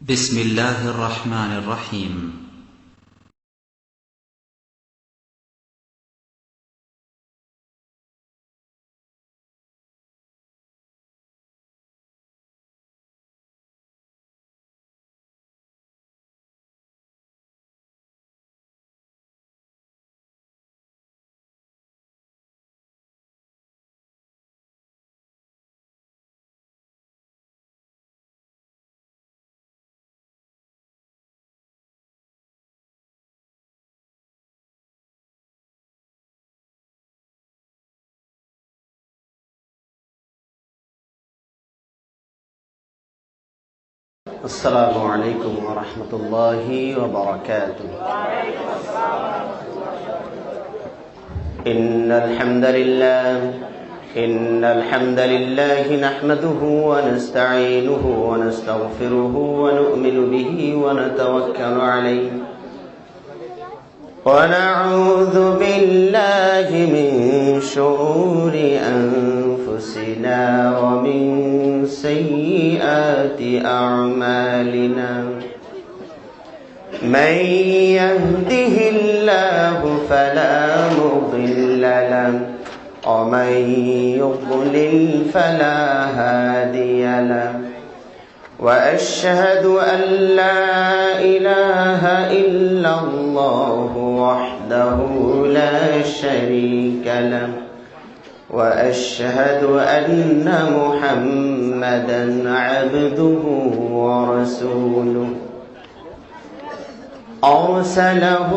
بسم الله الرحمن الرحيم. السلام عليكم ورحمة الله وبركاته. إن الحمد لله نحمده ونستعينه ونستغفره ونؤمن به ونتوكل عليه ونعوذ بالله من شرور أنفسنا ومن سيئات أعمالنا. من يهده الله فلا مضل له ومن يضلل فلا هادي له. وأشهد أن لا إله إلا الله وحده لا شريك له وأشهد أن محمدا عبده ورسوله أرسله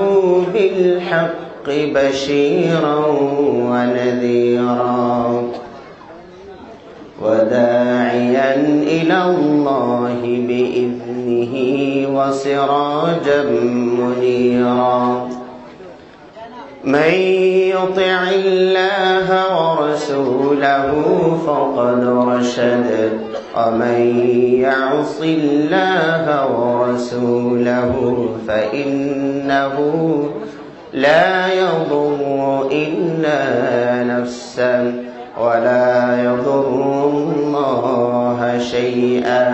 بالحق بشيرا ونذيرا وداعيا إلى الله بإذنه وسراجا منيرا. من يطع الله ورسوله فقد رشد ومن يعص الله ورسوله فإنه لا يضر إلا نفسه ولا يضر الله شيئا.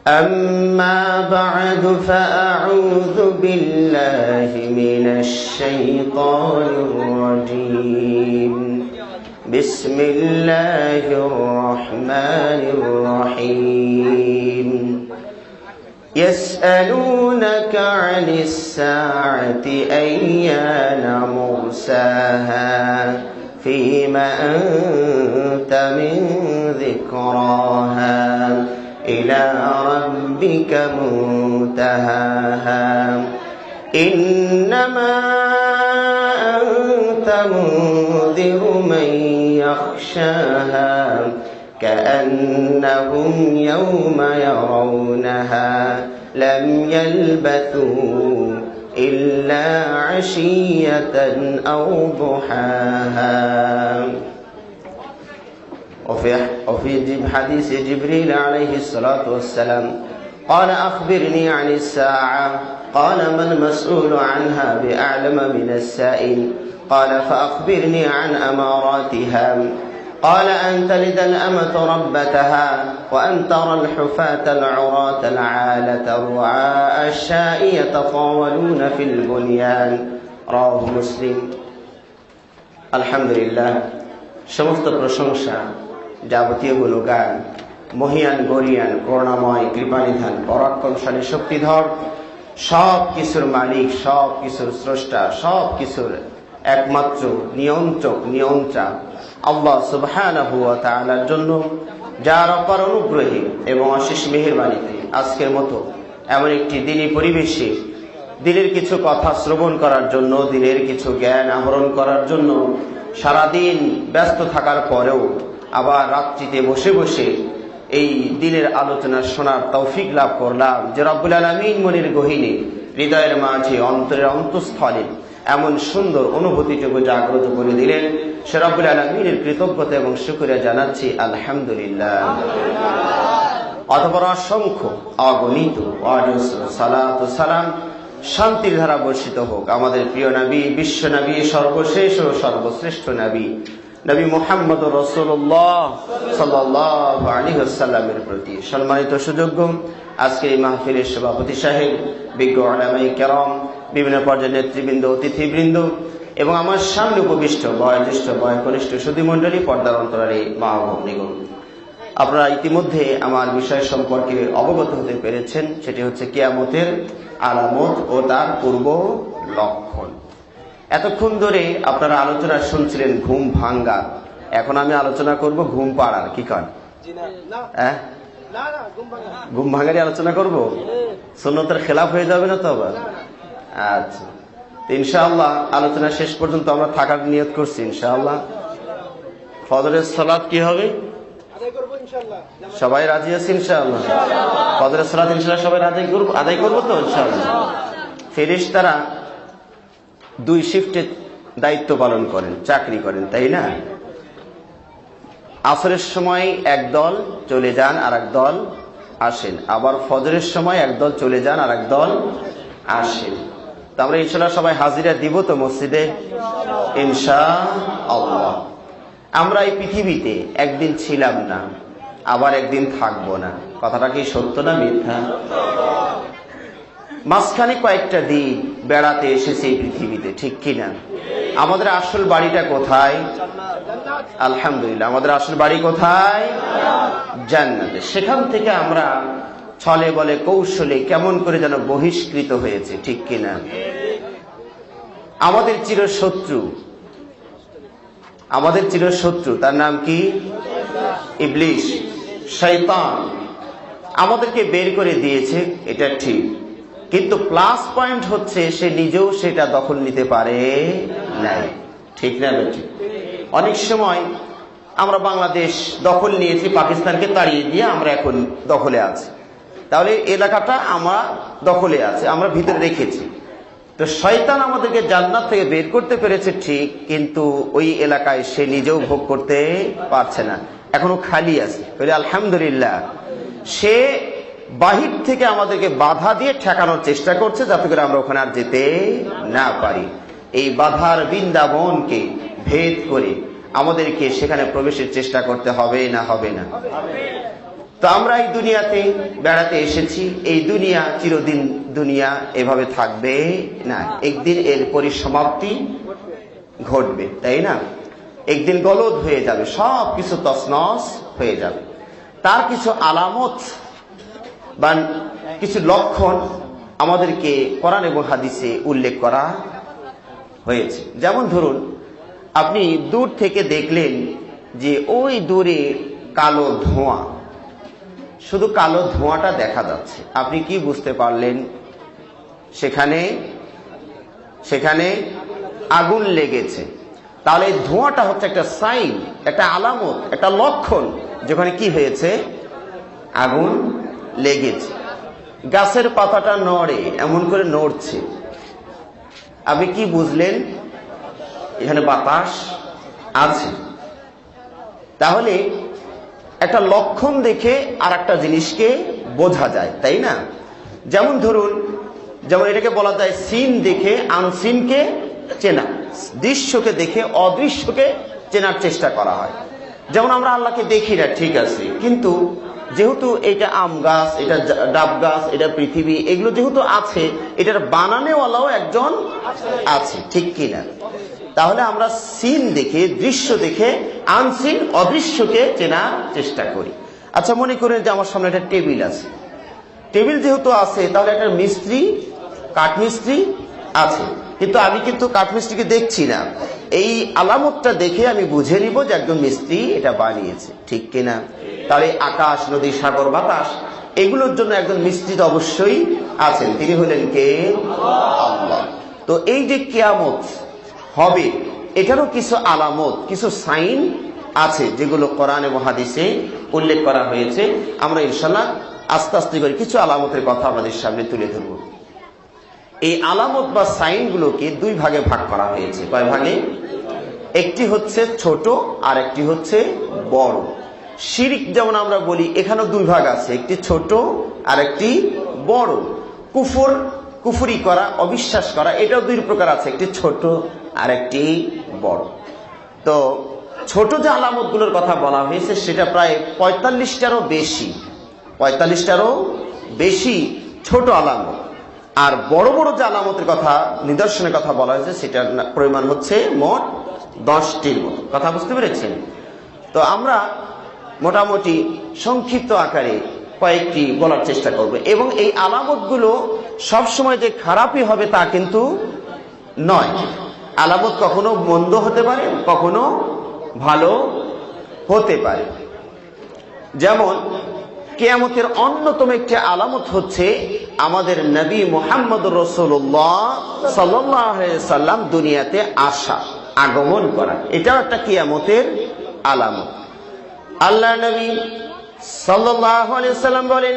أما بعد فأعوذ بالله من الشيطان الرجيم. بسم الله الرحمن الرحيم. يسألونك عن الساعة أيان مرساها فيما أنت من ذكراها إلى ربك منتهاها. إنما أنت منذر من يخشاها كأنهم يوم يرونها لم يلبثوا إلا عشية أو ضحاها. وفي حديث جبريل عليه الصلاة والسلام قال أخبرني عن الساعة قال ما المسؤول عنها بأعلم من السائل قال فأخبرني عن أماراتها قال أن تلد الأمة ربتها وأن ترى الحفاة العراة العالة الرعاء الشاء يتطاولون في البنيان. رواه مسلم. الحمد لله. সমস্ত প্রশংসা যাবতীয় গুণগান মহিয়ান গরিয়ান করুণাময় কৃপানিধান পরাক্রমশালী শক্তিধর সব কিছুর মালিক সব কিছুর স্রষ্টা সব কিছুর একমাত্র নিয়ন্ত্রক আল্লাহ সুবহানাহু ওয়া তাআলার জন্য যার অপার অনুগ্রহে এবং অশেষ মেহেরবানিতে আজকের মতো এমন একটি দিনী পরিবেশে দিনের কিছু কথা শ্রবণ করার জন্য দিনের কিছু জ্ঞান আহরণ করার জন্য সারাদিন ব্যস্ত থাকার পরেও আবার রাত্রিতে বসে বসে এই দিনের আলোচনা শোনার তৌফিক লাভ করলাম যে রব্বুল আলামিন মনের গহীনে হৃদয়ের মাঝে অন্তরের অন্তঃস্থলে এমন সুন্দর অনুভূতিটুকু জাগ্রত করে দিলেন সে রব্বুল আলামিনের কৃতজ্ঞতা এবং শুকরিয়া জানাচ্ছি আলহামদুলিল্লাহ। অতঃপর অসংখ্য অগণিত অজস্র সালাত ও সালাম শান্তির ধারা বর্ষিত হোক আমাদের প্রিয় নবী বিশ্ব নবী সর্বশেষ ও সর্বশ্রেষ্ঠ নবী নবী মুহাম্মদুর রাসূলুল্লাহ সাল্লাল্লাহু আলাইহি ওয়াসাল্লামের প্রতি। সম্মানিত সুযোগ্য আজকে এই মাহফিলের সভাপতি সাহেব, বিজ্ঞ উলামায়ে কেরাম, বিভিন্ন পর্যায়ের নেতৃবৃন্দ, অতিথিবৃন্দ এবং আমার সামনে উপবিষ্ট বয়োজ্যেষ্ঠ বয়োকনিষ্ঠ সুধীমণ্ডলী, পর্দার অন্তরালে মা ও ভগ্নীগণ, আপনারা ইতিমধ্যে আমার বিষয় সম্পর্কে অবগত হতে পেরেছেন। সেটি হচ্ছে কিয়ামতের আলামত ও তার পূর্ব লক্ষণ। এতক্ষণ ধরে আপনারা আলোচনা শুনছিলেন ঘুম ভাঙ্গা, এখন আমি আলোচনা করব ঘুম পাড়ার। কি কন? ঘুম ভাঙ্গারই আলোচনা করব? সুন্নতের খেলাফ হয়ে যাবে না তো আবার? আচ্ছা, ইনশাআল্লাহ আলোচনা শেষ পর্যন্ত আমরা থাকার নিয়ত করছি ইনশাআল্লাহ। ফজরের সালাত কি হবে? সবাই রাজি আছে ইনশাআল্লাহ? ফজরের সালাত ইনশাআল্লাহ সবাই আদায় করবো তো ইনশাআল্লাহ। ফেরেশতারা 2 শিফটে দায়িত্ব পালন করেন, চাকরি করেন, তাই না? আসরের সময় একদল চলে যান আর একদল আসেন, আবার ফজরের সময় একদল চলে যান আর একদল আসেন। তো আমরা ইনশাআল্লাহ সবাই হাজিরা দিব তো মসজিদে ইনশাআল্লাহ। আমরা এই পৃথিবীতে একদিন ছিলাম না, আবার একদিন থাকবো না। কথাটা কি সত্য না মিথ্যা? মাঝখানে কয়েকটা দিন বেড়াতে এসেছে এই পৃথিবীতে, ঠিক কিনা? আমাদের আসল বাড়িটা কোথায়? আলহামদুলিল্লাহ, আমাদের আসল বাড়ি কোথায়? জান্নাতে। সেখান থেকে আমরা ছলে বলে কৌশলে কেমন করে যেন বহিষ্কৃত হয়েছে, ঠিক কিনা? আমাদের চিরশত্রু, তার নাম কি? ইবলিস, শয়তান। আমাদেরকে বের করে দিয়েছে, এটা ঠিক, কিন্তু প্লাস পয়েন্ট হচ্ছে সে নিজেও সেটা দখল নিতে পারে নাই, ঠিক না বেটি? অনেক সময় আমরা বাংলাদেশ দখল নিয়েছি, পাকিস্তানকে তাড়িয়ে দিয়ে আমরা এখন দখলে আছি। তাহলে এলাকাটা আমরা দখলে আছে, আমরা ভিতরে রেখেছি। তো শয়তান আমাদেরকে জান্নাত থেকে বের করতে পেরেছে ঠিক, কিন্তু ওই এলাকায় সে নিজেও ভোগ করতে পারছে না, এখনো খালি আছে। আলহামদুলিল্লাহ, সে বাহির থেকে আমাদেরকে বাধা দিয়ে ঠেকানোর চেষ্টা করছে, যাতে করে আমরা ওখানে আর যেতে না পারি। এই বাধার বৃন্দাবনকে ভেদ করে আমাদেরকে সেখানে প্রবেশের চেষ্টা করতে হবে না? হবে না? তো আমরা এই দুনিয়াতে বেড়াতে এসেছি, এই দুনিয়া চিরদিন দুনিয়া এভাবে থাকবে না, একদিন এর পরিসমাপ্তি ঘটবে, তাই না? একদিন গলদ হয়ে যাবে, সব কিছু তছনছ হয়ে যাবে। তার কিছু আলামত বা কিছু লক্ষণ আমাদেরকে কোরআন এবং হাদিসে উল্লেখ করা হয়েছে। যেমন ধরুন, আপনি দূর থেকে দেখলেন যে ওই দূরে কালো ধোঁয়া, শুধু কালো ধোঁয়াটা দেখা যাচ্ছে, আপনি কি বুঝতে পারলেন? সেখানে আগুন লেগেছে। তাহলে এই ধোঁয়াটা হচ্ছে একটা সাইন, একটা আলামত, একটা লক্ষণ যেখানে কি হয়েছে? আগুন লেগেছে। গাছের পাতাটা নড়ে, এমন করে নড়ছে, আপনি কি বুঝলেন? এখানে বাতাস আছে। তাহলে একটা লক্ষণ দেখে আর একটা জিনিসকে বোঝা যায়, তাই না? যেমন ধরুন, এটাকে বলা যায় সিন দেখে আনসিনকে চেনা, দৃশ্যকে দেখে অদৃশ্যকে চেনার চেষ্টা করা হয়। যেমন আমরা আল্লাহকে দেখি না, ঠিক আছে, কিন্তু যেহেতু এটা আম গাছ, এটা ডাব গাছ, এটা পৃথিবী, এগুলো যেহেতু আছে, এটার বানানেওয়ালাও একজন আছে, ঠিক কিনা? তাহলে আমরা সিন দেখে, দৃশ্য দেখে আনসিন অদৃশ্যকে চেনার চেষ্টা করি। আচ্ছা, মনে করেন যে আমার সামনে একটা টেবিল আছে, টেবিল যেহেতু আছে তাহলে একটা মিস্ত্রি, কাঠমিস্ত্রি আছে, কিন্তু আমি কিন্তু কাঠমিস্ত্রিকে দেখছি না। এই আলামতটা দেখে আমি বুঝে নিব যে একজন মিস্ত্রি এটা বানিয়েছে, ঠিক কিনা? তাহলে আকাশ, নদী, সাগর, বাতাস, এগুলোর জন্য একজন মিস্ত্রি তো অবশ্যই আছেন, তিনি হলেন কে? আল্লাহ। তো এই যে কিয়ামত হবে, এটারও কিছু আলামত, কিছু সাইন আছে যেগুলো কোরআন এবং হাদিসে উল্লেখ করা হয়েছে। আমরা ইনশাআল্লাহ আস্তে আস্তে করে কিছু আলামতের কথা আমাদের সামনে তুলে ধরব। এই আলামত বা সাইনগুলোকে 2 ভাগে ভাগ করা হয়েছে। কয় ভাগে? একটি হচ্ছে ছোট আর একটি হচ্ছে বড়। শিরক যেমন আমরা বলি, এখানেও 2 ভাগ আছে, একটি ছোট আর একটি বড়। কুফরি করা, অবিশ্বাস করা, এটাও 2 প্রকার আছে, একটি ছোট আর একটি বড়। তো ছোট যে আলামতগুলোর কথা বলা হয়েছে সেটা প্রায় 45টারও বেশি ছোট আলামত। আর বড় বড় যে আলামতের কথা, নিদর্শনের কথা বলা হয়েছে, সেটার পরিমাণ হচ্ছে মোট 10টির মতো। কথা বুঝতে পেরেছেন? তো আমরা মোটামুটি সংক্ষিপ্ত আকারে কয়েকটি বলার চেষ্টা করব। এবং এই আলামতগুলো সবসময় যে খারাপই হবে তা কিন্তু নয়। আলামত কখনো মন্দ হতে পারে, কখনো ভালো হতে পারে। যেমন কিয়ামতের অন্যতম একটি আলামত হচ্ছে আমাদের নবী মুহাম্মদুর রাসূলুল্লাহ সাল্লাল্লাহু আলাইহি সাল্লাম দুনিয়াতে আসা, আগমন করা। এটাও একটা কিয়ামতের আলামত। আল্লাহ নবী সাল্লাল্লাহু আলাইহি সাল্লাম বলেন,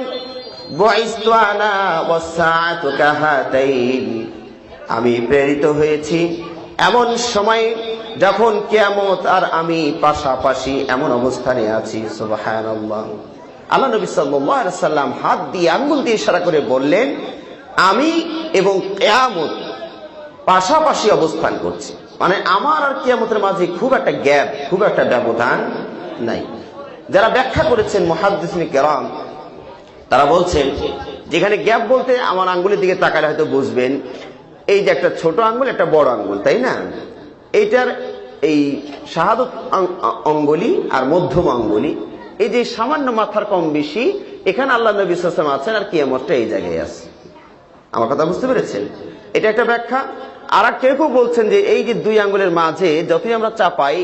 বুইসতু আনা ওয়াস সাআতু কাহাতাইন, আমি প্রেরিত হয়েছি এমন সময় যখন কিয়ামত আর আমি পাশাপাশি এমন অবস্থানে আছি। সুবহানাল্লাহ। আল্লাহ নবী সাল্লাল্লাহু আলাইহি সাল্লাম হাত দিয়ে আঙ্গুল দিয়ে ইশারা করে বললেন, আমি এবং কিয়ামত পাশাপাশি অবস্থান করছি। মানে আমার আর কিয়ামতের মাঝে খুব একটা গ্যাপ, খুব একটা ব্যবধান নাই। যারা ব্যাখ্যা করেছেন মুহাদ্দিসিন কেরাম, তারা বলছেন যেখানে গ্যাপ বলতে আমার আঙ্গুলের দিকে তাকালে হয়তো বুঝবেন, এই যে একটা ছোট আঙ্গুল, একটা বড় আঙ্গুল, তাই না? এইটার এই শাহাদত অঙ্গুলি আর মধ্যম অঙ্গুলি, এই যে সামান্য মাথার কম বেশি, এখানে আল্লাহ নবী সাল্লাল্লাহু আলাইহি ওয়াসাল্লাম আছেন আর কিয়ামতটা এই জায়গায় আছে। আমার কথা বুঝতে পেরেছেন? এটা একটা ব্যাখ্যা। আর কেউ কেউ বলছেন যে এই যে দুই আঙ্গুলের মাঝে যতই আমরা চাপাই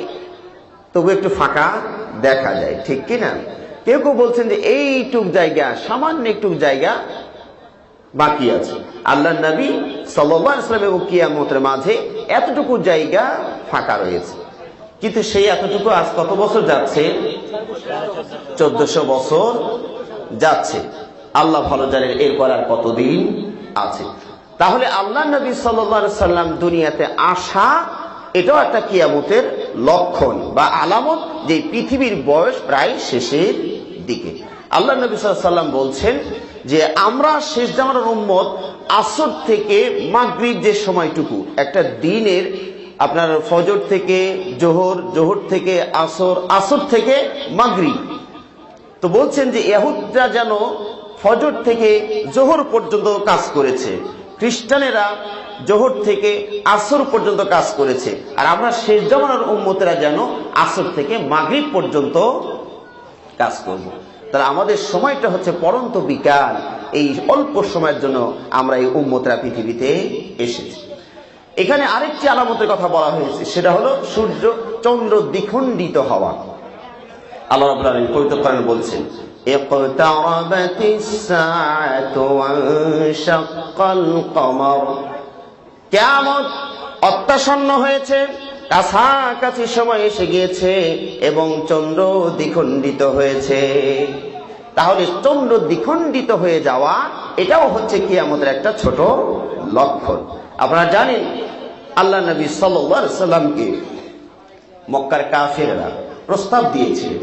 তবু একটু ফাঁকা দেখা যায়, ঠিক কি না? কেউ কেউ বলছেন যে এইটুক জায়গা, সামান্য একটু জায়গা বাকি আছে। আল্লাহ নবী সাল্লাল্লাহু আলাইহি ওয়াসাল্লাম এবং কিয়ামতের মাঝে এতটুকু জায়গা ফাঁকা রয়েছে। কিন্তু সেই এতটুকু আজ কত বছর যাচ্ছে? 1400 বছর যাচ্ছে। আল্লাহ ভালো জানেন এরপর আর কতদিন আছে। তাহলে আল্লাহ নবী সাল্লাল্লাহু আলাইহি ওয়াসাল্লাম দুনিয়াতে আসা, এটাও একটা কিয়ামতের লক্ষণ বা আলামত, যে পৃথিবীর বয়স প্রায় শেষের দিকে। আল্লাহ নবী সাল্লাল্লাহু আলাইহি ওয়াসাল্লাম বলছেন যে আমরা শেষ জামানার উম্মত আসর থেকে মাগরিব, যে সময়টুকু একটা দিনের, আপনার ফজর থেকে জোহর, জোহর থেকে আসর, আসর থেকে মাগরিব, তো বলছেন যে ইহুদিরা যেন ফজর থেকে জোহর পর্যন্ত কাজ করেছে, খ্রিস্টানেরা জোহর থেকে আসর পর্যন্ত কাজ করেছে, আর আমরা শেষ জামানার উম্মতেরা যেন আসর থেকে মাগরিব পর্যন্ত কাজ করব। তাহলে আমাদের সময়টা হচ্ছে পরন্ত বিকাল। এই অল্প সময়ের জন্য আমরা এই উম্মতরা পৃথিবীতে এসেছি। এখানে আরেকটি আলামতের কথা বলা হয়েছে, সেটা হলো সূর্য চন্দ্র দ্বিখণ্ডিত হওয়া। আল্লাহ রাব্বুল আলামিন পবিত্র কোরআনে বলছেন, ইকতারাবাতিস সাআতু ওয়ানশাক্কাল কমর, কিয়ামত অত্যাসন্ন হয়েছে, কাছাকাছি সময় এসে গিয়েছে এবং চন্দ্র দ্বিখণ্ডিত হয়েছে। তাহলে চন্দ্র দ্বিখণ্ডিত হয়ে যাওয়া, এটাও হচ্ছে কিয়ামতের একটা ছোট লক্ষণ। আপনারা জানেন আল্লাহ নবী সাল্লাল্লাহু আলাইহি সাল্লামকে মক্কার কাফেররা প্রস্তাব দিয়েছিল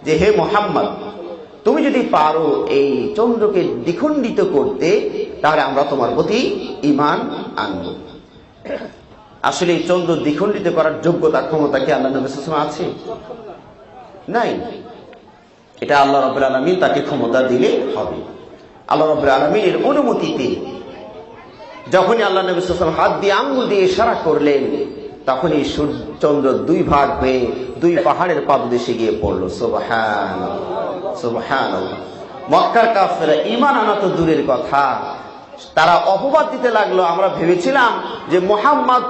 যে, হে মুহাম্মদ, তুমি যদি পারো এই চন্দ্রকে দ্বিখণ্ডিত করতে, তাহলে আমরা তোমার প্রতি ঈমান আনব। আসলে এই চন্দ্র দ্বিখণ্ডিত করার যোগ্যতা, ক্ষমতা কি আল্লাহ নবী সাল্লাল্লাহু আলাইহি ওয়াসাল্লাম আছে? নাই। এটা আল্লাহ রাব্বুল আলামিন তাকে ক্ষমতা দিলে হবে। আল্লাহ রাব্বুল আলামিনের অনুমতিতে যখনই আল্লাহ নবী সাল্লাল্লাহু আলাইহি ওয়াসাল্লাম হাত দিয়ে আঙ্গুল দিয়ে ইশারা করলেন, তখনই চন্দ্র দুই ভাগ হয়ে দুই পাহাড়ের পাদদেশে গিয়ে পড়লো। সুবহানাল্লাহ, সুবহানাল্লাহ। মক্কার কাফেররা ঈমান আনা তো দূরের কথা, তারা অপবাদ দিতে লাগলো, আমরা ভেবেছিলাম যে মুহাম্মদ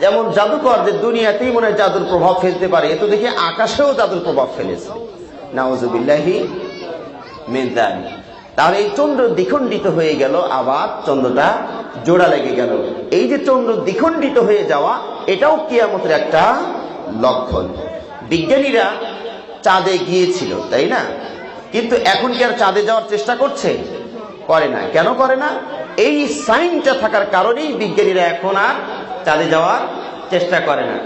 যেমন জাদুকর, যে দুনিয়াতেই মনে হয় জাদুর প্রভাব ফেলতে পারে, এ তো দেখি আকাশেও জাদুর প্রভাব ফেলেছে। নাউযুবিল্লাহি মিন যালিক। তাহলে এই চন্দ্র দ্বিখণ্ডিত হয়ে গেল, আবার চন্দ্রটা জোড়া লেগে গেল। এই যে চন্দ্র দ্বিখণ্ডিত হয়ে যাওয়া, এটাও কিয়ামতের একটা লক্ষণ। বিজ্ঞানীরা চাঁদে গিয়েছিল, তাই না? কিন্তু এখন কি আর চাঁদে যাওয়ার চেষ্টা করছে? করে না। কেন করে না? এই সাইনটা থাকার কারণেই বিজ্ঞানীরা এখন আর চাঁদে যাওয়ার চেষ্টা করে না।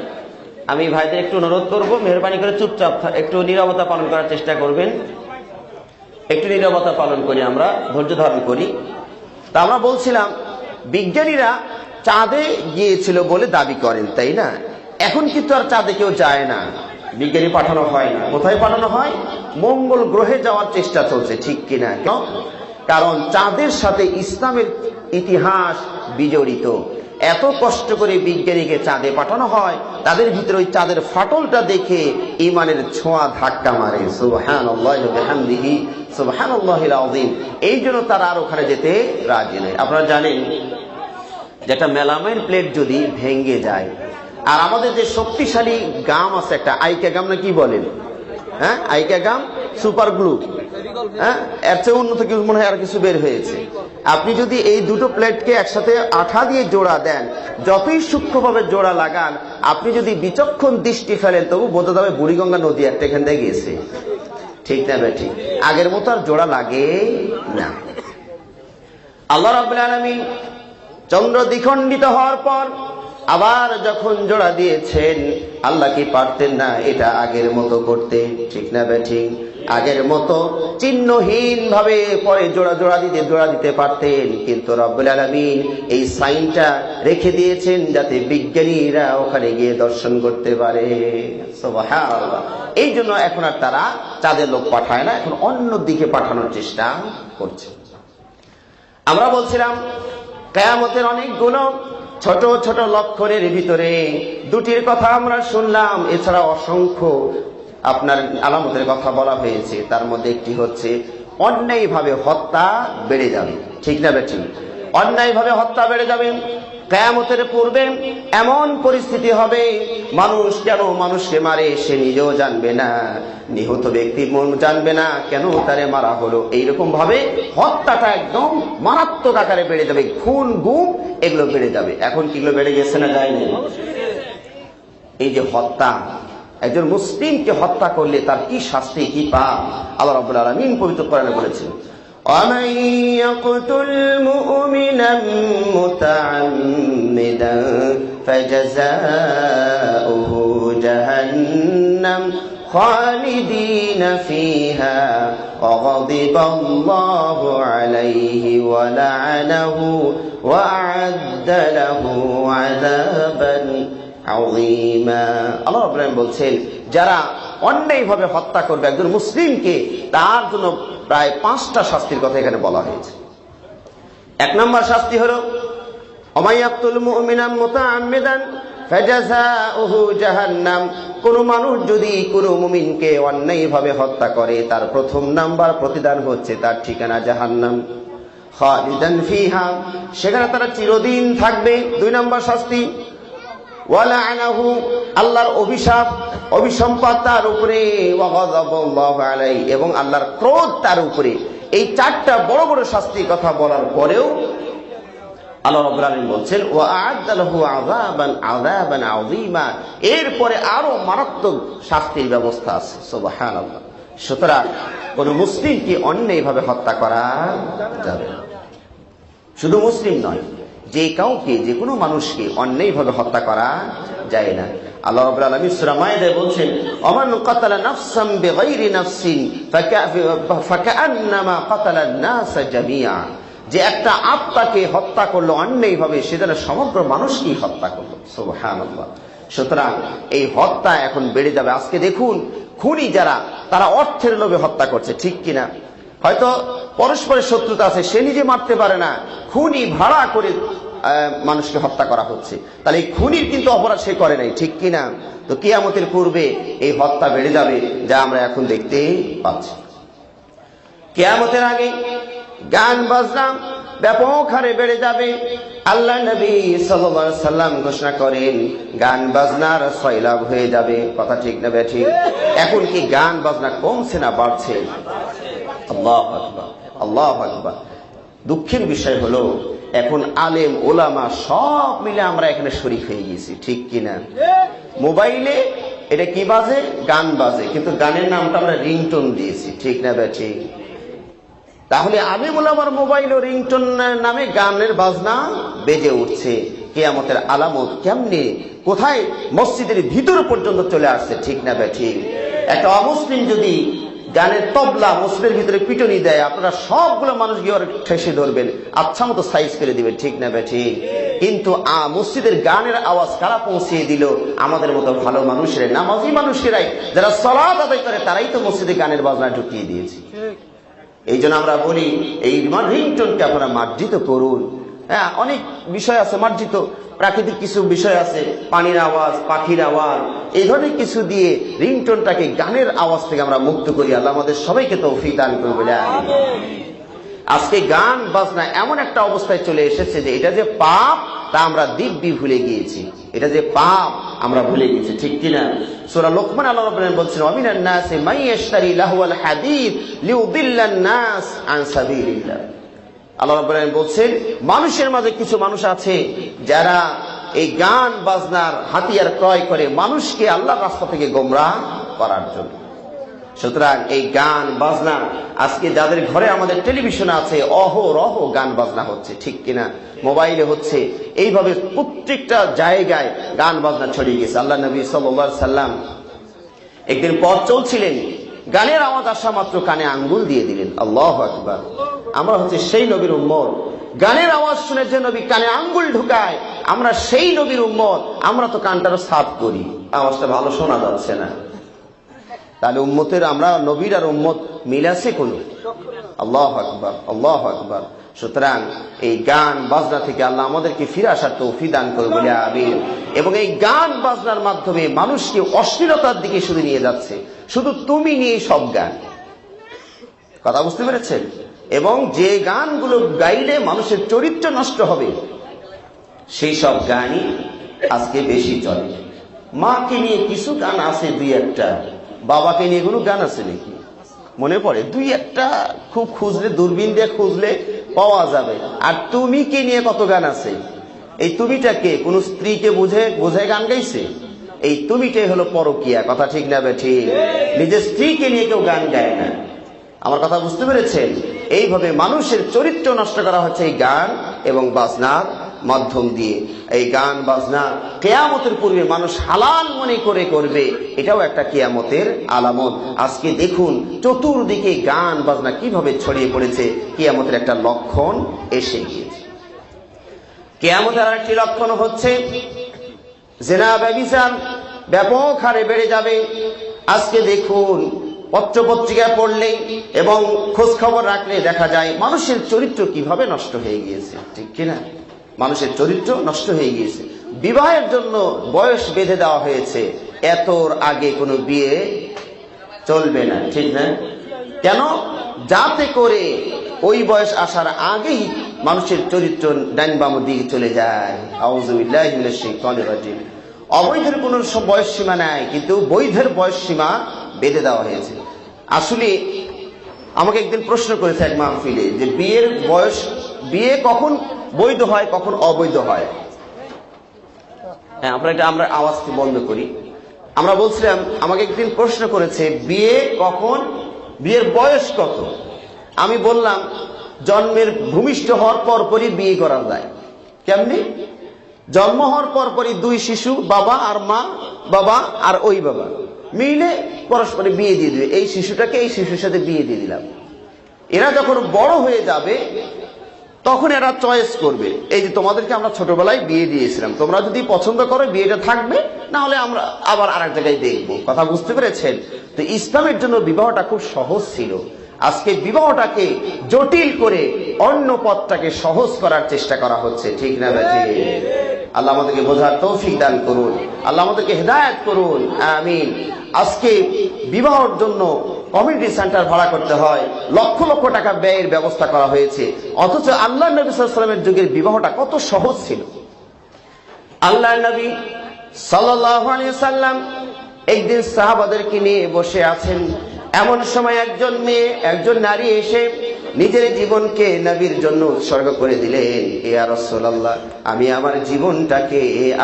আমি ভাইদের একটু অনুরোধ করব, মেহরবানি করে চুপচাপ একটু নীরবতা পালন করার চেষ্টা করবেন। একটু নীরবতা পালন করি, আমরা ধৈর্য ধারণ করি। তা আমরা বলছিলাম, বিজ্ঞানীরা চাঁদে গিয়েছিল বলে দাবি করেন, তাই না? এখন কিন্তু আর চাঁদে কেউ যায় না, বিজ্ঞানী পাঠানো হয় না। কোথায় পাঠানো হয়? মঙ্গল গ্রহে যাওয়ার চেষ্টা চলছে, ঠিক কিনা? কারণ চাঁদের সাথে ইসলামের ইতিহাস বিজড়িত। এত কষ্ট করে বিজ্ঞানীকে চাঁদে পাঠানো হয়, তাদের ভিতরে ওই চাঁদের ফাটলটা দেখে ঈমানের ছোঁয়া ধাক্কা মারে। সুবহানাল্লাহি ওয়া বিহামদিহি সুবহানাল্লাহিল আযীম। এই জন্য তারা আর ওখানে যেতে রাজি নয়। আপনারা জানেন যেটা মেলামাইন প্লেট যদি ভেঙে যায়, আর আমাদের যে শক্তিশালী গাম আছে একটা, আইকা গাম না কি বলেন, হ্যাঁ আইকা গাম, সুপার গ্লু, হ্যাঁ এর চেয়ে উন্নত কিছু মনে হয় আর কিছু বের হয়েছে। আপনি যদি এই দুটো প্লেটকে একসাথে আঠা দিয়ে জোড়া দেন, যতই সূক্ষ্মভাবে জোড়া লাগান, আপনি যদি বিচক্ষণ দৃষ্টি ফেলেন তবু বোঝা যাবে বুড়িগঙ্গা নদী একটা এখান থেকে গেছে, ঠিক না বেঠিক? আগের মতো আর জোড়া লাগে না। আল্লাহ রাব্বুল আলামিন চন্দ্র দ্বিখণ্ডিত হওয়ার পর আবার যখন জোড়া দিয়েছেন, আল্লাহ কি পারতেন না এটা আগের মতো করতে, ঠিক না বেঠিক? আগের মতো চিহ্নহীন ভাবে পরে জোড়া দিতে পারতেন, কিন্তু রব্বুল আলামিন এই সাইনটা রেখে দিয়েছেন যাতে বিজ্ঞানীরা ওখানে গিয়ে দর্শন করতে পারে। সুবহানাল্লাহ। এই জন্য এখন আর তারা চাঁদের লোক পাঠায় না, এখন অন্য দিকে পাঠানোর চেষ্টা করছে। আমরা বলছিলাম কিয়ামতের অনেকগুলো ছোট ছোট লক্ষণের ভিতরে দুটির কথা আমরা শুনলাম, এছাড়া অসংখ্য আপনার আলামতের কথা বলা হয়েছে। তার মধ্যে একটি হচ্ছে অন্যায়ভাবে হত্যা বেড়ে যাবে, ঠিক না বেঠিক? অন্যায়ভাবে হত্যা বেড়ে যাবে। কিয়ামতের পূর্বে এমন পরিস্থিতি হবে, মানুষ কেন মানুষকে মারে সে নিজেও জানবে না, নিহত ব্যক্তি জানবে না কেন তারে মারা হলো। এইরকম ভাবে হত্যাটা একদম মারাত্মক আকারে বেড়ে যাবে, খুন গুম এগুলো বেড়ে যাবে। এখন কিগুলো বেড়ে গেছে না যায়নি? এই যে হত্যা, একজন মুসলিমকে হত্যা করলে তার কি শাস্তি, কি পাপ, আল্লাহ রাব্বুল আলামিন পবিত্র কোরআনে বলেছেন, وَمَن يَقْتُلْ مُؤْمِنًا مُتَعَمِّدًا فَجَزَاؤُهُ جَهَنَّمُ خَالِدِينَ فِيهَا وَغَضِبَ اللَّهُ عَلَيْهِ وَلَعَنَهُ وَأَعَدَّ لَهُ عَذَابًا عَظِيمًا। আল্লাহ রাব্বুল আলামিন বলছেন, যারা অন্যায়ভাবে হত্যা করবে একজন মুসলিমকে, তার জন্য প্রায় 5টা শাস্তির কথা এখানে বলা হয়েছে। 1 নম্বর শাস্তি হলো ওমাইয়াকতুল মুমিনান মুতাআম্মিদান ফাজাযাউহু জাহান্নাম। কোন মানুষ যদি কোন মুমিনকে অন্যায়ভাবে হত্যা করে, তার 1ম নাম্বার প্রতিদান হচ্ছে তার ঠিকানা জাহান্নাম, খালিদান ফিহা, সেখানে তারা চিরদিন থাকবে। 2 নম্বর শাস্তি ওয়ালাআনাহু, আল্লাহর অভিশাপ, অভিসম্পাত তার উপরে, ওয়া গাযাবাল্লাহু আলাইহি, এবং আল্লাহর ক্রোধ তার উপরে। এই 4টা বড় বড় শাস্তির কথা বলার পরেও আল্লাহ রাব্বুল আলামিন বলছেন ওয়া আ'আদ্দা লাহু আযাবান আযীমা, এরপরে আরো মারাত্মক শাস্তির ব্যবস্থা আছে। সুবহানাল্লাহ। সুতরাং কোন মুসলিমকে অন্যায়ভাবে হত্যা করা যাবে না। শুধু মুসলিম নয়, যে কাউকে, যে কোনো মানুষকে অন্যায়ভাবে হত্যা করা যায় না। আল্লাহ রাব্বুল আলামিন সূরা মায়েদায় বলছেন, ওমান কাতালা নাফসান বিগাইরি নাফসিন ফাকাআন্নামা কাতালান নাস জামিআ, যে একটা আত্মাকে হত্যা করলো অন্যায়ভাবে, সে যেন সমগ্র মানুষকেই হত্যা করলো। সুবহানাল্লাহ। সুতরাং এই হত্যা এখন বেড়ে যাবে। আজকে দেখুন, খুনি যারা, তারা অর্থের লোভে হত্যা করছে, ঠিক কিনা? হয়তো পরস্পরের শত্রুতা আছে, সে নিজে মারতে পারে না, খুনি ভাড়া করে মানুষকে হত্যা করা হচ্ছে, তাহলে এই খুনির কিন্তু অপরাধ সে করে নাই, ঠিক কিনা? তো কিয়ামতের পূর্বে এই হত্যা বেড়ে যাবে, যা আমরা এখন দেখতে পাচ্ছি। কিয়ামতের আগে গান বাজনা ব্যাপক হারে বেড়ে যাবে। আল্লাহ নবী সাল্লাল্লাহু আলাইহি সাল্লাম ঘোষণা করেন, গান বাজনার সয়লাভ হয়ে যাবে। কথা ঠিক না বেঠিক? এখন কি গান বাজনা কমছে না বাড়ছে? আল্লাহু আকবার, আল্লাহু আকবার। দুঃখের বিষয় হলো এখন আলেম ওলামা সব মিলে আমরা এখানে শরীক হয়ে গেছি, ঠিক কিনা? মোবাইলে এটা কি বাজে? গান বাজে, কিন্তু গানের নামটা আমরা রিংটোন দিয়েছি, ঠিক না বেঠিক? তাহলে আলেম ওলামার মোবাইল ও রিংটোন নামে গানের বাজনা বেজে উঠছে। কিয়ামতের আলামত কেমনে, কোথায়? মসজিদের ভিতর পর্যন্ত চলে আসছে, ঠিক না বেঠিক? একটা অমুসলিম যদি গানের তবলা মসজিদের ভিতরে পিটনি দেয়, আপনারা সবগুলো মানুষ গিয়ে ঠেসে ধরবেন, আচ্ছা মতো সাইজ করে দিবেন, ঠিক না বেঠিক? কিন্তু মসজিদের গানের আওয়াজ কারা পৌঁছিয়ে দিল? আমাদের মতো ভালো মানুষেরা, নামাজি মানুষেরাই, যারা সালাত আদায় করে, তারাই তো মসজিদে গানের বাজনা ঢুকিয়ে দিয়েছে। এই জন্য আমরা বলি এই রিংটোনকে আপনারা মার্জিত করুন। হ্যাঁ, অনেক বিষয় আছে মার্জিত, প্রাকৃতিক কিছু বিষয় আছে, পানির আওয়াজ, পাখির আওয়াজ, এই ধরনের কিছু দিয়ে রিংটোনটাকে গানের আওয়াজ থেকে আমরা মুক্ত করি। আল্লাহ আমাদের সবাইকে তৌফিক দান করুন বলে আমিন। আজকে গান বাজনা এমন একটা অবস্থায় চলে এসেছে যে এটা যে পাপ তা আমরা দিব্যি ভুলে গিয়েছি। এটা যে পাপ আমরা ভুলে গেছি, ঠিক কিনা? সূরা লোকমান আল্লাহ রাব্বুল আলামিন বলছেন, ওয়া মিনান নাসি মান ইয়াশতারি লাহওয়াল হাদিস লিউদিল্লান নাস আন সাবিলিল্লাহ। আল্লাহ রাব্বুল আলামিন বলছেন, মানুষের মাঝে কিছু মানুষ আছে যারা এই গান বাজনার হাতিয়ার ক্রয় করে মানুষকে আল্লাহর রাস্তা থেকে গোমরাহ করার জন্য। সুতরাং এই গান বাজনা, আজকে যাদের ঘরে আমাদের টেলিভিশন আছে, অহরহ গান বাজনা হচ্ছে, ঠিক কিনা? মোবাইলে হচ্ছে, এইভাবে প্রত্যেকটা জায়গায় গান বাজনা ছড়িয়ে গেছে। আল্লাহ নবী সাল্লাল্লাহু আলাইহি সাল্লাম একদিন পথ চলছিলেন, গানের আওয়াজ আসা মাত্র কানে আঙ্গুল দিয়ে দিলেন। আল্লাহু আকবার। আমরা হচ্ছে সেই নবীর উম্মত, গানের আওয়াজ শুনে যে নবী কানে আঙ্গুল ঢুকায়, আমরা সেই নবীর উম্মত। আমরা তো কানটারও সাফ করি, আওয়াজটা ভালো শোনা যাচ্ছে না। তাহলে উম্মতের, আমরা নবীর আর উম্মত মিল আছে কোন? আল্লাহু আকবার, আল্লাহু আকবার। সুতরাং এই গান বাজনা থেকে আল্লাহ আমাদেরকে ফিরে আসার তৌফিক দান করুন বলে আমিন। এবং এই গান বাজনার মাধ্যমে মানুষকে অশ্লীলতার দিকে শুধু নিয়ে যাচ্ছে, শুধু তুমি নিয়ে সব গান, কথা বুঝতে পেরেছেন? এবং যে গানগুলো গাইলে মানুষের চরিত্র নষ্ট হবে, সেই সব গানই আজকে বেশি চলে। মাকে নিয়ে কিছু গান আছে দুই একটা, বাবাকে নিয়ে কোনো গান আছে নাকি মনে পড়ে? দুই একটা খুব খুঁজলে, দূরবীন দিয়ে খুঁজলে পাওয়া যাবে। আর তুমিকে নিয়ে কত গান আছে। এই তুমিটাকে কোন স্ত্রীকে বুঝে গান গাইছে? এই তুমিটাই হলো পরকিয়া, কথা ঠিক না ঠিক? নিজের স্ত্রীকে নিয়ে কেউ গান গায় না। আমার কথা বুঝতে পেরেছেন? এইভাবে মানুষের চরিত্র নষ্ট করা হচ্ছে এই গান এবং বাজনার মাধ্যম দিয়ে। এই গান বাজনা কিয়ামতের পূর্বে মানুষ হালাল মনে করে করবে, এটাও একটা কিয়ামতের আলামত। আজকে দেখুন চতুর্দিকে গান বাজনা কিভাবে ছড়িয়ে পড়েছে, কিয়ামতের একটা লক্ষণ এসে গিয়েছে। কিয়ামতের আরেকটি লক্ষণ হচ্ছে জিনা, ব্যভিচার ব্যাপক হারে বেড়ে যাবে। আজকে দেখুন পত্রপত্রিকায় পড়লে এবং খোঁজ খবর রাখলে দেখা যায় মানুষের চরিত্র কিভাবে নষ্ট হয়ে গিয়েছে, ঠিক কিনা? মানুষের চরিত্র নষ্ট হয়ে গিয়েছে। বিবাহের জন্য বয়স বেঁধে দেওয়া হয়েছে, এতর আগে কোনো বিয়ে চলবে না, ঠিক না? কেন? যাতে করে ওই বয়স আসার আগেই মানুষের চরিত্র ডান বাম দিকে চলে যায়। আউযুবিল্লাহি মিনাশ শাইতানির রাজিম। অবৈধের কোনো বয়স সীমা নাই, কিন্তু বৈধের বয়স সীমা বেঁধে দেওয়া হয়েছে। আসলে আমাকে একদিন প্রশ্ন করেছে এক মাহফিলে যে বিয়ের বয়স, বিয়ে কখন বৈধ হয় কখন অবৈধ হয়। হ্যাঁ, আমরা আওয়াজটি বন্ধ করি। আমরা বলছিলাম, আমাকে একদিন প্রশ্ন করেছে বিয়ে কখন, বিয়ের বয়স কত। আমি বললাম জন্মের ভূমিষ্ঠ হওয়ার পরপরই বিয়ে করা যায়। কেমনি? জন্ম হওয়ার পরপরই দুই শিশু, বাবা আর মা, বাবা আর ওই বাবা মিলে পরস্পরে বিয়ে দিয়ে দিবে। এই শিশুটাকে এই শিশুর সাথে বিয়ে দিয়ে দিলাম। এরা যখন বড় হয়ে যাবে তখন এরা চয়েস করবে, এই যে তোমাদেরকে আমরা ছোটবেলায় বিয়ে দিয়েছিলাম, তোমরা যদি পছন্দ করো বিয়েটা থাকবে, না হলে আমরা আবার আরেক জায়গায় দেখবো। কথা বুঝতে পেরেছেন? তো ইসলামের জন্য বিবাহটা খুব সহজ ছিল। আজকে বিবাহটাকে জটিল করে অন্য পথটাকে সহজ করার চেষ্টা করা হচ্ছে, ঠিক না ভাই? আল্লাহ আমাদেরকে বোঝার তৌফিক দান করুন, আল্লাহ আমাদেরকে হেদায়েত করুন, আমিন। আজকে বিবাহের জন্য কমিউনিটি সেন্টার ভাড়া করতে হয়, লক্ষ লক্ষ টাকা ব্যয়ের ব্যবস্থা করা হয়েছে, অথচ আল্লাহ নবী সাল্লাল্লাহু আলাইহি ওয়াসাল্লামের যুগের বিবাহটা কত সহজ ছিল। আল্লাহ নবী সাল্লাল্লাহু আলাইহি ওয়াসাল্লাম একদিন সাহাবাদেরকে নিয়ে বসে আছেন, এমন সময় একজন নারী এসে নিজের জীবনকে নবীর জন্য উৎসর্গ করে দিলেন। ইয়া রাসূলুল্লাহ, আমি আমার জীবনটাকে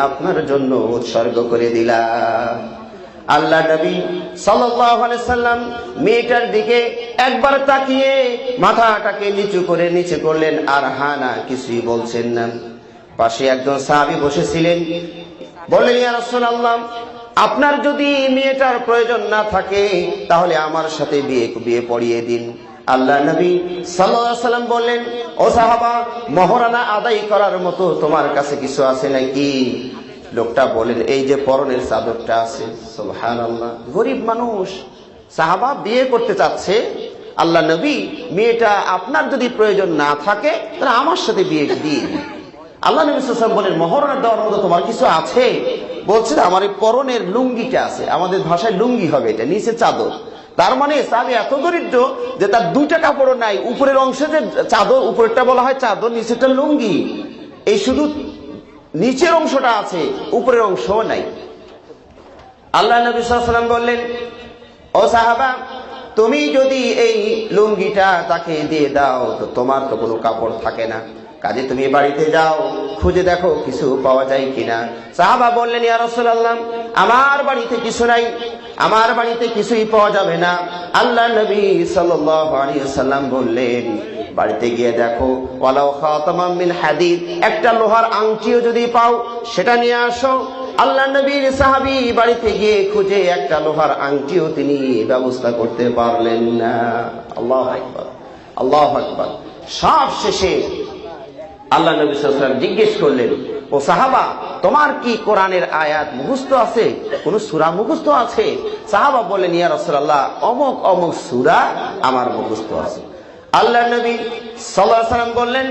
আপনার জন্য উৎসর্গ করে দিলাম। আল্লাহ নবী সাল্লাল্লাহু আলাইহি সাল্লাম মেয়েটার দিকে একবার তাকিয়ে মাথাটাকে নিচু করলেন, আর হা না কিছুই বলছেন না। পাশে একজন সাহাবী বসেছিলেন, বললেন, ইয়া রাসূলুল্লাহ, আপনার যদি মেয়েটার প্রয়োজন না থাকে তাহলে আমার সাথে বিয়ে পড়িয়ে দিন। আল্লাহ নবী সাল্লাল্লাহু আলাইহি ওয়াসাল্লাম বললেন, ও সাহাবা, মহরানা আদায় করার মতো তোমার কাছে কিছু আছে নাকি? লোকটা বলেন, এই যে পরনের চাদরটা আছে। সুবহানাল্লাহ, গরিব মানুষ, সাহাবা বিয়ে করতে চাচ্ছে। আল্লাহ নবী, মেয়েটা আপনার যদি প্রয়োজন না থাকে তাহলে আমার সাথে বিয়ে দিয়ে দিন। আল্লাহ নবী সাল্লাল্লাহু আলাইহি ওয়াসাল্লাম বলেন, মহরানা দেওয়ার মতো তোমার কিছু আছে? বলছে, আমার এই পরনের লুঙ্গিটা আছে। আমাদের ভাষায় লুঙ্গি হবে, এটা নিচে চাদর। তার মানে সাহাবী এত দরিদ্র যে তার দুইটা কাপড়ও নাই। উপরের অংশে যে চাদর, উপরেরটা বলা হয় চাদর, নিচেরটা লুঙ্গি। এই শুধু নিচের অংশটা আছে, উপরের অংশও নাই। আল্লাহ নবী সাল্লাল্লাহু আলাইহি ওয়াসাল্লাম বললেন, ও সাহাবা, তুমি যদি এই লুঙ্গিটা তাকে দিয়ে দাও তো তোমার তো কোনো কাপড় থাকে না। কাজে তুমি বাড়িতে যাও, খুঁজে দেখো কিছু পাওয়া যায় কিনা। সাহাবা বললেন, ইয়া রাসূলুল্লাহ, আমার বাড়িতে কিছু নাই, আমার বাড়িতে কিছুই পাওয়া যাবে না। আল্লাহ নবী সাল্লাল্লাহু আলাইহি ওয়াসাল্লাম বললেন, বাড়িতে গিয়ে দেখো, ওয়ালাউ খাতামান মিন হাদিদ, একটা লোহার আংটিও যদি পাও সেটা নিয়ে আসো। আল্লাহ নবীর সাহাবী বাড়িতে গিয়ে খুঁজে একটা লোহার আংটিও তিনি ব্যবস্থা করতে পারলেন না। আল্লাহু আকবার, আল্লাহু আকবার। সব শেষে আল্লাহ নবী সাল্লাল্লাহু আলাইহি ওয়াসাল্লাম জিজ্ঞেস করলেন, ও সাহাবা, তোমার কি কোরআনের আয়াত মুখস্থ আছে? কোন সূরা মুখস্থ আছে? সাহাবা বললেন, ইয়া রাসূলুল্লাহ, অমুক অমুক সূরা আমার মুখস্থ আছে। আল্লাহ নবী সাল্লাল্লাহু আলাইহি ওয়াসাল্লাম বললেন,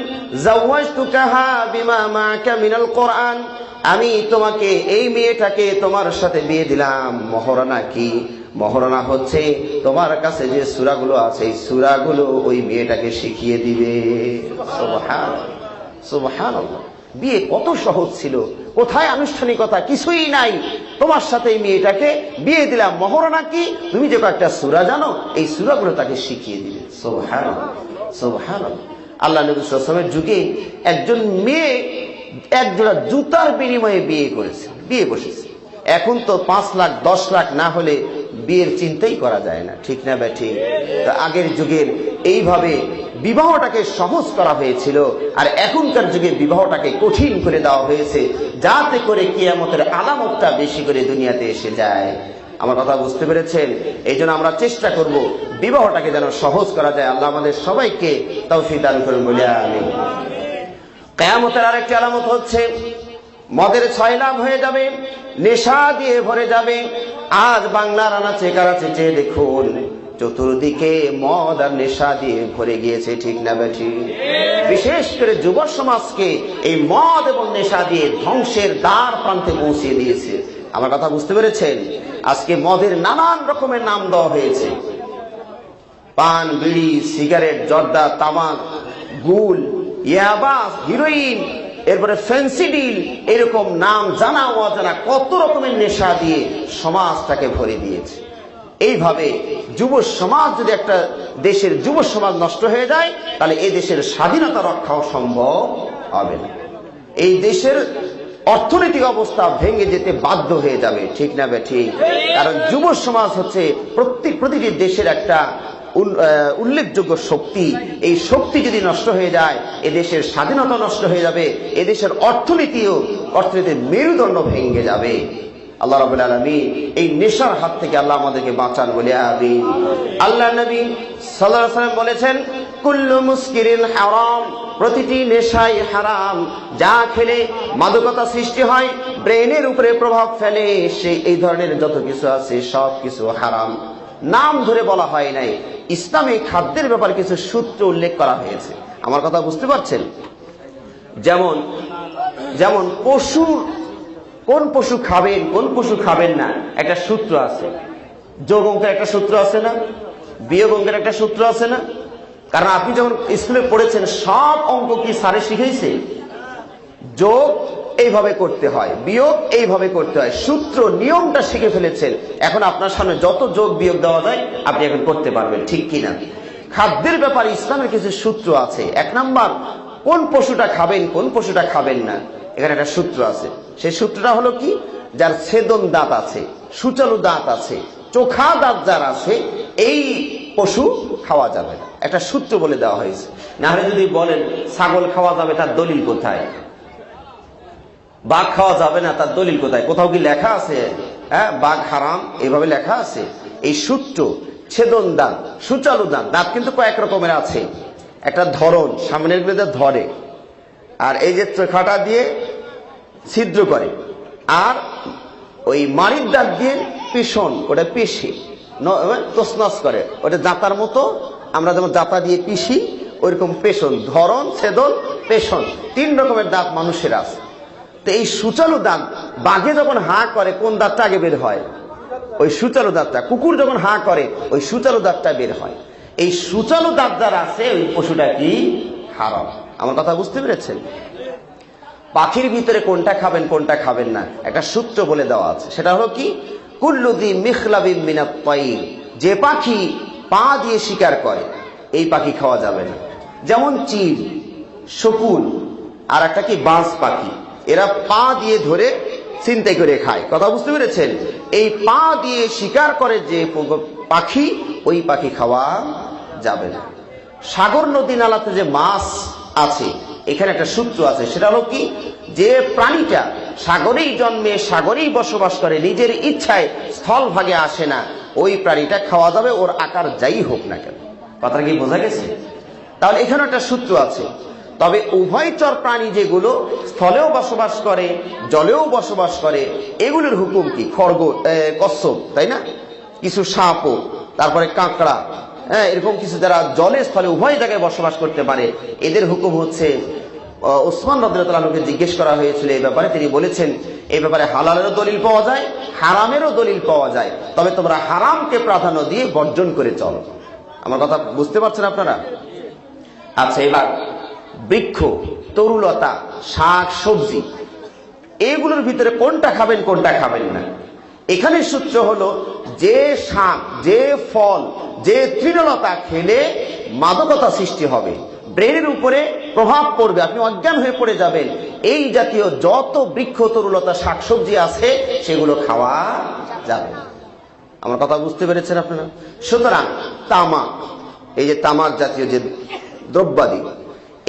যাওয়াজতুকাহা বিমা মাআকা মিনাল কোরআন, আমি তোমাকে, এই মেয়েটাকে তোমার সাথে বিয়ে দিলাম। মহরানা কি? মহরানা হচ্ছে তোমার কাছে যে সূরাগুলো আছে এই সূরাগুলো ওই মেয়েটাকে শিখিয়ে দিবে। সুবহানাল্লাহ, সুবহানাল্লাহ। বিয়ে কত সহজ ছিল, কোথায় আনুষ্ঠানিকতা, কিছুই নাই। তোমার সাথে এই মেয়েটাকে বিয়ে দিলাম। মহরানা কি? তুমি যে কয়েকটা সূরা জানো এই সূরাগুলো তাকে শিখিয়ে দিবে। সুবহানাল্লাহ, সুবহানাল্লাহ। আল্লাহ নবী সাল্লাল্লাহু আলাইহি ওয়াসাল্লামের যুগে একজন মেয়ে একজোড়া জুতার বিনিময়ে বিয়ে করেছে, বিয়ে বসেছে। এখন তো 5 লাখ 10 লাখ না হলে বিয়ের চিন্তাই করা যায় না, ঠিক না ব্যাঠিক? তা আগের যুগের এইভাবে বিবাহটাকে সহজ করা হয়েছিল, আর এখনকার যুগে বিবাহটাকে কঠিন করে দেওয়া হয়েছে, যাতে করে কিয়ামতের আলামতটা বেশি করে দুনিয়াতে এসে যায়। আমার কথা বুঝতে পেরেছেন? এই জন্য আমরা চেষ্টা করব বিবাহটাকে যেন সহজ করা যায়। আল্লাহ আমাদের সবাইকে তৌফিক দান করুন বলে আমিন। কিয়ামতের আরেকটি আলামত হচ্ছে মদের ছয়লাভ হয়ে যাবে, নেশা দিয়ে ভরে যাবে। আজ বাংলার আনাচে কানাচে চেয়ে দেখুন, চতুর্দিকে মদ আর নেশা দিয়ে ভরে গিয়েছে, ঠিক না বেঠি? বিশেষ করে যুব সমাজকে এই মদ এবং নেশা দিয়ে ধ্বংসের দ্বার প্রান্তে পৌঁছে দিয়েছে। আমার কথা বুঝতে পেরেছেন? আজকে মদের নানান রকমের নাম দেওয়া হয়েছে, পান, বিড়ি, সিগারেট, জর্দা, তামাক, গুল, ইয়াবা, হিরোইন, এরপরে ফেন্সিডিল, এরকম নাম জানা অজানা কত রকমের নেশা দিয়ে সমাজটাকে ভরে দিয়েছে। এইভাবে যুব সমাজ, যদি একটা দেশের যুব সমাজ নষ্ট হয়ে যায় তাহলে এই দেশের স্বাধীনতা রক্ষাও সম্ভব হবে না। এই দেশের অর্থনৈতিক অবস্থা ভেঙে যেতে বাধ্য হয়ে যাবে, ঠিক না বেঠিক? কারণ যুব সমাজ হচ্ছে প্রতিটি দেশের একটা উল্লেখযোগ্য শক্তি। এই শক্তি যদি নষ্ট হয়ে যায় এদেশের স্বাধীনতা নষ্ট হয়ে যাবে, এদেশের অর্থনীতির মেরুদণ্ড ভেঙে যাবে। আল্লাহ রাব্বুল আলামিন এই নেশার হাত থেকে আল্লাহ আমাদেরকে বাঁচান বলে আমিন। আল্লাহ নবী সাল্লাল্লাহু আলাইহি ওয়াসাল্লাম বলেছেন, কুল্লু মুসকিরিন হারাম, প্রতিটি নেশাই হারাম। যা খেলে মাদকতা সৃষ্টি হয়, ব্রেনের উপরে প্রভাব ফেলে, সেই এই ধরনের যত কিছু আছে সব কিছু হারাম। নাম ধরে বলা হয় নাই, ইসলামে খাদ্যের ব্যাপারে কিছু সূত্র উল্লেখ করা হয়েছে। আমার কথা বুঝতে পারছেন? যেমন পশু, কোন পশু খাবেন কোন পশু খাবেন না একটা সূত্র আছে। যোগ অঙ্কের একটা সূত্র আছে না? বিয়োগ অঙ্কের একটা সূত্র আছে না? কারণ আপনি যখন স্কুলে পড়েছেন সব অঙ্ক কি স্যারে শিখাইছে? যোগ এইভাবে করতে হয়, বিয়োগ এইভাবে করতে হয়, সূত্র নিয়মটা শিখে ফেলেছেন। এখন আপনার সামনে যত যোগ বিয়োগ দেওয়া যায় আপনি এখন করতে পারবেন, ঠিক কিনা? খাদ্যের ব্যাপারে ইসলামের কিছু সূত্র আছে। 1 নাম্বার, কোন পশুটা খাবেন কোন পশুটা খাবেন না, এখানে একটা সূত্র আছে। সেই সূত্রটা হলো কি? যার ছেদন দাঁত আছে, সূচালু দাঁত আছে, চোখা দাঁত যার আছে, এই পশু খাওয়া যাবে না। একটা সূত্র বলে দেওয়া হয়েছে। না হলে যদি বলেন ছাগল খাওয়া যাবে, তার দলিল কোথায়? বাঘ খাওয়া যাবে না, তার দলিল কোথায়? কোথাও কি লেখা আছে? হ্যাঁ, বাঘ হারাম এভাবে লেখা আছে? এই সূত্র ছেদন দাঁত, সুচালু দাঁত। দাঁত কিন্তু কয়েক রকমের আছে, একটা ধরন সামনের গুলোতে ধরে, আর এই যে চোখাটা দিয়ে ছিদ্র করে, আর ওই মাড়ির দাঁত দিয়ে পিষণ, ওটা পিষে তসনস করে, ওটা জাঁতার মতো। আমরা যেমন জাঁতা দিয়ে পিষি ওইরকম পেষণ, ধরন, ছেদন, পেষণ, 3 রকমের দাঁত মানুষের আছে। তো এই সুচালু দাঁত, বাঘে যখন হাঁ করে কোন দাঁতটা আগে বের হয়? ওই সুচালু দাঁতটা। কুকুর যখন হাঁ করে ওই সুচালু দাঁতটা বের হয়। এই সুচালু দাঁত যার আছে ওই পশুটা কি হারাম। আমার কথা বুঝতে পেরেছেন? পাখির ভিতরে কোনটা খাবেন কোনটা খাবেন না একটা সূত্র বলে দেওয়া আছে, সেটা হলো কি, কুল্লুযী মিখলাবিন মিনাত তায়র, যে পাখি পা দিয়ে শিকার করে এই পাখি খাওয়া যাবে না। যেমন চিল, শকুন, আর একটা কি বাজ পাখি, এরা পা দিয়ে ধরে ছিনতাই করে খায়। কথা বুঝতে পেরেছেন? এই পা দিয়ে শিকার করে যে পাখি, ওই পাখি খাওয়া যাবে না। সাগর নদী নালাতে যে মাছ আছে, এখানে একটা সূত্র আছে, সেটা হলো কি, যে প্রাণীটা সাগরেই জন্মে সাগরেই বসবাস করে, নিজের ইচ্ছায় স্থল ভাগে আসে না, ওই প্রাণীটা খাওয়া যাবে, ওর আকার যাই হোক না কেন। কথাটা কি বোঝা গেছে? তাহলে এখানে একটা সূত্র আছে। তবে উভয়চর প্রাণী যেগুলো স্থলেও বসবাস করে জলেও বসবাস করে, এগুলোর হুকুম কি? কচ্ছপ, তাই না, কিছু সাপও, তারপরে কাঁকড়া, এরকম কিছু যারা জলে স্থলে উভয় জায়গায় বসবাস করতে পারে, এদের হুকুম হচ্ছে, ওসমান রাদিয়াল্লাহু আনহুকে জিজ্ঞেস করা হয়েছিল এই ব্যাপারে, তিনি বলেছেন এই ব্যাপারে হালালেরও দলিল পাওয়া যায়, হারামেরও দলিল পাওয়া যায়, তবে তোমরা হারামকে প্রাধান্য দিয়ে বর্জন করে চলো। আমার কথা বুঝতে পারছেন আপনারা? আচ্ছা, এবার বৃক্ষ, তরুলতা, শাক সবজি, এগুলোর ভিতরে কোনটা খাবেন কোনটা খাবেন না। এখানে সূত্র হলো, যে শাক, যে ফল, যে তৃণলতা খেলে মাদকতা সৃষ্টি হবে, ব্রেনের উপরে প্রভাব পড়বে, আপনি অজ্ঞান হয়ে পড়ে যাবেন, এই জাতীয় যত বৃক্ষ, তরুলতা, শাকসবজি আছে সেগুলো খাওয়া যাবে না। আমার কথা বুঝতে পেরেছেন আপনারা? সুতরাং তামাক, এই যে তামাক জাতীয় যে দ্রব্যাদি,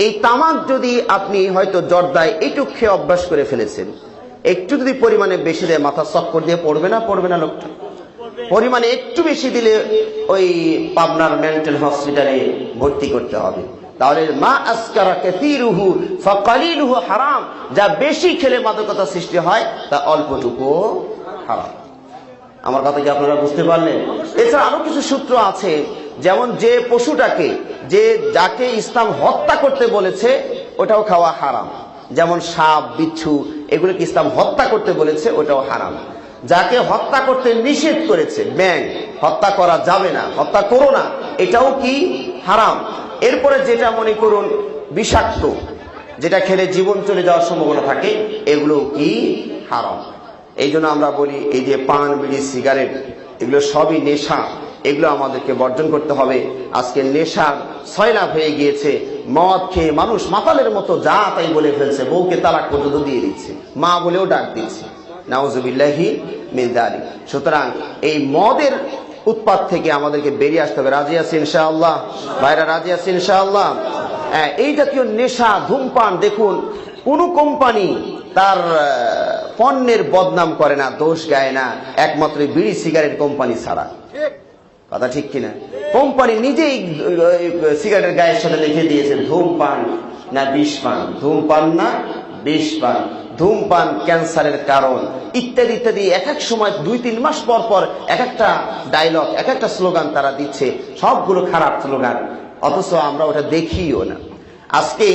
এই তামাক যদি আপনি হয়তো জর্দায় একটু খেয়ে অভ্যাস করে ফেলেছেন, একটু যদি পরিমাণে বেশি দেয়, মাথা চক্কর দিয়ে পড়বে না লোকটা? পরিমাণে একটু বেশি দিলে ওই পাবনার মেন্টাল হসপিটালে ভর্তি করতে হবে। তাহলে মা আসকারা কাসীরুহু ফাকালিলুহু হারাম, যা বেশি খেলে মাদকতা সৃষ্টি হয় তা অল্পটুকু হারাম। আমার কথা কি আপনারা বুঝতে পারলেন? এছাড়া আরো কিছু সূত্র আছে, যেমন যে পশুটাকে, যাকে ইসলাম হত্যা করতে বলেছে ওটাও খাওয়া হারাম। যেমন সাপ, বিচ্ছু, এগুলোকে ইসলাম হত্যা করতে বলেছে, ওটাও হারাম। যাকে হত্যা করতে নিষেধ করেছে, ব্যাঙ, হত্যা করা যাবে না, হত্যা করো না, এটাও কি হারাম। এরপরে যেটা মনে করুন বিষাক্ত, যেটা খেলে জীবন চলে যাওয়ার সম্ভাবনা থাকে, এগুলো কি হারাম। এই জন্য আমরা বলি, এই যে পান, বিড়ি, সিগারেট, এগুলো সবই নেশা, এগুলো আমাদেরকে বর্জন করতে হবে। আজকে নেশার সয়লাভ হয়ে গিয়েছে, মদ খেয়ে মানুষ মাতালের মতো যা তাই বলে ফেলছে, বউকে তালাক পর্যন্ত দিয়ে দিচ্ছে, মা বলেও ডাক দিচ্ছে, নাউযুবিল্লাহি মিন যালিক। সুতরাং এই মদের উৎপাত থেকে আমাদেরকে বেরিয়ে আসতে হবে। রাজি আছি ইনশাআল্লাহ? ভাইরা রাজি আছি ইনশাআল্লাহ? এই জাতীয় নেশা, ধূমপান, দেখুন কোন কোম্পানি তার পণ্যের বদনাম করে না, দোষ গায় না, একমাত্র বিড়ি সিগারেট কোম্পানি ছাড়া। কথা ঠিক কিনা? কোম্পানি নিজেই সিগারেটের গায়ের সাথে লিখে দিয়েছে ধূমপান না বিষ পান, ধূমপান না বিষ পান, ধূমপান ক্যান্সারের কারণ, ইত্যাদি ইত্যাদি। এক এক সময় 2-3 মাস পর পর এক একটা ডায়লগ, এক একটা স্লোগান তারা দিচ্ছে, সবগুলো খারাপ স্লোগান, অথচ আমরা ওটা দেখিও না। আজকে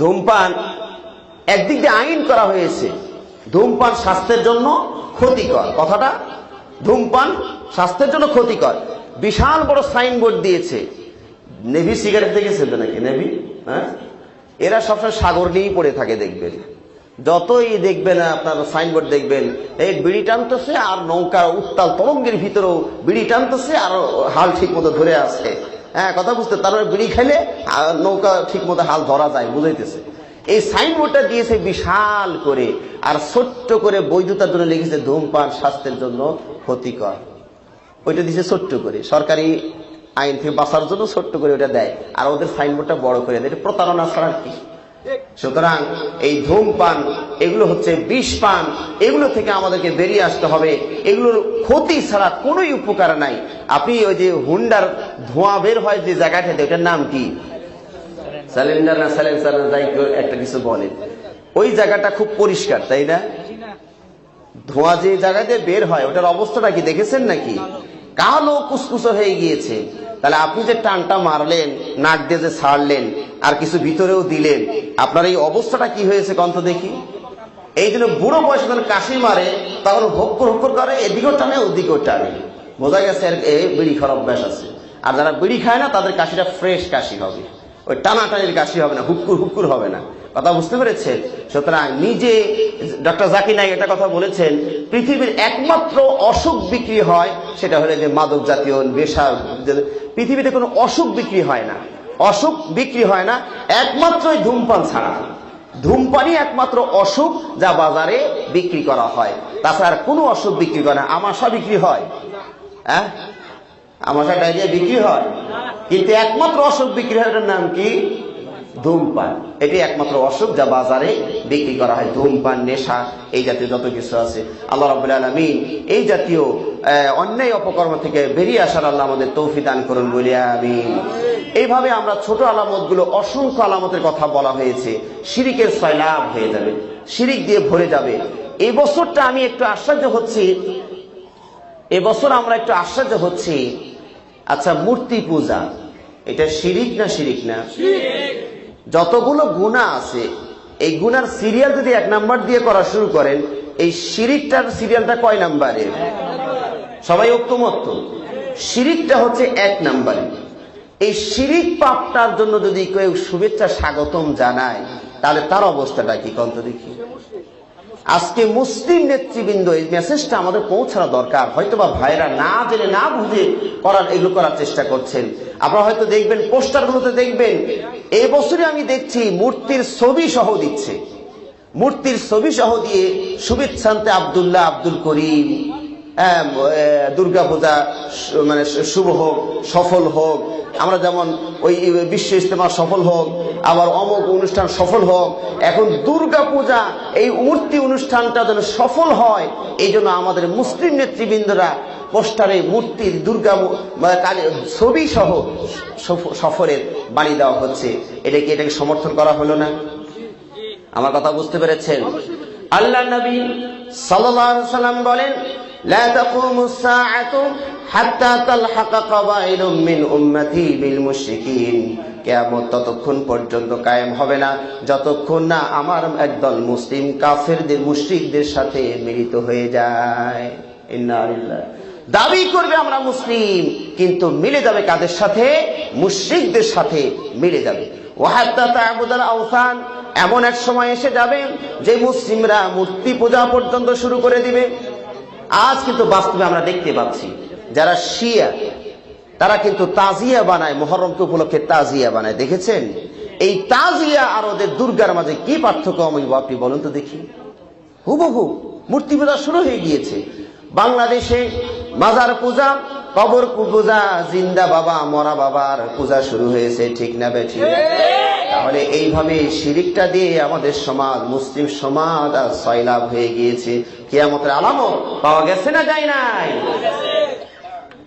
ধূমপান একদিক দিয়ে আইন করা হয়েছে, ধূমপান স্বাস্থ্যের জন্য ক্ষতিকর। কথাটা, ধূমপান স্বাস্থ্যের জন্য ক্ষতিকর, বিশাল বড় সাইনবোর্ড দিয়েছে। নেভি সিগারেট দেখেছেন তো নাকি? নেভি, হ্যাঁ, এরা সবসময় সাগর নিয়েই পড়ে থাকে, দেখবেন যতই দেখবেন আপনার সাইনবোর্ড দেখবেন, এই বিড়ি টানতেছে আর নৌকা উত্তাল তরঙ্গের ভিতরেও বিড়ি টানতেছে আর হাল ঠিক মতো ধরে আছে। হ্যাঁ, কথা বুঝতে, তারপরে বিড়ি খাইলে নৌকা ঠিক মতো হাল ধরা যায়, বুঝাইতেছে। এই সাইনবোর্ডটা দিয়েছে বিশাল করে, আর ছোট্ট করে বৈধতার জন্য লিখেছে ধূমপান স্বাস্থ্যের জন্য ক্ষতিকর। ওইটা দিয়েছে ছোট্ট করে, সরকারি আইন থেকে বাঁচার জন্য ছোট্ট করে ওটা দেয়, আর ওদের সাইনবোর্ডটা বড় করে দেয়। এটা প্রতারণা ছাড়া কি? সুতরাং এই ধূমপান এগুলো হচ্ছে বিষ পান, এগুলো থেকে আমাদেরকে বেরিয়ে আসতে হবে। এগুলোর ক্ষতি ছাড়া কোনো উপকার নাই। আপনি ওই যে হুন্ডার ধোঁয়া বের হয় যে জায়গাটাতে, ওটার নাম কি, সিলিন্ডার না সাইলেন্সার না, যাই একটা কিছু বলেন, ওই জায়গাটা খুব পরিষ্কার, তাই না? ধোঁয়া যে জায়গাতে বের হয় ওটার অবস্থাটা কি দেখেছেন নাকি? কালো কুসকুসো হয়ে গিয়েছে। তাহলে আপনি যে টানটা মারলেন, নাক দিয়ে যে ছাড়লেন, আর কিছু ভিতরেও দিলেন, আপনার এই অবস্থাটা কি হয়েছে কন্ত দেখি? এই জন্য বুড়ো বয়সে যখন কাশি মারে তখন হক্কর হক্কর করে, এদিকেও টানে ওদিকেও টানে, বোঝা গেছে এই বিড়ি খাওয়ার অভ্যাস আছে। আর যারা বিড়ি খায় না তাদের কাশিটা ফ্রেশ কাশি হবে, ওই টানাটানির কাশি হবে না, হুক্কুর হুক্কুর হবে না। কথা বুঝতে পেরেছেন? সুতরাং নিজে ডক্টর জাকির নায়েক একটা কথা বলেছেন, পৃথিবীর একমাত্র অসুখ বিক্রি হয় সেটা হলো যে মাদক জাতীয় নেশা। পৃথিবীতে কোনো অসুখ বিক্রি হয় না, অসুখ বিক্রি হয় না একমাত্র ধূমপান ছাড়া। ধূমপানই একমাত্র অসুখ যা বাজারে বিক্রি করা হয়, তাছাড়া কোনো অসুখ বিক্রি করে না। আমাশা বিক্রি হয়, হ্যাঁ, আমাশা ডায়রিয়া বিক্রি হয়, কিন্তু একমাত্র অসুখ বিক্রি হয়, এটার নাম কি? ধূমপান। এটি একমাত্র অসুখ যা বাজারে বিক্রি করা হয়। ধূমপান, নেশা, এই জাতীয় যত কিছু আছে, আল্লাহ রাব্বুল আলামিন এই জাতীয় অন্যায় অপকর্ম থেকে বেরিয়ে আসার আল্লাহ আমাদের তৌফিক দান করুন বলি আমিন। এইভাবে আমরা ছোট আলামতগুলো, অসংখ্য আলামতের কথা বলা হয়েছে, শিরিকের সয়লাব হয়ে যাবে, শিরিক দিয়ে ভরে যাবে। এই বছরটা আমি একটু আশ্চর্য হচ্ছি, এবছর আমরা একটু আশ্চর্য হচ্ছি, আচ্ছা মূর্তি পূজা এটা শিরিক না শিরিক না? যতগুলো গুনাহ আছে এই গুনার সিরিয়াল যদি 1 নাম্বার দিয়ে করা শুরু করেন, এই শিরিকটার সিরিয়ালটা কয় নাম্বারের? সবাই ঐক্যমত? শিরিকটা হচ্ছে 1 নাম্বারে। এই শিরিক পাপটার জন্য যদি কেউ শুভেচ্ছা স্বাগতম জানায়, তাহলে তার অবস্থাটা কি কন্ত দেখি? আজকে মুসলিম নেতৃবৃন্দ এই মেসেজটা আমাদের পৌঁছানো দরকার। হয়তোবা ভাইরা না জেনে না বুঝে এগুলো করার চেষ্টা করছেন। আপনারা হয়তো দেখবেন পোস্টারগুলোতে, দেখবেন এই বছরে আমি দেখছি মূর্তির ছবি সহ দিচ্ছে, মূর্তির ছবি সহ দিয়ে শুভেচ্ছান্তে আব্দুল্লাহ, আব্দুল করিম, দুর্গা পূজা মানে শুভ হোক, সফল হোক। আমরা যেমন ওই বিশ্ব ইজতেমা সফল হোক, আবার অমুক অনুষ্ঠান সফল হোক, এখন দুর্গা পূজা এই মূর্তি অনুষ্ঠানটা যেন সফল হয়, এই জন্য আমাদের মুসলিম নেতৃবৃন্দরা পোস্টারে মূর্তির দুর্গা ছবি সহ সফরের বাণী দেওয়া হচ্ছে। এটাকে সমর্থন করা হলো না? আমার কথা বুঝতে পেরেছেন? আল্লাহ নবী সাল্লাল্লাহু আলাইহি ওয়াসাল্লাম বলেন, লা তাকুমুস সাআতু হাত্তা তালহাকা কাবাইরুম মিন উম্মতি বিল মুশরিকিন। কিয়ামত ততক্ষণ পর্যন্ত কায়েম হবে না যতক্ষণ না আমার একদল মুসলিম কাফেরদের, মুশরিকদের সাথে মিলিত হয়ে যায়। ইন্না লিল্লাহি, দাবি করবে আমরা মুসলিম, কিন্তু মিলে যাবে কাদের সাথে? মুশরিকদের সাথে মিলে যাবে। ওয়া হাত্তা তা'বুদাল আওসান, এমন এক সময় এসে যাবে যে মুসলিমরা মূর্তি পূজা পর্যন্ত শুরু করে দিবে। আজ কিন্তু বাস্তবে আমরা দেখতে পাচ্ছি যারা শিয়া, তারা কিন্তু তাজিয়া বানায়, মুহররমকে উপলক্ষে তাজিয়া বানায়। দেখেছেন? এই তাজিয়া আর ওদের দুর্গার মাঝে কি পার্থক্য আপনি বলুন তো দেখি। হুবহু মূর্তি পূজা শুরু হয়ে গিয়েছে। বাংলাদেশে মাজার পূজা, কবর পূজা, জিন্দা বাবা মরা বাবার পূজা শুরু হয়েছে, ঠিক না বেঠি? তাহলে এইভাবে শিরিকটা দিয়ে আমাদের সমাজ, মুসলিম সমাজ আর সয়লাভ হয়ে গিয়েছে। কিয়ামতের আলামত পাওয়া গেছে না যায় নাই?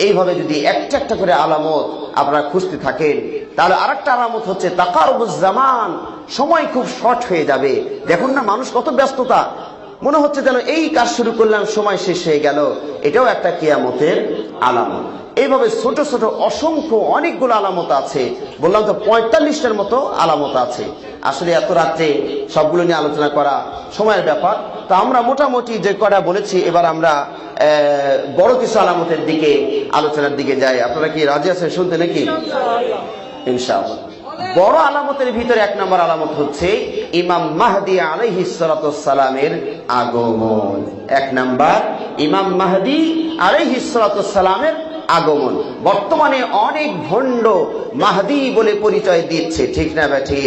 এইভাবে যদি একটা একটা করে আলামত আপনারা খুঁজতে থাকেন, তাহলে আরেকটা আলামত হচ্ছে তাকারুবুজ জামান, সময় খুব শর্ট হয়ে যাবে। দেখুন না মানুষ কত ব্যস্ততা, মনে হচ্ছে যেন এই কাজ শুরু করলাম সময় শেষ হয়ে গেল। এটাও একটা কিয়ামতের আলামত। এইভাবে ছোট ছোট অসংখ্য অনেকগুলো আলামত আছে, বললাম তো 45টার মতো আলামত আছে। আসলে এত রাত্রে সবগুলো নিয়ে আলোচনা করা সময়ের ব্যাপার। তো আমরা মোটামুটি যে কটা বলেছি, এবার আমরা বড় কিছু আলামতের দিকে, আলোচনার দিকে যাই। আপনারা কি রাজি আছেন শুনতে নাকি? ইনশাআল্লাহ। বড় আলামতের ভিতরে 1 নম্বর আলামত হচ্ছে ইমাম মাহদী আলাইহিস সালাতু ওয়াস সালামের আগমন। 1 নাম্বার ইমাম মাহদী আলাইহিস সালাতু ওয়াস সালামের আগমন। বর্তমানে অনেক ভণ্ড মাহদী বলে পরিচয় দিচ্ছে, ঠিক না বেঠি?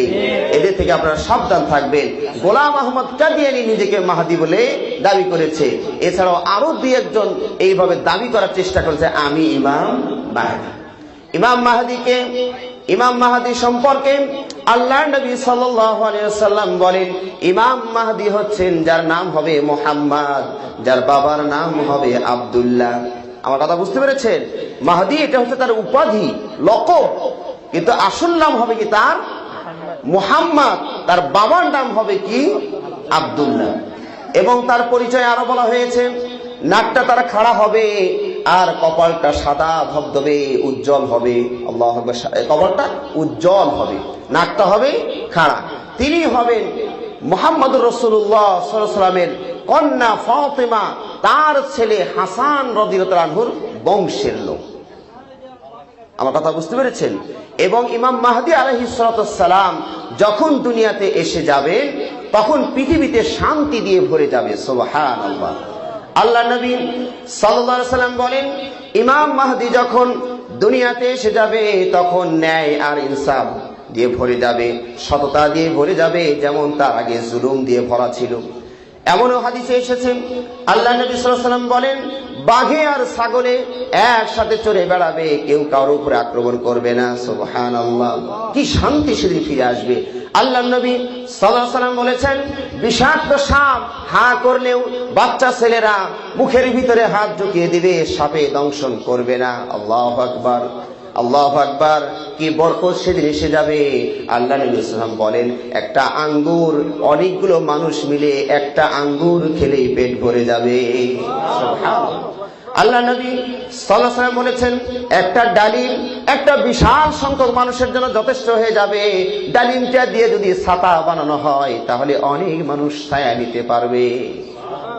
এদের থেকে আপনারা সাবধান থাকবেন। গোলাম আহমদ কাদিয়ানী নিজেকে মাহদী বলে দাবি করেছে, এছাড়াও আরো 2-1 জন এইভাবে দাবি করার চেষ্টা করেছে, আমি ইমাম মাহদী। ইমাম মাহদীকে ইমাম মাহদী সম্পর্কে আল্লাহর নবী সাল্লাল্লাহু আলাইহি ওয়াসাল্লাম বলেন, ইমাম মাহদী হচ্ছেন যার নাম হবে মুহাম্মদ, যার বাবার নাম হবে আব্দুল্লাহ। আমার কথা বুঝতে পেরেছেন? মাহদী এটা হচ্ছে তার উপাধি, লকব, কিন্তু আসল নাম হবে কি তার মুহাম্মদ, তার বাবার নাম হবে কি আব্দুল্লাহ। এবং তার পরিচয় আরো বলা হয়েছে, নাকটা তার খাড়া হবে আর কপালটা সাদা ধবধবে উজ্জ্বল হবে। আল্লাহু আকবার, কপালটা উজ্জ্বল হবে, নাকটা হবে খাড়া। তিনি হবেন মুহাম্মদুর রাসূলুল্লাহ সাল্লাল্লাহু আলাইহি ওয়াসাল্লামের কন্যা ফাতেমা, তার ছেলে হাসান রাদিয়াল্লাহু আনহুর বংশের লোক। আমার কথা বুঝতে পেরেছেন? এবং ইমাম মাহদী আলাইহিস সালাতু ওয়াস সালাম যখন দুনিয়াতে এসে যাবে তখন পৃথিবীতে শান্তি দিয়ে ভরে যাবে। সুবহানাল্লাহ। আল্লাহ নবী সাল্লাল্লাহু আলাইহি সাল্লাম বলেন, ইমাম মাহদী যখন দুনিয়াতে এসে যাবে তখন ন্যায় আর ইনসাফ দিয়ে ভরে যাবে, সততা দিয়ে ভরে যাবে, যেমন তার আগে জুলুম দিয়ে ভরা ছিল। এমনও হাদিসে এসেছে, আল্লাহ নবী সাল্লাল্লাহু আলাইহি সাল্লাম বলেন, বাঘে আর ছাগলে একসাথে চড়ে বেড়াবে, কেউ কারোর উপরে আক্রমণ করবে না। সুবহানাল্লাহ, কি শান্তি সেদিন ফিরে আসবে। আল্লাহ নবী সাল্লাল্লাহু আলাইহি সাল্লাম বলেছেন, বিষাক্ত সাপ হা করলেও বাচ্চা ছেলেরা মুখের ভিতরে হাত ঢুকিয়ে দিবে, সাপে দংশন করবে না। আল্লাহু আকবার, আল্লাহু আকবার, কি বরকত সেদিন এসে যাবে। আল্লাহ নবী সাল্লাল্লাহু আলাইহি ওয়াসাল্লাম বলেন, একটা আঙ্গুর অনেকগুলো মানুষ মিলে একটা আঙ্গুর খেলেই পেট ভরে যাবে। সুবহানাল্লাহ। আল্লাহ নবী সাল্লাল্লাহু আলাইহি ওয়াসাল্লাম বলেছেন, একটা ডালিম একটা বিশাল সংখ্যক মানুষের জন্য যথেষ্ট হয়ে যাবে। ডালিমটা দিয়ে যদি ছাতা বানানো হয় তাহলে অনেক মানুষ ছায়া নিতে পারবে।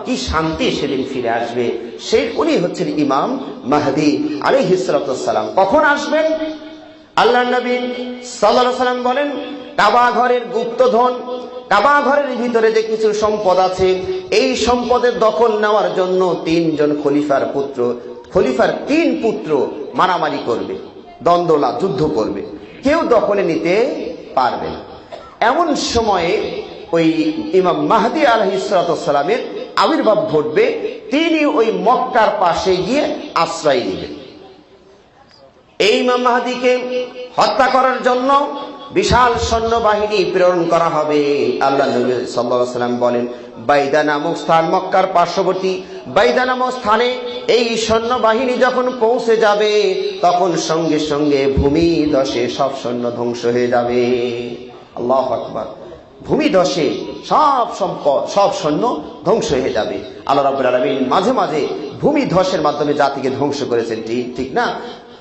কি শান্তি সেদিন ফিরে আসবে। সেই উনি হচ্ছেন ইমাম মাহদী আলাইহিস সালাতু ওয়াস সালাম। কখন আসবেন? আল্লাহর নবী সাল্লাল্লাহু আলাইহি ওয়াসাল্লাম বলেন, কাবা ঘরের গুপ্তধন, কাবা ঘরের ভিতরে যে কিছু সম্পদ আছে, এই সম্পদের দখল নেওয়ার জন্য তিনজন খলিফার তিন পুত্র মারামারি করবে, দ্বন্দ্বলা যুদ্ধ করবে, কেউ দখলে নিতে পারবে না। এমন সময়ে ওই ইমাম মাহদী আলাইহিস সালাতু ওয়াস সালামের আবির্ভাব ঘটবে। তিনি ওই মক্কার পাশে গিয়ে আশ্রয় নেবেন। এই ইমাম মাহদীকে হত্যা করার জন্য বিশাল সৈন্যবাহিনী প্রেরণ করা হবে। আল্লাহ নবী সাল্লাল্লাহু আলাইহি ওয়াসাল্লাম বলেন, বাইদা নামক স্থান, মক্কার পার্শ্ববর্তী বাইদা নামক স্থানে এই সৈন্যবাহিনী যখন পৌঁছে যাবে তখন সঙ্গে সঙ্গে ভূমি ধসে সব সৈন্য ধ্বংস হয়ে যাবে। আল্লাহু আকবার। ভূমি ধসে সব সম্পদ, সব সৈন্য ধ্বংস হয়ে যাবে। আল্লাহ রাব্বুল আলামিন মাঝে মাঝে ভূমি ধসের মাধ্যমে জাতিকে ধ্বংস করেছেন, ঠিক না?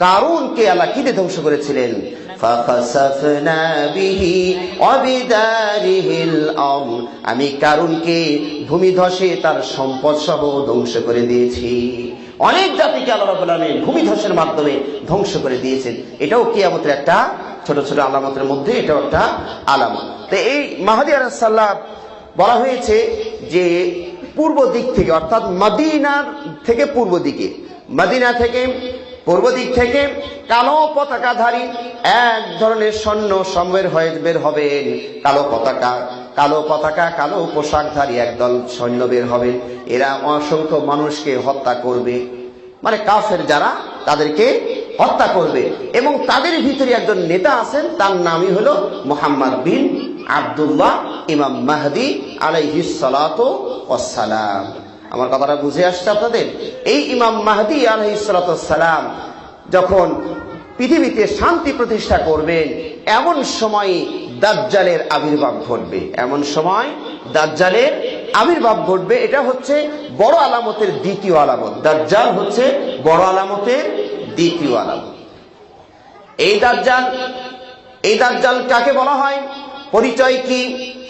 কারুনকে আল্লাহ কি দিয়ে ধ্বংস করেছিলেন? ফাখাসাফনা বিহি ওয়া বিদারিহিল আরদ, আমি কারুনকে ভূমি ধসে তার সম্পদ সহ ধ্বংস করে দিয়েছি। অনেক জাতিকে আল্লাহ রাব্বুল আলামিন ভূমি ধসের মাধ্যমে ধ্বংস করে দিয়েছেন। এটাও কিয়ামতের একটা ছোট ছোট আলামতের মধ্যে এটাও একটা আলামত। তো এই মাহদী আলাইহিস সালাম বলা হয়েছে যে পূর্ব দিক থেকে, অর্থাৎ মদিনার থেকে পূর্ব দিকে, মদিনা থেকে পূর্ব দিক থেকে কালো পতাকাধারী এক ধরনের সৈন্য সমবের হয়ে বের হবেন। কালো পতাকা কালো পোশাকধারী একদল সৈন্য বের হবেন। এরা অসংখ্য মানুষকে হত্যা করবে, মানে কাফের যারা তাদেরকে হত্যা করবে। এবং তাদের ভিতরে একজন নেতা আছেন, তার নামই হলো মুহাম্মদ বিন আব্দুল্লাহ, ইমাম মাহদী আলাইহিস সালাতু ওয়াস সালাম। আমার কথাটা বুঝে আসছে আপনাদের? এই ইমাম মাহদী আলাইহিস সালাতু ওয়াস সালাম যখন পৃথিবীতে শান্তি প্রতিষ্ঠা করবেন, এমন সময় দাজ্জালের আবির্ভাব ঘটবে। এমন সময় দাজ্জালের আবির্ভাব ঘটবে। এটা হচ্ছে বড় আলামতের দ্বিতীয় আলামত। দাজ্জাল হচ্ছে বড় আলামতের দ্বিতীয় আলামত। এই দাজ্জাল কাকে বলা হয়? পরিচয় কি?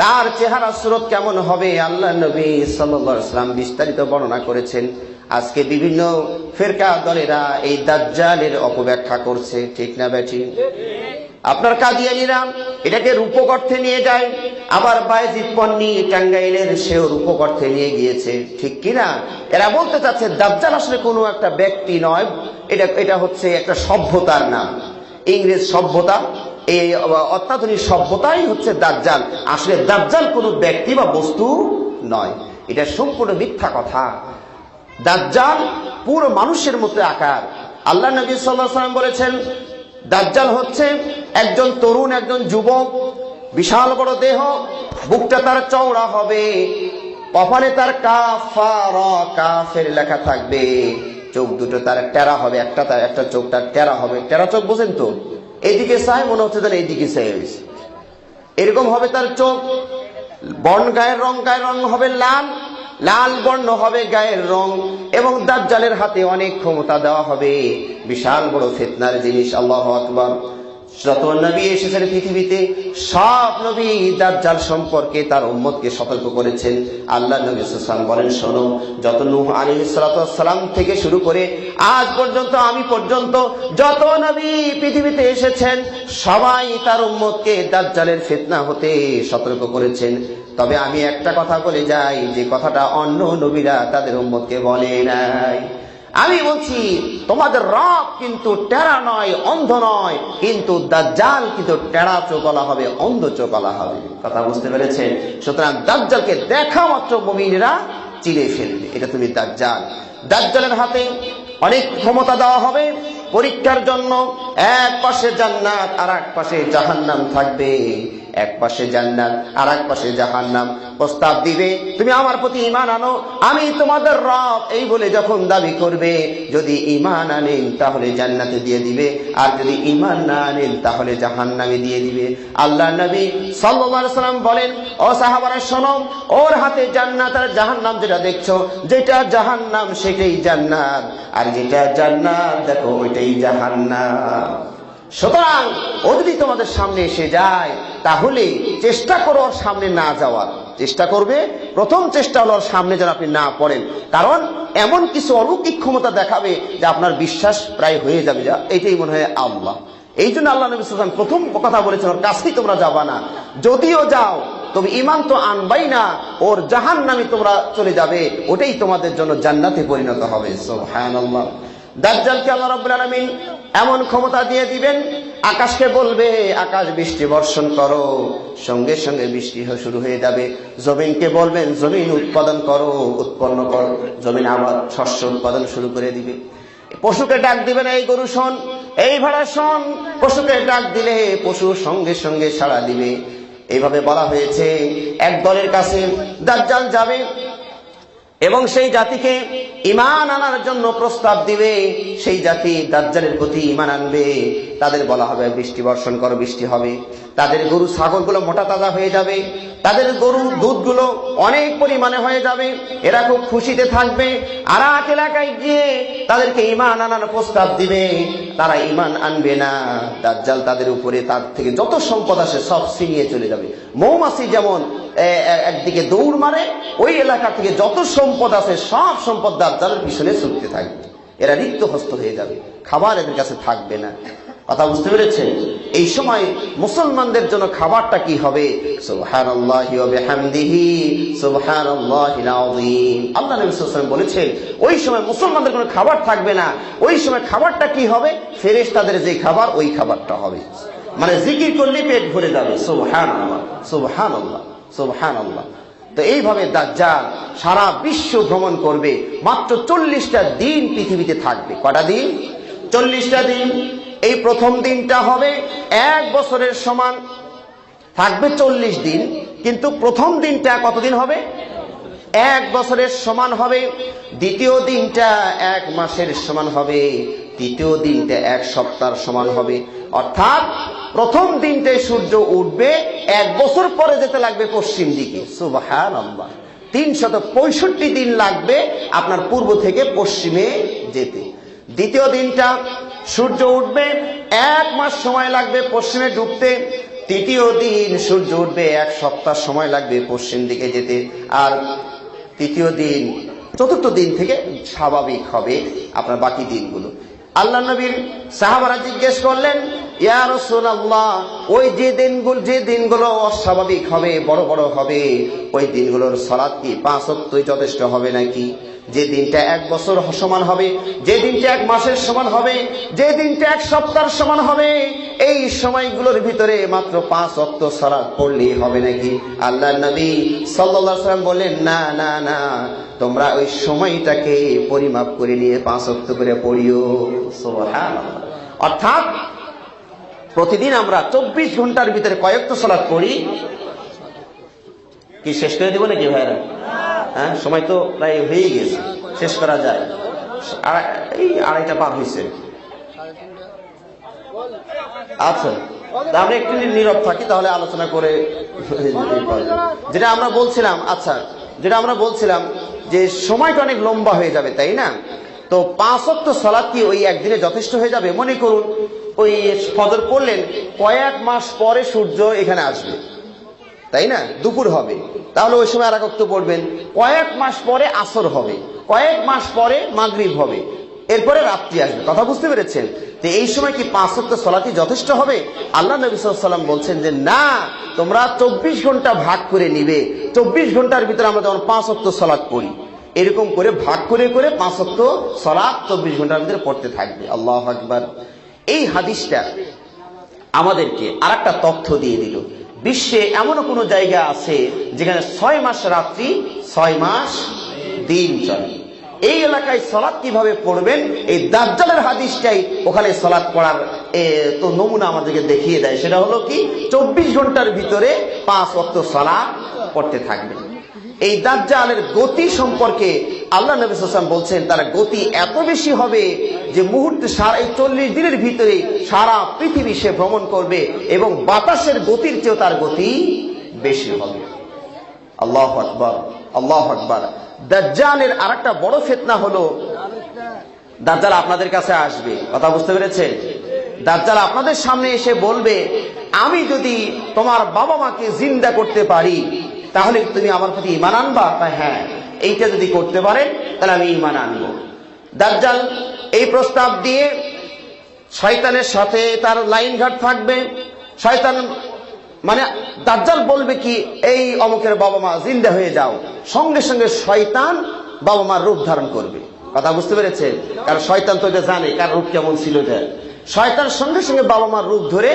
তার চেহারা সুরত কেমন হবে? আল্লাহ নবী সাল্লাল্লাহু আলাইহি ওয়াসাল্লাম বিস্তারিত বর্ণনা করেছেন। আজকে বিভিন্ন ফিরকা দলেরা এই দাজ্জালের অপব্যাখ্যা করছে, ঠিক না বেঠিক? আপনার কাদিয়ানীরা এটাকে রূপক অর্থে নিয়ে যায়, আবার বায়েজিদ পন্নী টাঙ্গাইলের সেও রূপক অর্থে নিয়ে গিয়েছে, ঠিক কিনা? এরা বলতে চাচ্ছে দাজ্জাল আসলে কোনো একটা ব্যক্তি নয়, এটা হচ্ছে একটা সভ্যতার নাম, ইংরেজ সভ্যতা। এই অত্যাধুনিক সভ্যতাই হচ্ছে দাজ্জাল। আসলে দাজ্জাল কোনো ব্যক্তি বা বস্তু নয়, এটা সম্পূর্ণ মিথ্যা কথা। দাজ্জাল পুরো মানুষের মতো আকার। আল্লাহ নবী সাল্লাল্লাহু আলাইহি ওয়াসাল্লাম বলেছেন, দাজ্জাল হচ্ছে একজন তরুণ, একজন যুবক, বিশাল বড় দেহ, বুকটা তার চওড়া হবে, কপালে তার কাফারা, কাফের লেখা থাকবে, চোখ দুটো তার টেরা হবে, একটা চোখ তার টেরা হবে। টেরা চোখ বোঝেন তো? এইদিকে চাই মনে হচ্ছে যেন এইদিকে চাই হয়েছে, এরকম হবে তার চোখ। গায়ের রং হবে লাল, লাল বর্ণ হবে গায়ের রং, এবং দাজ্জালের হাতে অনেক ক্ষমতা দেওয়া হবে, বিশাল বড় ফিতনার জিনিস। আল্লাহু আকবার। যত নবী এসেছেন পৃথিবীতে, সব নবী দাজ্জাল সম্পর্কে তার উম্মতকে সতর্ক করেছেন। আল্লাহ নবী সাল্লাল্লাহু আলাইহি ওয়াসাল্লাম বলেন, শোনো, যত নূহ আলাইহিস সালাম থেকে শুরু করে আজ পর্যন্ত, আমি পর্যন্ত যত নবী পৃথিবীতে এসেছেন, সবাই তার উম্মতকে দাজ্জালের ফিতনা হতে সতর্ক করেছেন। তবে আমি একটা কথা বলে যাই, যে কথাটা অন্য নবীরা তাদের উম্মতকে বলে নাই। আমি বলছি, তোমাদের রব কিন্তু টেরা নয়, অন্ধ নয়, কিন্তু দাজ্জাল কিন্তু টেরা চোখওয়ালা হবে, অন্ধ চোখওয়ালা হবে। কথা বুঝতে পেরেছেন? সুতরাং দাজ্জালকে দেখা মাত্র মুমিনরা চিনে ফেলবে, এটা তুমি দাজ্জাল। দাজ্জালের হাতে অনেক ক্ষমতা দেওয়া হবে পরীক্ষার জন্য। এক পাশে জান্নাত আর এক পাশে জাহান্নাম থাকবে, এক পাশে জান্নাত আর এক পাশে জাহান্নাম। প্রস্তাব দিবে, তুমি আমার প্রতি ঈমান আনো, আমি তোমাদের রব, এই বলে যখন দাবি করবে, যদি ঈমান আনেন তাহলে জান্নাতে দিয়ে দিবে, আর যদি ঈমান না আনেন তাহলে জাহান্নামে দিয়ে দিবে। আল্লাহ নবী সাল্লাল্লাহু আলাইহি ওয়াসাল্লাম বলেন, ও সাহাবারা শোনো, ওর হাতে জান্নাত আর জাহান্নাম যেটা দেখছো, যেটা জাহান্নাম সেটাই জান্নাত, আর যেটা জান্নাত দেখো ওইটাই জাহান্নাম। সুতরাং ও যদি তোমাদের সামনে এসে যায়, তাহলে চেষ্টা করো ওর সামনে না যাওয়ার, চেষ্টা করবে। প্রথম চেষ্টা হলো ওর সামনে যেন আপনি না পড়েন, কারণ এমন কিছু অলৌকিক ক্ষমতা দেখাবে যে আপনার বিশ্বাস প্রায় হয়ে যাবে, যা এটাই মনে হয় আল্লাহ। এই জন্য আল্লাহ নবী সাল্লাল্লাহু আলাইহি ওয়াসাল্লাম প্রথম কথা বলেছেন, ওর কাছেই তোমরা যাবা না, যদিও যাও তবে ঈমান তো আনবাই না, ওর জাহান্নামে তোমরা চলে যাবে, ওটাই তোমাদের জন্য জান্নাতে পরিণত হবে। সুবহানাল্লাহ। দাজ্জালকে আল্লাহ রাব্বুল আলামিন এমন ক্ষমতা দিয়ে দিবেন, আকাশকে বলবে আকাশ বৃষ্টি বর্ষণ করো, সঙ্গে সঙ্গে বৃষ্টি শুরু হয়ে যাবে। জমিনকে বলবেন জমিন উৎপাদন করো, উৎপন্ন করো, জমিন আবার শস্য উৎপাদন শুরু করে দিবে। পশুকে ডাক দিবেন, এই গরু শোন, এই ভেড়া শোন, পশুকে ডাক দিলে পশু সঙ্গে সঙ্গে সাড়া দিবে। এইভাবে বলা হয়েছে, এক দলের কাছে দাজ্জাল যাবে এবং সেই জাতিকে ঈমান আনার জন্য প্রস্তাব দিবে। সেই জাতি দাজ্জালের প্রতি ঈমান আনবে, তাদের বলা হবে বৃষ্টি বর্ষণ করো, বৃষ্টি হবে। তাদের গরু ছাগলগুলো মোটা তাজা হয়ে যাবে, তাদের গরু দুধগুলো অনেক পরিমাণে হয়ে যাবে, এরা খুব খুশিতে থাকবে। আর এক এলাকায় গিয়ে তাদেরকে ঈমান আনার প্রস্তাব দিবে, তারা ঈমান আনবে না। দাজ্জাল তাদের উপরে, তার থেকে যত সম্পদ আসে সব ছিনিয়ে চলে যাবে। মৌমাছি যেমন একদিকে দৌড় মারে, ওই এলাকা থেকে যত সম্পদ আছে সব সম্পদ দাজ্জালের পিছনে ছুটতে থাকবে। এরা রিক্ত হস্ত হয়ে যাবে, খাবার এদের কাছে থাকবে না। কথা বুঝতে পেরেছেন? এই সময় মুসলমানদের জন্য খাবারটা কি হবে? সুবহানাল্লাহি ওয়া বিহামদিহি সুবহানাল্লাহিল আযীম। আল্লাহ নবী সাল্লাল্লাহু আলাইহি ওয়াসাল্লাম বলেছেন, ওই সময় মুসলমানদের কোনো খাবার থাকবে না। ওই সময় খাবারটা কি হবে? ফেরেশতাদের যে খাবার, ওই খাবারটা হবে। মানে জিকির করলে পেট ভরে যাবে। সুবহানাল্লাহ, সুবহানাল্লাহ, সুবহানাল্লাহ। তো এইভাবে দাজ্জাল সারা বিশ্ব ভ্রমণ করবে, মাত্র 40টা দিন পৃথিবীতে থাকবে। কটা দিন? 40টা দিন। এই প্রথম দিনটা হবে 1 বছরের সমান, থাকবে 40 দিন, কিন্তু প্রথম দিনটা কতদিন হবে? 1 বছরের সমান হবে। দ্বিতীয় দিনটা 1 মাসের সমান হবে। তৃতীয় দিনটা 1 সপ্তাহের সমান হবে। অর্থাৎ প্রথম দিনটায় সূর্য উঠবে, 1 বছর পরে যেতে লাগবে পশ্চিম দিকে। সুবহানাল্লাহ। 365 দিন লাগবে আপনার পূর্ব থেকে পশ্চিমে যেতে। দ্বিতীয় দিনটা সূর্য উঠবে, 1 মাস সময় লাগবে পশ্চিমে ডুবতে। তৃতীয় দিন সূর্য উঠবে, 1 সপ্তাহ সময় লাগবে পশ্চিম দিকে যেতে। আর তৃতীয় দিন, চতুর্থ দিন থেকে স্বাভাবিক হবে আপনার বাকি দিনগুলো। আল্লাহ নবীর সাহাবারা জিজ্ঞেস করলেন, ইয়া রাসূলুল্লাহ, ওই যে দিনগুলো অস্বাভাবিক হবে, বড় বড় হবে, ওই দিনগুলোর সালাত কি 5 ওয়াক্তই যথেষ্ট হবে নাকি? যে দিনটা 1 বছর সমান হবে, যে দিনটা 1 মাসের সমান হবে, যে দিনটা 1 সপ্তাহের সমান হবে, এই সময়গুলোর ভিতরে মাত্র 5 ওয়াক্ত সালাত পড়লেই হবে নাকি? আল্লাহর নবী সাল্লাল্লাহু আলাইহি ওয়াসাল্লাম বললেন, না না না, তোমরা ওই সময়টাকে পরিমাপ করে নিয়ে 5 ওয়াক্ত করে পড়িও। সুবহানাল্লাহ। অর্থাৎ প্রতিদিন আমরা 24 ঘন্টার ভিতরে কয়েক তো সালাত পড়ি, কি শেষ করে দিব নাকি ভাইরা? হ্যাঁ, সময় তো প্রায় হয়ে গেছে, শেষ করা যায়। এই 2:30 পার হয়েছে। আচ্ছা, আমরা একটু নীরব থাকি, তাহলে আলোচনা করে যেটা আমরা বলছিলাম। আচ্ছা, যেটা আমরা বলছিলাম যে সময়টা অনেক লম্বা হয়ে যাবে, তাই না? তো 5 ওয়াক্ত সালাত কি ওই একদিনে যথেষ্ট হয়ে যাবে? মনে করুন ওই ফজর পড়লেন, কয়েক মাস পরে সূর্য এখানে আসবে, তাই না? দুপুর হবে, তাহলে ওই সময় 2 ওয়াক্ত পড়বেন। কয়েক মাস পরে আসর হবে, কয়েক মাস পরে মাগরিব হবে, এরপরে রাত্রি আসবে। কথা বুঝতে পেরেছেন? তো এই সময় কি 5 ওয়াক্ত সালাতই যথেষ্ট হবে? আল্লাহ নবী সাল্লাল্লাহু আলাইহি ওয়াসাল্লাম বলছেন যে না, তোমরা 24 ঘন্টা ভাগ করে নিবে। 24 ঘন্টার ভিতরে আমরা যেমন 5 ওয়াক্ত সালাত পড়ি, এরকম করে ভাগ করে করে 5 ওয়াক্ত সালাত 24 ঘন্টার ভিতরে পড়তে থাকবে। আল্লাহু আকবার। এই হাদিসটা আমাদেরকে আরেকটা তথ্য দিয়ে দিল। বিশ্বে এমনও কোনো জায়গা আছে যেখানে 6 মাস রাত্রি 6 মাস দিন চলে। এই এলাকায় সালাত কিভাবে পড়বেন, এই দাজ্জালের হাদিসটাই ওখানে সালাত পড়ার তো নমুনা আমাদেরকে দেখিয়ে দেয়। সেটা হলো কি, 24 ঘন্টার ভিতরে 5 ওয়াক্ত সালাত পড়তে থাকবেন। এই দাজ্জালের গতি সম্পর্কে আল্লাহ নবী সাল্লাল্লাহু আলাইহি ওয়াসাল্লাম বলছেন, তার গতি এত বেশি হবে যে মুহূর্তে এই 40 দিনের ভিতরে সারা পৃথিবী সে ভ্রমণ করবে এবং বাতাসের গতির চেয়েও তার গতি বেশি হবে। আল্লাহু আকবার, আল্লাহু আকবার। দাজ্জালের আরেকটা বড় ফিতনা হলো, দাজ্জাল আপনাদের কাছে আসবে। কথা বুঝতে পেরেছেন? দাজ্জাল আপনাদের সামনে এসে বলবে, আমি যদি তোমার বাবা মাকে জিন্দা করতে পারি তাহলে তুমি আমার প্রতি ঈমান আনবা? হ্যাঁ, এইটা যদি করতে পারেন তাহলে আমি ঈমান আনবো। দাজ্জাল এই প্রস্তাব দিয়ে শয়তানের সাথে তার লাইন ঘাট থাকবে। শয়তান মানে দাজ্জাল বলবে কি, এই অমুকের বাবা মা জিন্দা হয়ে যাও, সঙ্গে সঙ্গে শয়তান বাবা মার রূপ ধারণ করবে। কথা বুঝতে পেরেছেন? কারণ শয়তান তো এটা জানে কার রূপ কেমন ছিল। শয়তান সঙ্গে সঙ্গে বাবা মার রূপ ধরে,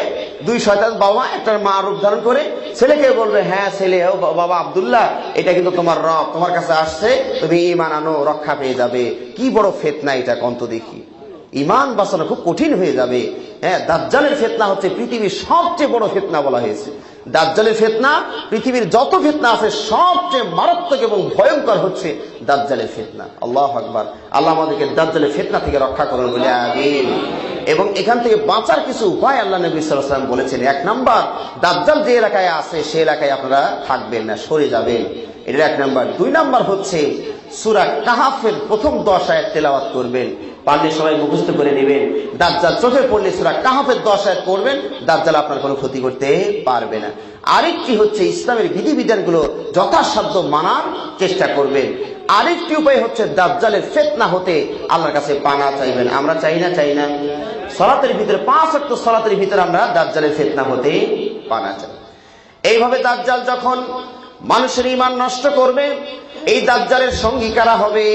2 শয়তান বাবা মা একটা মা রূপ ধারণ করে ছেলেকে বলবে, হ্যাঁ ছেলে, ও বাবা আব্দুল্লাহ, এটা কিন্তু তোমার রব তোমার কাছে আসছে, তুমি ঈমান আনো, রক্ষা পেয়ে যাবে। কি বড় ফিতনা এটা, কন্ত দেখি। ঈমান বাঁচানো খুব কঠিন হয়ে যাবে। হ্যাঁ, দাজ্জালের ফিতনা হচ্ছে পৃথিবীর সবচেয়ে বড় ফিতনা বলা হয়েছে। দাজ্জালের ফিতনা, পৃথিবীর যত ফিতনা আছে সবচেয়ে মারাত্মক এবং ভয়ঙ্কর হচ্ছে দাজ্জালের ফিতনা। আল্লাহু আকবার। আল্লাহ আমাদেরকে দাজ্জালের ফিতনা থেকে রক্ষা করুন বলে আমিন। এবং এখান থেকে বাঁচার কিছু উপায় আল্লাহ নবী সাল্লাল্লাহু আলাইহি ওয়াসাল্লাম বলেছেন। 1 নাম্বার, দাজ্জাল যে এলাকায় আছে সেই এলাকায় আপনারা থাকবেন না, সরে যাবেন। এটা 1 নাম্বার। 2 নাম্বার হচ্ছে সূরা কাহাফের প্রথম 10 আয়াত তেলাওয়াত করবেন। পারলে সবাই মুখস্থ করে নেবেন। দাজ্জাল চোখে পড়লে সূরা কাহাফের 10 আয়াত পড়বেন, দাজ্জাল আপনার কোনো ক্ষতি করতে পারবে না। আরেকটি হচ্ছে ইসলামের বিধিবিধানগুলো যথাসাধ্য মানার চেষ্টা করবেন। আরেকটি উপায় হচ্ছে দাজ্জালের ফিতনা হতে আল্লাহর কাছে পানা চাইবেন। আমরা চাই না? চাই না? সালাতের ভিতরে 5 ওয়াক্ত সালাতের ভিতরে আমরা দাজ্জালের ফিতনা হতে পানা চাই। এইভাবে দাজ্জাল যখন মানুষের ঈমান নষ্ট করবে, এই দাজ্জালের সঙ্গী কারা হবে?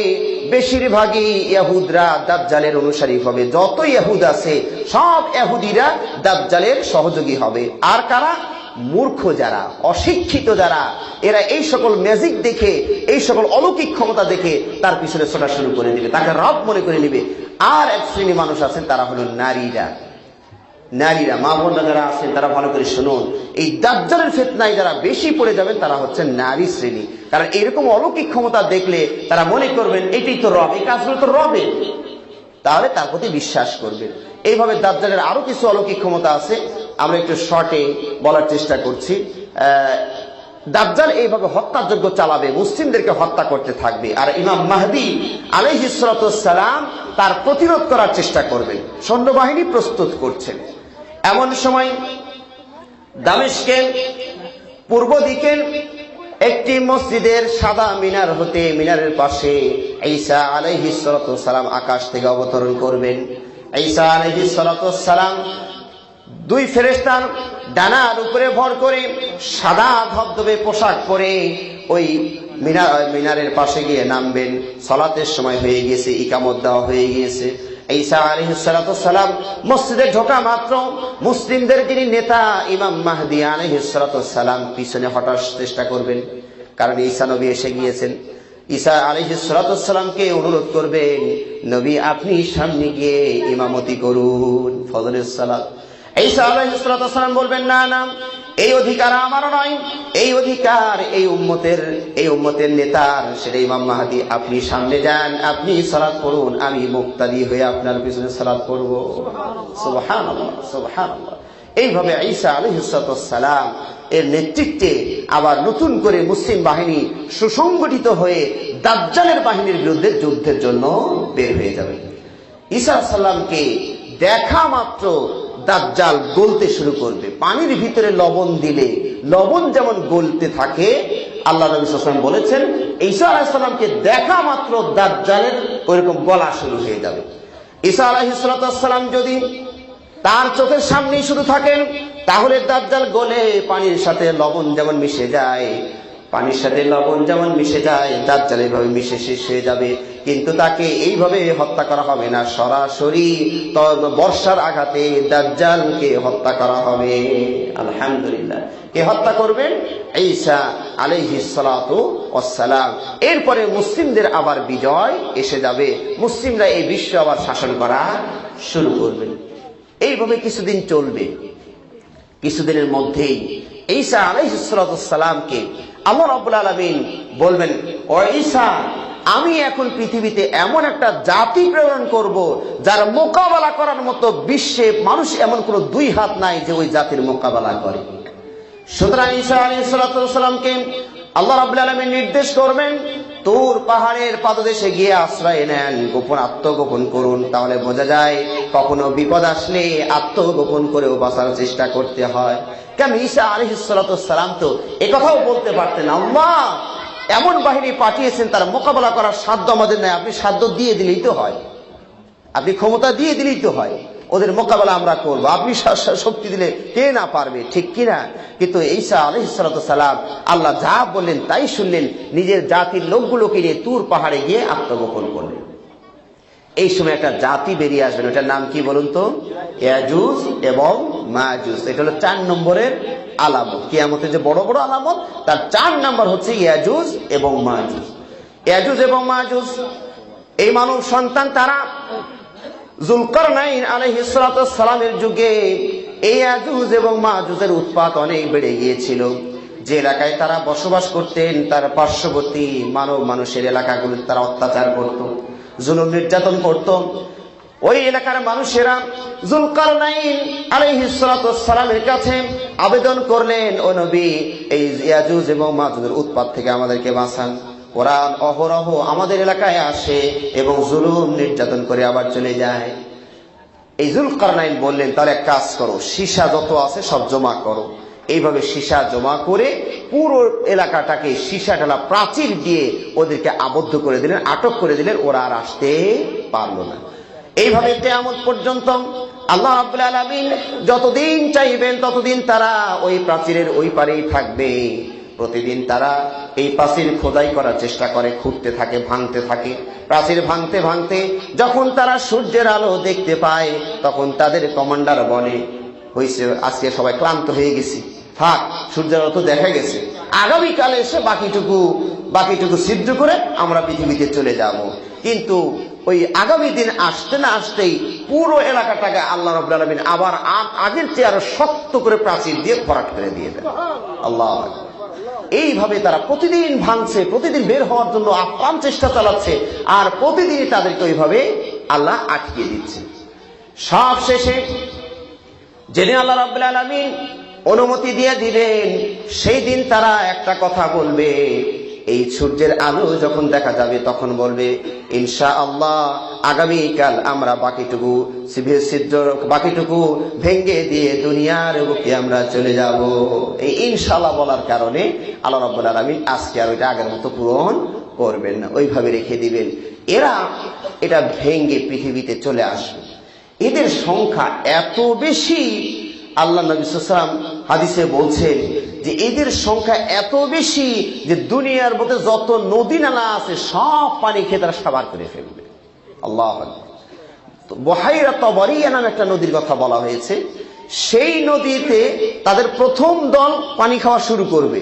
বেশিরভাগই ইহুদরা দাজ্জালের অনুসারী হবে। যত ইহুদ আছে সব ইহুদিরা দাজ্জালের সহযোগী হবে। আর কারা? মূর্খ যারা, অশিক্ষিত যারা, এরা এই সকল ম্যাজিক দেখে, এই সকল অলৌকিক ক্ষমতা দেখে তার পিছনে ছোটা শুরু করে দিবে, তাকে রব মনে করে নিবে। আর এক শ্রেণী মানুষ আছেন, তারা হলো নারীরা। নারীরা, মা বোনরা যারা আছেন তারা ভালো করে শুনুন, এই দাজ্জালের ফিতনায় যারা বেশি পড়ে যাবেন তারা হচ্ছেন নারী শ্রেণী। কারণ এরকম অলৌকিক ক্ষমতা দেখলে তারা মনে করবেন এটাই তো রব, এই কাজগুলো তো রবের, তাহলে তার প্রতি বিশ্বাস করবেন। এইভাবে দাজ্জালের আরো কিছু অলৌকিক ক্ষমতা আছে, আমরা একটু শর্টে বলার চেষ্টা করছি। দাজ্জাল এইভাবে হত্যাযজ্ঞ চালাবে, মুসলিমদেরকে হত্যা করতে থাকবে। আর ইমাম মাহদী আলাইহিস সালাতু ওয়াস সালাম তার প্রতিরোধ করার চেষ্টা করবেন, সৈন্যবাহিনী প্রস্তুত করছেন। এমন সময় দামেস্কের পূর্ব দিকের একটি মসজিদের সাদা মিনার হতে, মিনারের পাশে ঈসা আলাইহিস সালাতু ওয়াস সালাম আকাশ থেকে অবতরণ করবেন। ঈসা আলাইহিস সালাতু ওয়াস সালাম 2 ফেরেশতার ডানার উপরে ভর করে সাদা ধবধবে পোশাক পরে ওই মিনারের পাশে গিয়ে নামবেন। সালাতের সময় হয়ে গিয়েছে, ইকামত দেওয়া হয়ে গিয়েছে। ঈসা আলাইহিস সালাতু ওয়াস সালাম মসজিদে ঢোকা মাত্র মুসলিমদের যিনি নেতা ইমাম মাহদী আলাইহিস সালাতু ওয়াস সালাম পিছনে হটার চেষ্টা করবেন, কারণ ঈসা নবী এসে গিয়েছেন। ঈসা আলাইহিস সালাতু ওয়াস সালামকে অনুরোধ করবেন, নবী আপনি সামনে গিয়ে ইমামতি করুন ফজরের সালাত। ঈসা আলাইহিস সালাম বলবেন, না না, এই অধিকার আমার নয়, এই অধিকার এই উম্মতের নেতার, সেটা ইমাম মাহদী। আপনি সামনে যান, আপনি সালাত পড়ুন, আমি মুক্তাদি হয়ে আপনার পিছনে সালাত পড়ব। সুবহানাল্লাহ, সুবহানাল্লাহ। এইভাবে ঈসা আলাইহিস সালাম এর নেতৃত্বে আবার নতুন করে মুসলিম বাহিনী সুসংগঠিত হয়ে দাজ্জালের বাহিনীর বিরুদ্ধে যুদ্ধের জন্য বের হয়ে যাবে। ঈসা সাল্লামকে দেখা মাত্র দাজ্জাল গলতে শুরু করবে। পানির ভিতরে লবণ দিলে লবণ যেমন গলতে থাকে, আল্লাহ নবী সাল্লাল্লাহু আলাইহি ওয়াসাল্লাম বলেছেন ঈসা আলাইহিস সালামকে দেখা মাত্র দাজ্জালের ওইরকম গলা শুরু হয়ে যাবে। ঈসা আলাইহিস সালাম যদি তার চোখের সামনেই শুধু থাকেন, তাহলে দাজ্জাল গলে পানির সাথে লবণ যেমন মিশে যায়, পানির সাথে লবণ যেমন মিশে যায়, দাজ্জাল এইভাবে মিশে শেষ হয়ে যাবে। কিন্তু তাকে এইভাবে হত্যা করা হবে না, সরাসরি বর্ষার আঘাতে দাজ্জালকে হত্যা করা হবে। আলহামদুলিল্লাহ। কে হত্যা করবেন? ঈসা আলাইহিস সালাতু ওয়াস সালাম। এরপরে মুসলিমদের আবার বিজয় এসে যাবে, মুসলিমরা এই বিশ্ব আবার শাসন করা শুরু করবেন। এইভাবে কিছুদিন চলবে। কিছুদিনের মধ্যেই ঈসা আলাইহিস সালামকে আল্লাহ রাব্বুল আলামিন বলবেন, ও ঈসা, আমি এখন পৃথিবীতে এমন একটা জাতি প্রেরণ করব যার মোকাবেলা করার মতো বিশ্বে মানুষ এমন কোন দুই হাত নাই যে ওই জাতির মোকাবেলা করে। সুতরাং ঈসা আলাইহিস সালামকে আল্লাহ রাব্বুল আলামিন নির্দেশ করবেন, তুর পাহাড়ের পাদদেশে গিয়ে আশ্রয় নেন, আত্মগোপন করুন। তাহলে বোঝা যায় কখনো বিপদ আসলে আত্মগোপন করেও বাঁচার চেষ্টা করতে হয়। কেন? ঈসা আলাইহিস সালাম তো একথাও বলতে পারতেন, আল্লাহ এমন বাহিনী পাঠিয়েছেন তার মোকাবেলা করার সাধ্য আমাদের নাই, আপনি সাধ্য দিয়ে দিলেই তো হয়, আপনি ক্ষমতা দিয়ে দিলেই তো হয়, ওদের মোকাবেলা আমরা করবো, আপনি শক্তি দিলে কে না পারবে, ঠিক কিনা? কিন্তু ঈসা আলাইহিস সালাম আল্লাহ যা বললেন তাই শুনলেন, নিজের জাতির লোকগুলোকে নিয়ে তুর পাহাড়ে গিয়ে আত্মগোপন করলেন। এই সময় একটা জাতি বেরিয়ে আসবেন, ওটার নাম কি বলুন তো? ইয়াজুজ এবং মাজুজ। এটা হলো 4 নম্বরের আলামত, কিয়ামতের যে বড় বড় আলামত তার 4 নম্বর হচ্ছে ইয়াজুজ এবং মাজুজ। ইয়াজুজ এবং মাজুজ এই মানব সন্তান, তারা যুলকারনাইন আলাইহিস সালামের যুগে এই ইয়াজুজ এবং মাজুজের উৎপাত অনেক বেড়ে গিয়েছিল। যে এলাকায় তারা বসবাস করতেন তার পার্শ্ববর্তী মানুষের এলাকাগুলোতে তারা অত্যাচার করত, জুলুম নির্যাতন করত। ওই এলাকার মানুষেরা যুলকারনাইন আলাইহিস সালামের কাছে আবেদন করলেন, ও নবী, এই ইয়াজুজ এবং মাজুজের উৎপাত থেকে আমাদেরকে বাঁচান। ওরা অহরহ আমাদের এলাকায় আসে এবং জুলুম নির্যাতন করে আবার চলে যায়। এই যুলকারনাইন বললেন, তাহলে এক কাজ করো, সীসা যত আছে সব জমা করো। এইভাবে সীসা জমা করে পুরো এলাকাটাকে সীসা ঢালা প্রাচীর দিয়ে ওদেরকে আবদ্ধ করে দিলেন, আটক করে দিলেন, ওরা আর আসতে পারলো না। এইভাবে কিয়ামত পর্যন্ত আল্লাহ রাব্বুল আলামিন যতদিন চাইবেন ততদিন তারা ওই প্রাচীরের ওই পারেই থাকবে। প্রতিদিন তারা এই প্রাচীর খোদাই করার চেষ্টা করে, খুঁড়তে থাকে, ভাঙতে থাকে। প্রাচীর ভাঙতে ভাঙতে যখন তারা সূর্যের আলো দেখতে পায়, তখন তাদের কমান্ডার বলে, হয়েছে, আজকে সবাই ক্লান্ত হয়ে গেছি, থাক, সূর্যের আলো তো দেখা গেছে, আগামীকালে এসে বাকিটুকু সিদ্ধ করে আমরা পৃথিবীতে চলে যাব। কিন্তু ওই আগামী দিন আসতে না আসতেই পুরো এলাকাটাকে আল্লাহ রাব্বুল আলামিন আবার আগের চেয়ে আরো শক্ত করে প্রাচীর দিয়ে ভরাট করে দিয়ে দেন। আল্লাহ। এইভাবে তারা প্রতিদিন ভাঙছে, প্রতিদিন বের হওয়ার জন্য আপ্রাণ চেষ্টা চালাচ্ছে, আর প্রতিদিনই তাদেরকে ওইভাবে আল্লাহ আটকে দিচ্ছে। সব শেষে যেদিন আল্লাহ রাব্বুল আলামিন অনুমতি দিয়ে দিবেন, সেই দিন তারা একটা কথা বলবে, এই সূর্যের আলো যখন দেখা যাবে তখন বলবে, ইনশাআল্লাহ আগামীকাল আমরা বাকিটুকু ভেঙে দিয়ে দুনিয়ার বুকে আমরা চলে যাব। এই ইনশাআল্লাহ বলার কারণে আল্লাহ রাব্বুল আলামিন আজকে আর ওইটা আগের মতো পূরণ করবেন না, ওইভাবে রেখে দিবেন। এরা এটা ভেঙে পৃথিবীতে চলে আসবে। এদের সংখ্যা এত বেশি, আল্লাহ নবী সাল্লাল্লাহু আলাইহি ওয়াসাল্লাম হাদিসে বলছেন যে এদের সংখ্যা এত বেশি যে দুনিয়ার মধ্যে যত নদী নালা আছে সব পানি খেয়ে তারা সাবার করে ফেলবে। আল্লাহু আকবার। তো বুহাইরা তাবারিয়া নামে একটা নদীর কথা বলা হয়েছে, সেই নদীতে তাদের প্রথম দল পানি খাওয়া শুরু করবে,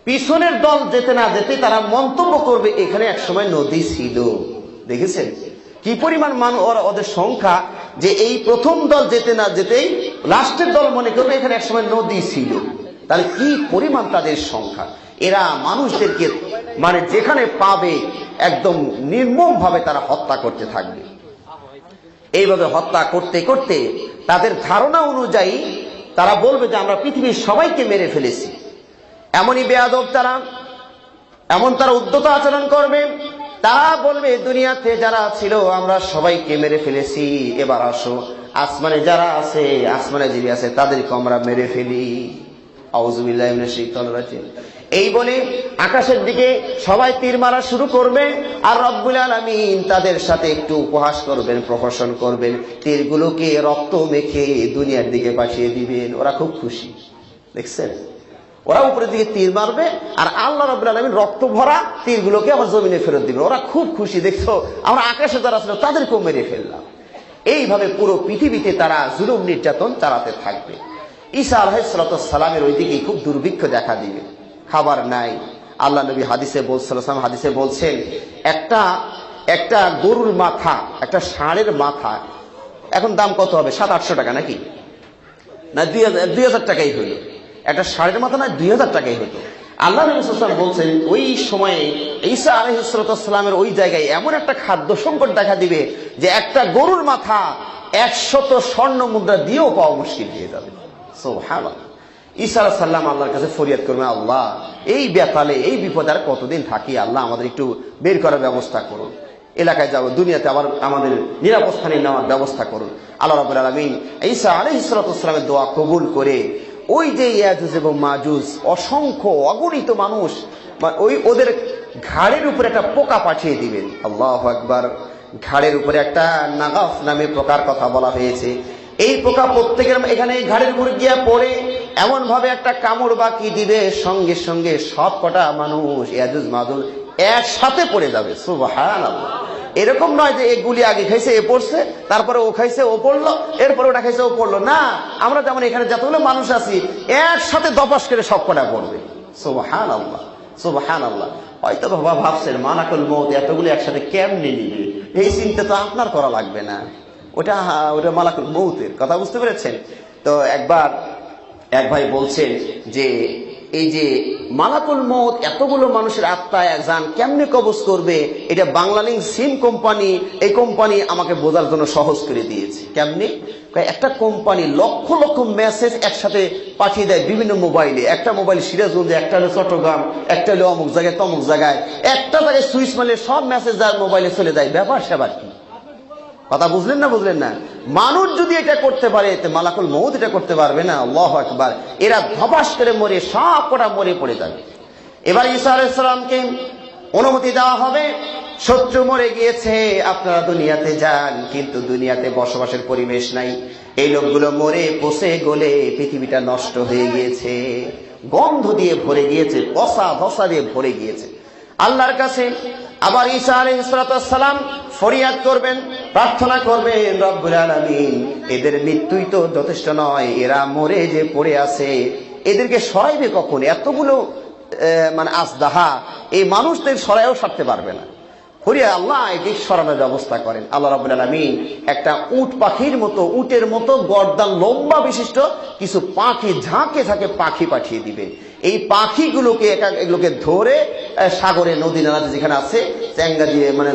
পিছনের দল যেতে না যেতে তারা মন্তব্য করবে এখানে একসময় নদী ছিল। দেখেছেন কি পরিমাণ মানুষ, ওদের সংখ্যা, যে এই প্রথম দল যেতে না যেতেই লাস্টের দল মনে করবে এখানে একসময় নদী ছিল। তাহলে কি পরিমাণ তাদের সংখ্যা! এরা মানুষদেরকে মানে যেখানে পাবে একদম নির্মম ভাবে তারা হত্যা করতে থাকবে। এইভাবে হত্যা করতে করতে তাদের ধারণা অনুযায়ী তারা বলবে যে আমরা পৃথিবীর সবাইকে মেরে ফেলেছি। এমনই বেয়াদব তারা, এমন তারা উদ্যত আচরণ করবে। তারা বলবে দুনিয়াতে যারা ছিল আমরা সবাইকে মেরে ফেলেছি, এবার আসো আসমানে যারা আছে, আসমানে যিনি আছে তাদেরকে আমরা মেরে ফেলি। আউযুবিল্লাহি মিনাশ শাইতানির রাজিম। এই বলে আকাশের দিকে সবাই তীর মারা শুরু করবে, আর রব্বুল আলামিন তাদের সাথে একটু উপহাস করবেন, প্রহসন করবেন, তীরগুলোকে রক্ত মেখে দুনিয়ার দিকে পাঠিয়ে দিবেন। ওরা খুব খুশি। দেখছেন, ওরা উপরের দিকে তীর মারবে আর আল্লাহ রাব্বুল আলামিন রক্ত ভরা তীরগুলোকে আবার জমিনে ফেরত দিবে। ওরা খুব খুশি, দেখছো আমরা আকাশে যারা ছিল তাদেরকেও মেরে ফেললাম। এইভাবে পুরো পৃথিবীতে তারা জুলুম নির্যাতন চালাতে থাকবে। ঈসা আলাইহিস সালামের ওইদিকে খুব দুর্ভিক্ষ দেখা দিবে, খাবার নাই। আল্লাহ নবী হাদিসে বলছেন একটা গরুর মাথা, একটা ষাঁড়ের মাথা এখন দাম কত হবে? 700-800 টাকা নাকি? না 2000 টাকাই হইল। একটা ষাঁড়ের মাথা না 2000 টাকাই হতো। আল্লাহ নবী সাল্লাল্লাহু আলাইহি ওয়াসাল্লাম বলছেন ওই সময়ে ঈসা আলাইহিস সালামের ওই জায়গায় এমন একটা খাদ্য সংকট দেখা দিবে যে একটা গরুর মাথা 100 স্বর্ণ মুদ্রা দিয়েও পাওয়া মুশকিল হয়ে যাবে। সুবহানাল্লাহ। ঈসা আলাইহিস সালাম আল্লাহর কাছে ফরিয়াদ করবেন, আল্লাহ এই বেতালে এই বিপদে আর কতদিন থাকি, আল্লাহ আমাদের একটু বের করার ব্যবস্থা করুন, এলাকায় যাব, দুনিয়াতে আবার আমাদের নিরাপদ স্থানে নেওয়ার ব্যবস্থা করুন। আল্লাহ রাব্বুল আলামিন ঈসা আলাইহিস সালামের দোয়া কবুল করে ওই যে ইয়াজুজ এবং মাজুজ অসংখ্য অগণিত মানুষ, ওদের ঘাড়ের উপরে একটা পোকা পাঠিয়ে দিবেন। আল্লাহু আকবার। ঘাড়ের উপরে একটা নাগাফ নামে পোকার কথা বলা হয়েছে। এই পোকা প্রত্যেকের এখানে ঘাড়ের উপরে গিয়ে পড়ে এমন ভাবে একটা কামড় বাকি দিবে, সঙ্গে সঙ্গে সব কটা মানুষ ইয়াজুজ মাজুজ একসাথে পড়ে যাবে। সুবহানাল্লাহ। এরকম নয় যে এগুলি আগে খাইছে এ পড়ছে, তারপরে ও খাইছে ও পড়লো, এরপরে ওটা খাইছে ও পড়লো। না, আমরা যেমন এখানে যতগুলো মানুষ আছি একসাথে দপাস করে সব কটা পড়বে। সুবহানাল্লাহ, সুবহানাল্লাহ। হয়তো বাবা ভাবছেন মালাকুল মউত এতগুলো একসাথে কেমনে নিবে, এই চিন্তা তো আপনার করা লাগবে না, ওটা মালাকুল মউতের কথা, বুঝতে পেরেছেন? তো একবার এক ভাই বলছেন যে এই যে মালাকুল মউত এতগুলো মানুষের আত্মা জান কেমনে কবজ করবে, এটা বাংলালিংক সিম কোম্পানি, এই কোম্পানি আমাকে বোঝার জন্য সহজ করে দিয়েছে। কেমনে? একটা কোম্পানি লক্ষ লক্ষ মেসেজ একসাথে পাঠিয়ে দেয় বিভিন্ন মোবাইলে। একটা মোবাইল সিরাজগঞ্জে, একটা হলো চট্টগ্রাম, একটা হলো অমুক জায়গায় তমুক জায়গায়, একটা জায়গায় সুইচ মারলে সব মেসেজ যার মোবাইলে চলে যায়। ব্যাপার সেবার কি? কথা বুঝলেন না? বুঝলেন না? মানুষ যদি এটা করতে পারে মালাকুল মউত এটা করতে পারবে না? আল্লাহু আকবার। এরা ধপাস করে মরে সব কটা মরে পড়ে যাবে। এবার ঈসা আলাইহিস সালামকে অনুমতি দেওয়া হবে, শত্রু মরে গিয়েছে, আপনারা দুনিয়াতে যান, কিন্তু দুনিয়াতে বসবাসের পরিবেশ নাই। এই লোকগুলো মরে পচে গলে পৃথিবীটা নষ্ট হয়ে গিয়েছে, গন্ধ দিয়ে ভরে গিয়েছে, পচা ধসা দিয়ে ভরে গিয়েছে। আল্লাহর কাছে আবার ঈসা আলাইহিস সালাম ফরিয়াদ করবেন, প্রার্থনা করবেন, রব্বুল আলামিন এদের মৃত্যুই তো যথেষ্ট নয়, এরা মরে যে পড়ে আছে এদেরকে সরাইবে কখন? এতগুলো মানে আসদাহা এই মানুষদের সরাইও সারতে পারবে না। ফরিয়াদ আল্লাহ এটি সরানোর ব্যবস্থা করেন। আল্লাহ রাব্বুল আলামিন একটা উট পাখির মতো, উটের মতো গর্দান লম্বা বিশিষ্ট কিছু পাখি, ঝাঁকে ঝাঁকে পাখি পাঠিয়ে দিবেন। এই পাখিগুলোকে এগুলোকে ধরে সাগরে, নদী নালাতে যেখানে আছে চ্যাঙ্গা দিয়ে মানে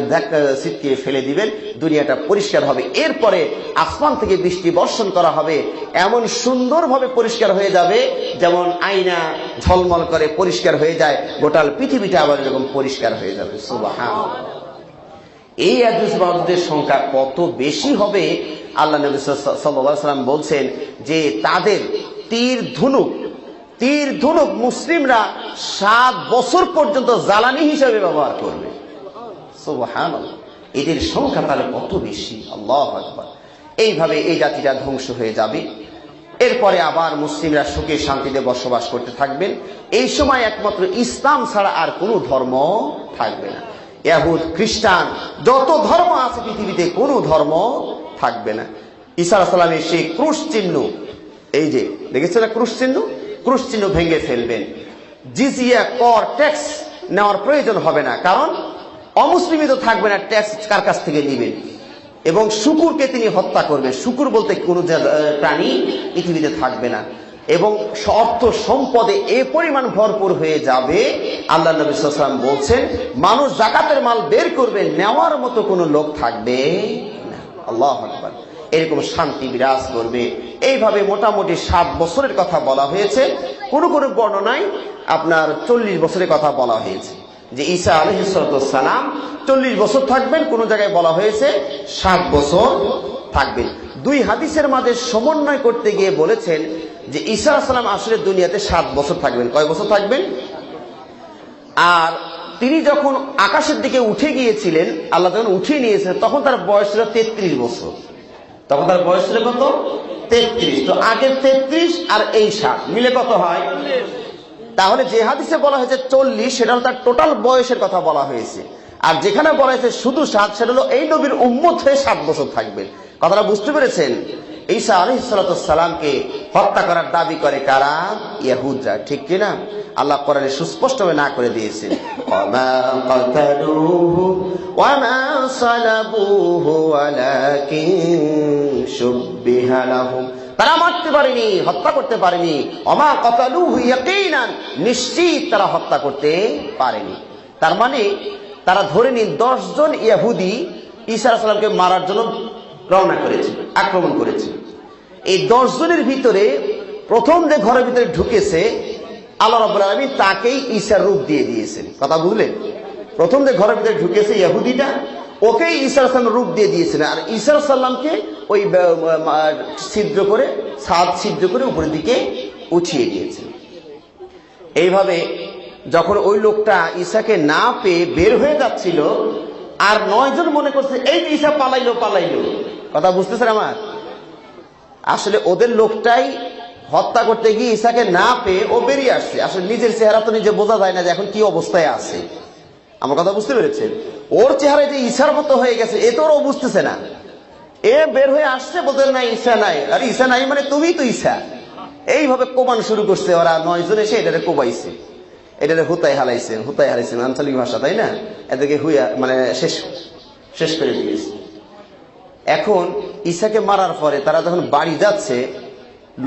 ছিটকিয়ে ফেলে দিবেন, দুনিয়াটা পরিষ্কার হবে। এরপরে আসমান থেকে বৃষ্টি বর্ষণ করা হবে, এমন সুন্দরভাবে পরিষ্কার হয়ে যাবে যেমন আয়না ঝলমল করে পরিষ্কার হয়ে যায়, গোটাল পৃথিবীটা আবার এরকম পরিষ্কার হয়ে যাবে। সুবহানাল্লাহ। এই ইয়াজুজ মাজুজের সংখ্যা কত বেশি হবে আল্লাহ নবী সাল্লাল্লাহু আলাইহি ওয়াসাল্লাম বলছেন যে তাদের তীর ধনুক মুসলিমরা 7 বছর পর্যন্ত জ্বালানি হিসেবে ব্যবহার করবে। সুবহানাল্লাহ। এদের সংখ্যা তাহলে কত বেশি! আল্লাহু আকবার। এইভাবে এই জাতিটা ধ্বংস হয়ে যাবে। এরপরে আবার মুসলিমরা সুখে শান্তিতে বসবাস করতে থাকবেন। এই সময় একমাত্র ইসলাম ছাড়া আর কোনো ধর্ম থাকবে না। ইহুদ, খ্রিস্টান যত ধর্ম আছে পৃথিবীতে কোনো ধর্ম থাকবে না। ঈসা আলাইহিস সালামের সেই ক্রুশ চিহ্ন, এই যে দেখেছেন না ক্রুশ চিহ্ন ভেঙে ফেলবেন। জিজিয়া, কর, ট্যাক্স নেওয়ার প্রয়োজন হবে না, কারণ অমুসলিমই তো থাকবে না, ট্যাক্স কার কাছ থেকে নেবেন? এবং শূকরকে তিনি হত্যা করবেন। শূকর বলতে কোনো প্রাণী পৃথিবীতে থাকবে না, এবং অর্থ সম্পদে এ পরিমাণ ভরপুর হয়ে যাবে। আল্লাহ নবী সাল্লাল্লাহু আলাইহি ওয়াসাল্লাম বলছেন, মানুষ যাকাতের মাল বের করবে, নেওয়ার মতো কোনো লোক থাকবে না। আল্লাহু আকবার। এরকম শান্তি বিরাজ করবে। এইভাবে মোটামুটি 7 বছরের কথা বলা হয়েছে। কোন কোন বর্ণনায় আপনার 40 বছরের কথা বলা হয়েছে, যে ঈসা আলাইহিস সালাম 40 বছর থাকবেন। কোন জায়গায় বলা হয়েছে 7 বছর থাকবেন। দুই হাদিসের মাঝে সমন্বয় করতে গিয়ে বলেছেন যে ঈসা আলাইহিস সালাম আসলে দুনিয়াতে 7 বছর থাকবেন। কয় বছর থাকবেন? আর তিনি যখন আকাশের দিকে উঠে গিয়েছিলেন, আল্লাহ যখন উঠিয়ে নিয়েছিলেন, তখন তার বয়স ছিল 33 বছর। তখন তার বয়স ছিল কত? 33। তো আগে 33 আর এই 7 মিলে কত হয়? তাহলে যে হাদিসে বলা হয়েছে 40, সেটা হলো তার টোটাল বয়সের কথা বলা হয়েছে। আর যেখানে বলা হয়েছে শুধু 7, সেটা হলো এই নবীর উম্মত হয়ে 7 বছর থাকবেন। কথাটা বুঝতে পেরেছেন? ঈসা আলাইহিস সালামকে হত্যা করার দাবি করে কারা? ইহুদরা, ঠিক কিনা? আল্লাহ কোরআনে সুস্পষ্টভাবে না করে দিয়েছেন, ওয়ামা কাতালুহু ওয়ামা সালাবুহু ওয়ালাকিন শুববিহা লাহুম। তারা মারতে পারেনি, হত্যা করতে পারেনি। ওয়ামা কাতালুহু ইয়াকিনান, নিশ্চিত তারা হত্যা করতে পারেনি। তার মানে তারা ধরে নিন 10 জন ইহুদি ঈসা আলাইহিস সালামকে মারার জন্য রওনা করেছে, আক্রমণ করেছে। এই 10 জনের ভিতরে প্রথম যে ঘরের ভিতরে ঢুকেছে, আল্লাহ রাব্বুল আলামিন তাকেই ঈসার রূপ দিয়ে দিয়েছেন। কথা বুঝলেন? প্রথম যে ঘরের ভিতরে ঢুকেছে ইহুদিটা, ওকেই ঈসা আলাইহিস সালাম রূপ দিয়ে দিয়েছিলেন। আর ঈসা আলাইহিস সালামকে ওই ছিদ্র করে, ছাদ ছিদ্র করে উপরের দিকে উঠিয়ে দিয়েছেন। এইভাবে যখন ওই লোকটা ঈসাকে না পেয়ে বের হয়ে যাচ্ছিল, আর 9 জন মনে করছে এই যে ঈসা পালাইলো। কথা বুঝতেছেন আমার? আসলে ওদের লোকটাই হত্যা করতে গিয়ে ঈসাকে না পেয়ে ও বেরিয়ে আসছে। আসলে নিজের চেহারা তো নিজে বোঝা যায় না যে এখন কি অবস্থায় আছে। আমার কথা বুঝতে পেরেছেন? ওর চেহারা যে ঈসার মতো হয়ে গেছে, এ তো ওরা বুঝতেছে না। এ বের হয়ে আসছে, বলতে না ঈসা নাই। আর ঈসা নাই মানে তুমি তো ঈসা। এইভাবে কোবান শুরু করছে ওরা। 9 জন এসে এটারে কোবাইছে, এটারে হুতাই হালাইছেন আঞ্চলিক ভাষা, তাই না? এদেরকে হুইয়া মানে শেষ করে দিয়েছে। এখন ঈসাকে মারার পরে তারা যখন বাড়ি যাচ্ছে,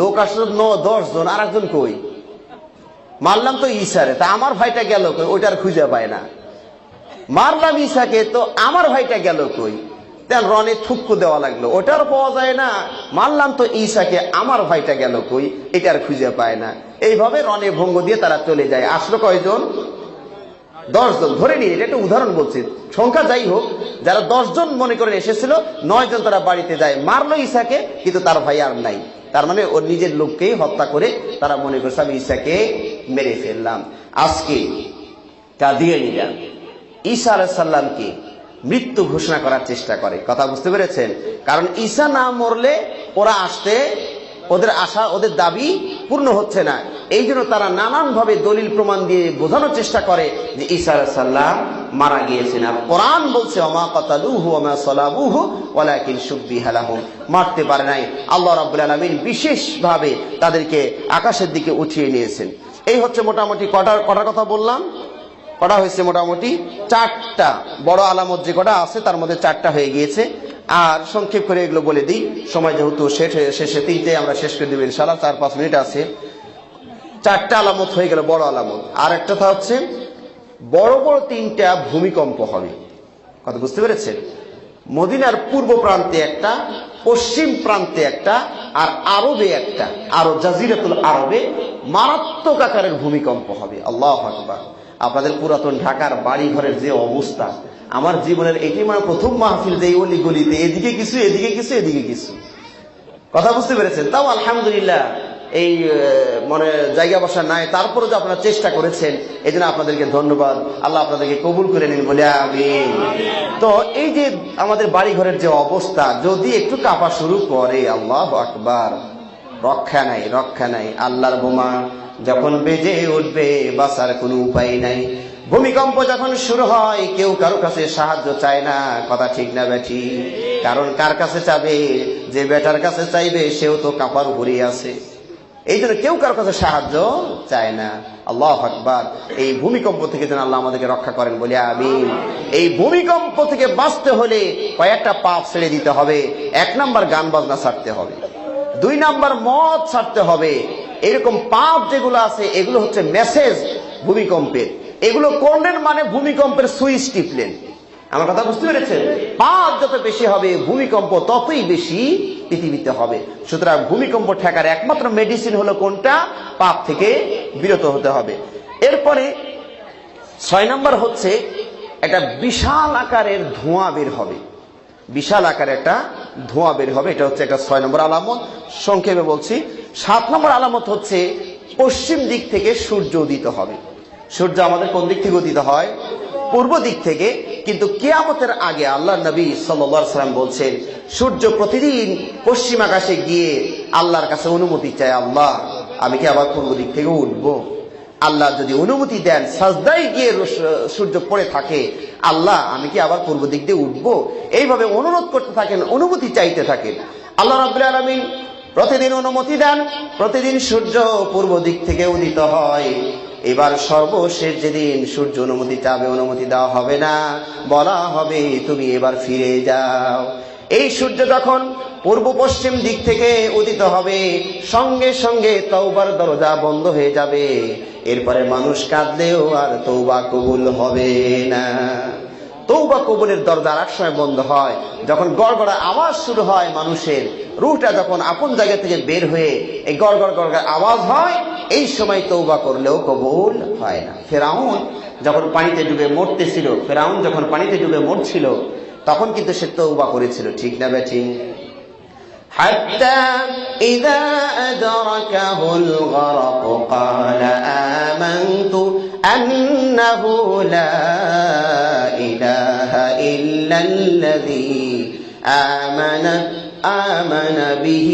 লোক আসলে 10 জন, আর একজন কই? মারলাম তো ঈসারে, তা আমার ভাইটা গেল কই? ওইটার খুঁজে পায় না। মারলাম ঈসাকে, তো আমার ভাইটা গেল কই? তেন রনে থুক্কু দেওয়া লাগলো, ওটার পাওয়া যায় না। মারলাম তো ঈসাকে, আমার ভাইটা গেল কই? এটার খুঁজে পায় না। এইভাবে রনে ভঙ্গ দিয়ে তারা চলে যায়। আসলো কয়জন? 10 জন। ধরে নিয়ে, এটা একটা উদাহরণ বলছি, সংখ্যা যাই হোক, যারা 10 জন মনে করেন এসেছিল, 9 জন তারা বাড়িতে যায়, মারলো ঈসাকে, কিন্তু তার ভাই আর নাই। তার মানে ওর নিজের লোককেই হত্যা করে তারা মনে করছে আমি ঈসাকে মেরে ফেললাম। আজকে কাদিয়ানীরা ঈসা আলাইহিস সালামকে মৃত্যু ঘোষণা করার চেষ্টা করে। কথা বুঝতে পেরেছেন? কারণ ঈসা না মরলে ওরা আসতে, ওদের আশা, ওদের দাবি পূর্ণ হচ্ছে না। এই জন্য তারা নানান ভাবে দলিল প্রমাণ দিয়ে বোঝানোর চেষ্টা করে যে ঈসা আলাইহিস সালাম মারা গিয়েছেন। আর কোরআন বলছে ওমা কাতালুহু ওমা সালাবুহু ওয়ালাকিন শুববিহা লাহুম, মারতে পারে নাই। আল্লাহ রাব্বুল আলামিন বিশেষভাবে তাদেরকে আকাশের দিকে উঠিয়ে নিয়েছেন। এই হচ্ছে মোটামুটি কটার কথা বললাম? কটা হয়েছে? মোটামুটি 4টা বড় আলামত যে কটা আছে তার মধ্যে 4টা হয়ে গিয়েছে। আর সংক্ষেপ করে এগুলো বলে দিই, সময় যেহেতু শেষে 3টে আমরা শেষ করে দেব ইনশাআল্লাহ। 4-5 মিনিট আছে। 4টা আলামত হয়ে গেল, বড় আলামত। আর একটা হচ্ছে বড় 3টা ভূমিকম্প হবে। কথা বুঝতে পেরেছেন? মদিনার পূর্ব প্রান্তে একটা, পশ্চিম প্রান্তে একটা, আর আরবে একটা, জাজিরাতুল আরবে মারাত্মক আকারের ভূমিকম্প হবে। আল্লাহু আকবার। আপনাদের পুরাতন ঢাকার বাড়ি ঘরের যে অবস্থা, আমার জীবনের এটি মানে প্রথম মাহফিল, যে অলি গলিতে এদিকে কিছু এদিকে কিছু এদিকে কিছু। কথা বুঝতে পেরেছেন? তাও আলহামদুলিল্লাহ এই মানে জায়গা বসা নাই, তারপরে যে আপনারা চেষ্টা করেছেন, এই জন্য আপনাদেরকে ধন্যবাদ। আল্লাহ আপনাদেরকে কবুল করে নিন, বলে আমিন। তো এই যে আমাদের বাড়ি ঘরের যে অবস্থা, যদি একটু কাঁপা শুরু করে, আল্লাহু আকবার, রক্ষা নাই। আল্লাহর বোমা যখন বেজে উঠবে, বাঁচার কোনো উপায় নাই। ভূমিকম্প যখন শুরু হয়, কেউ কারো কাছে সাহায্য চায় না। কথা ঠিক না বেঠি? কারণ কার কাছে চাবে? যে বেটার কাছে চাইবে সেও তো কাঁপার উপরেই আছে। এই জন্য কেউ কারো কাছে সাহায্য চায় না। আল্লাহু আকবার। এই ভূমিকম্প থেকে যেন আল্লাহ আমাদেরকে রক্ষা করেন, বলি আমিন। এই ভূমিকম্প থেকে বাঁচতে হলে কয়েকটা পাপ ছেড়ে দিতে হবে। 1 নাম্বার গান বাজনা ছাড়তে হবে, 2 নাম্বার মদ ছাড়তে হবে। এরকম পাপ যেগুলো আছে এগুলো হচ্ছে মেসেজ ভূমিকম্পের। এগুলো করলেন মানে ভূমিকম্পের সুইচ টিপলেন। আমার কথা বুঝতে পেরেছেন? পাপ যত বেশি হবে ভূমিকম্প ততই বেশি পৃথিবীতে হবে। সুতরাং ভূমিকম্প ঠেকার একমাত্র মেডিসিন হলো কোনটা? পাপ থেকে বিরত হতে হবে। এরপরে 6 নাম্বার হচ্ছে একটা বিশাল আকারের ধোঁয়া বের হবে। বিশাল আকারে একটা ধোঁয়া বের হবে, এটা হচ্ছে একটা 6 নম্বর আলামত। সংক্ষেপে বলছি, 7 নম্বর আলামত হচ্ছে পশ্চিম দিক থেকে সূর্য উদিত হবে। সূর্য আমাদের কোন দিক থেকে উদিত হয়? পূর্ব দিক থেকে। কিন্তু কিয়ামতের আগে আল্লাহ নবী সাল্লাল্লাহু আলাইহি ওয়াসাল্লাম বলছেন, সূর্য প্রতিদিন পশ্চিম আকাশে গিয়ে আল্লাহর কাছে অনুমতি চায়, আল্লাহ আমি কি আবার পূর্ব দিক থেকে উঠবো? আল্লাহ যদি অনুমতি দেন, সাজদায় গিয়ে সূর্য পড়ে থাকে, আল্লাহ আমি কি আবার পূর্ব দিক দিয়ে উঠবো? এইভাবে অনুরোধ করতে থাকেন, অনুমতি চাইতে থাকেন। আল্লাহ রাব্বুল আলামিন প্রতিদিন অনুমতি দেন, প্রতিদিন সূর্য পূর্ব দিক থেকে উদিত হয়। এবার সর্বশেষ যেদিন সূর্য অনুমতি চাবে, অনুমতি দেওয়া হবে না, বলা হবে তুমি এবার ফিরে যাও। এই সূর্য যখন পূর্ব পশ্চিম দিক থেকে উদিত হবে, সঙ্গে সঙ্গে তওবার দরজা বন্ধ হয়ে যাবে। এরপরে মানুষ কাঁদলেও আর তওবা কবুল হবে না। তওবা কবুলের দরজা আর এক সময় বন্ধ হয় যখন গড়গড়া আওয়াজ শুরু হয়, মানুষের রূহটা যখন আপন জায়গা থেকে বের হয়ে এই গড়গড় গড়গড় আওয়াজ হয়, এই সময় তওবা করলেও কবুল হয় না। ফেরাউন যখন পানিতে ডুবে মরতেছিল, ফেরাউন যখন পানিতে ডুবে মরছিল, তখন কিন্তু সে তওবা করেছিল, ঠিক না বেঠিক? حتى إذا أدركه الغرق قال آمنت أنه لا إله إلا الذي آمن به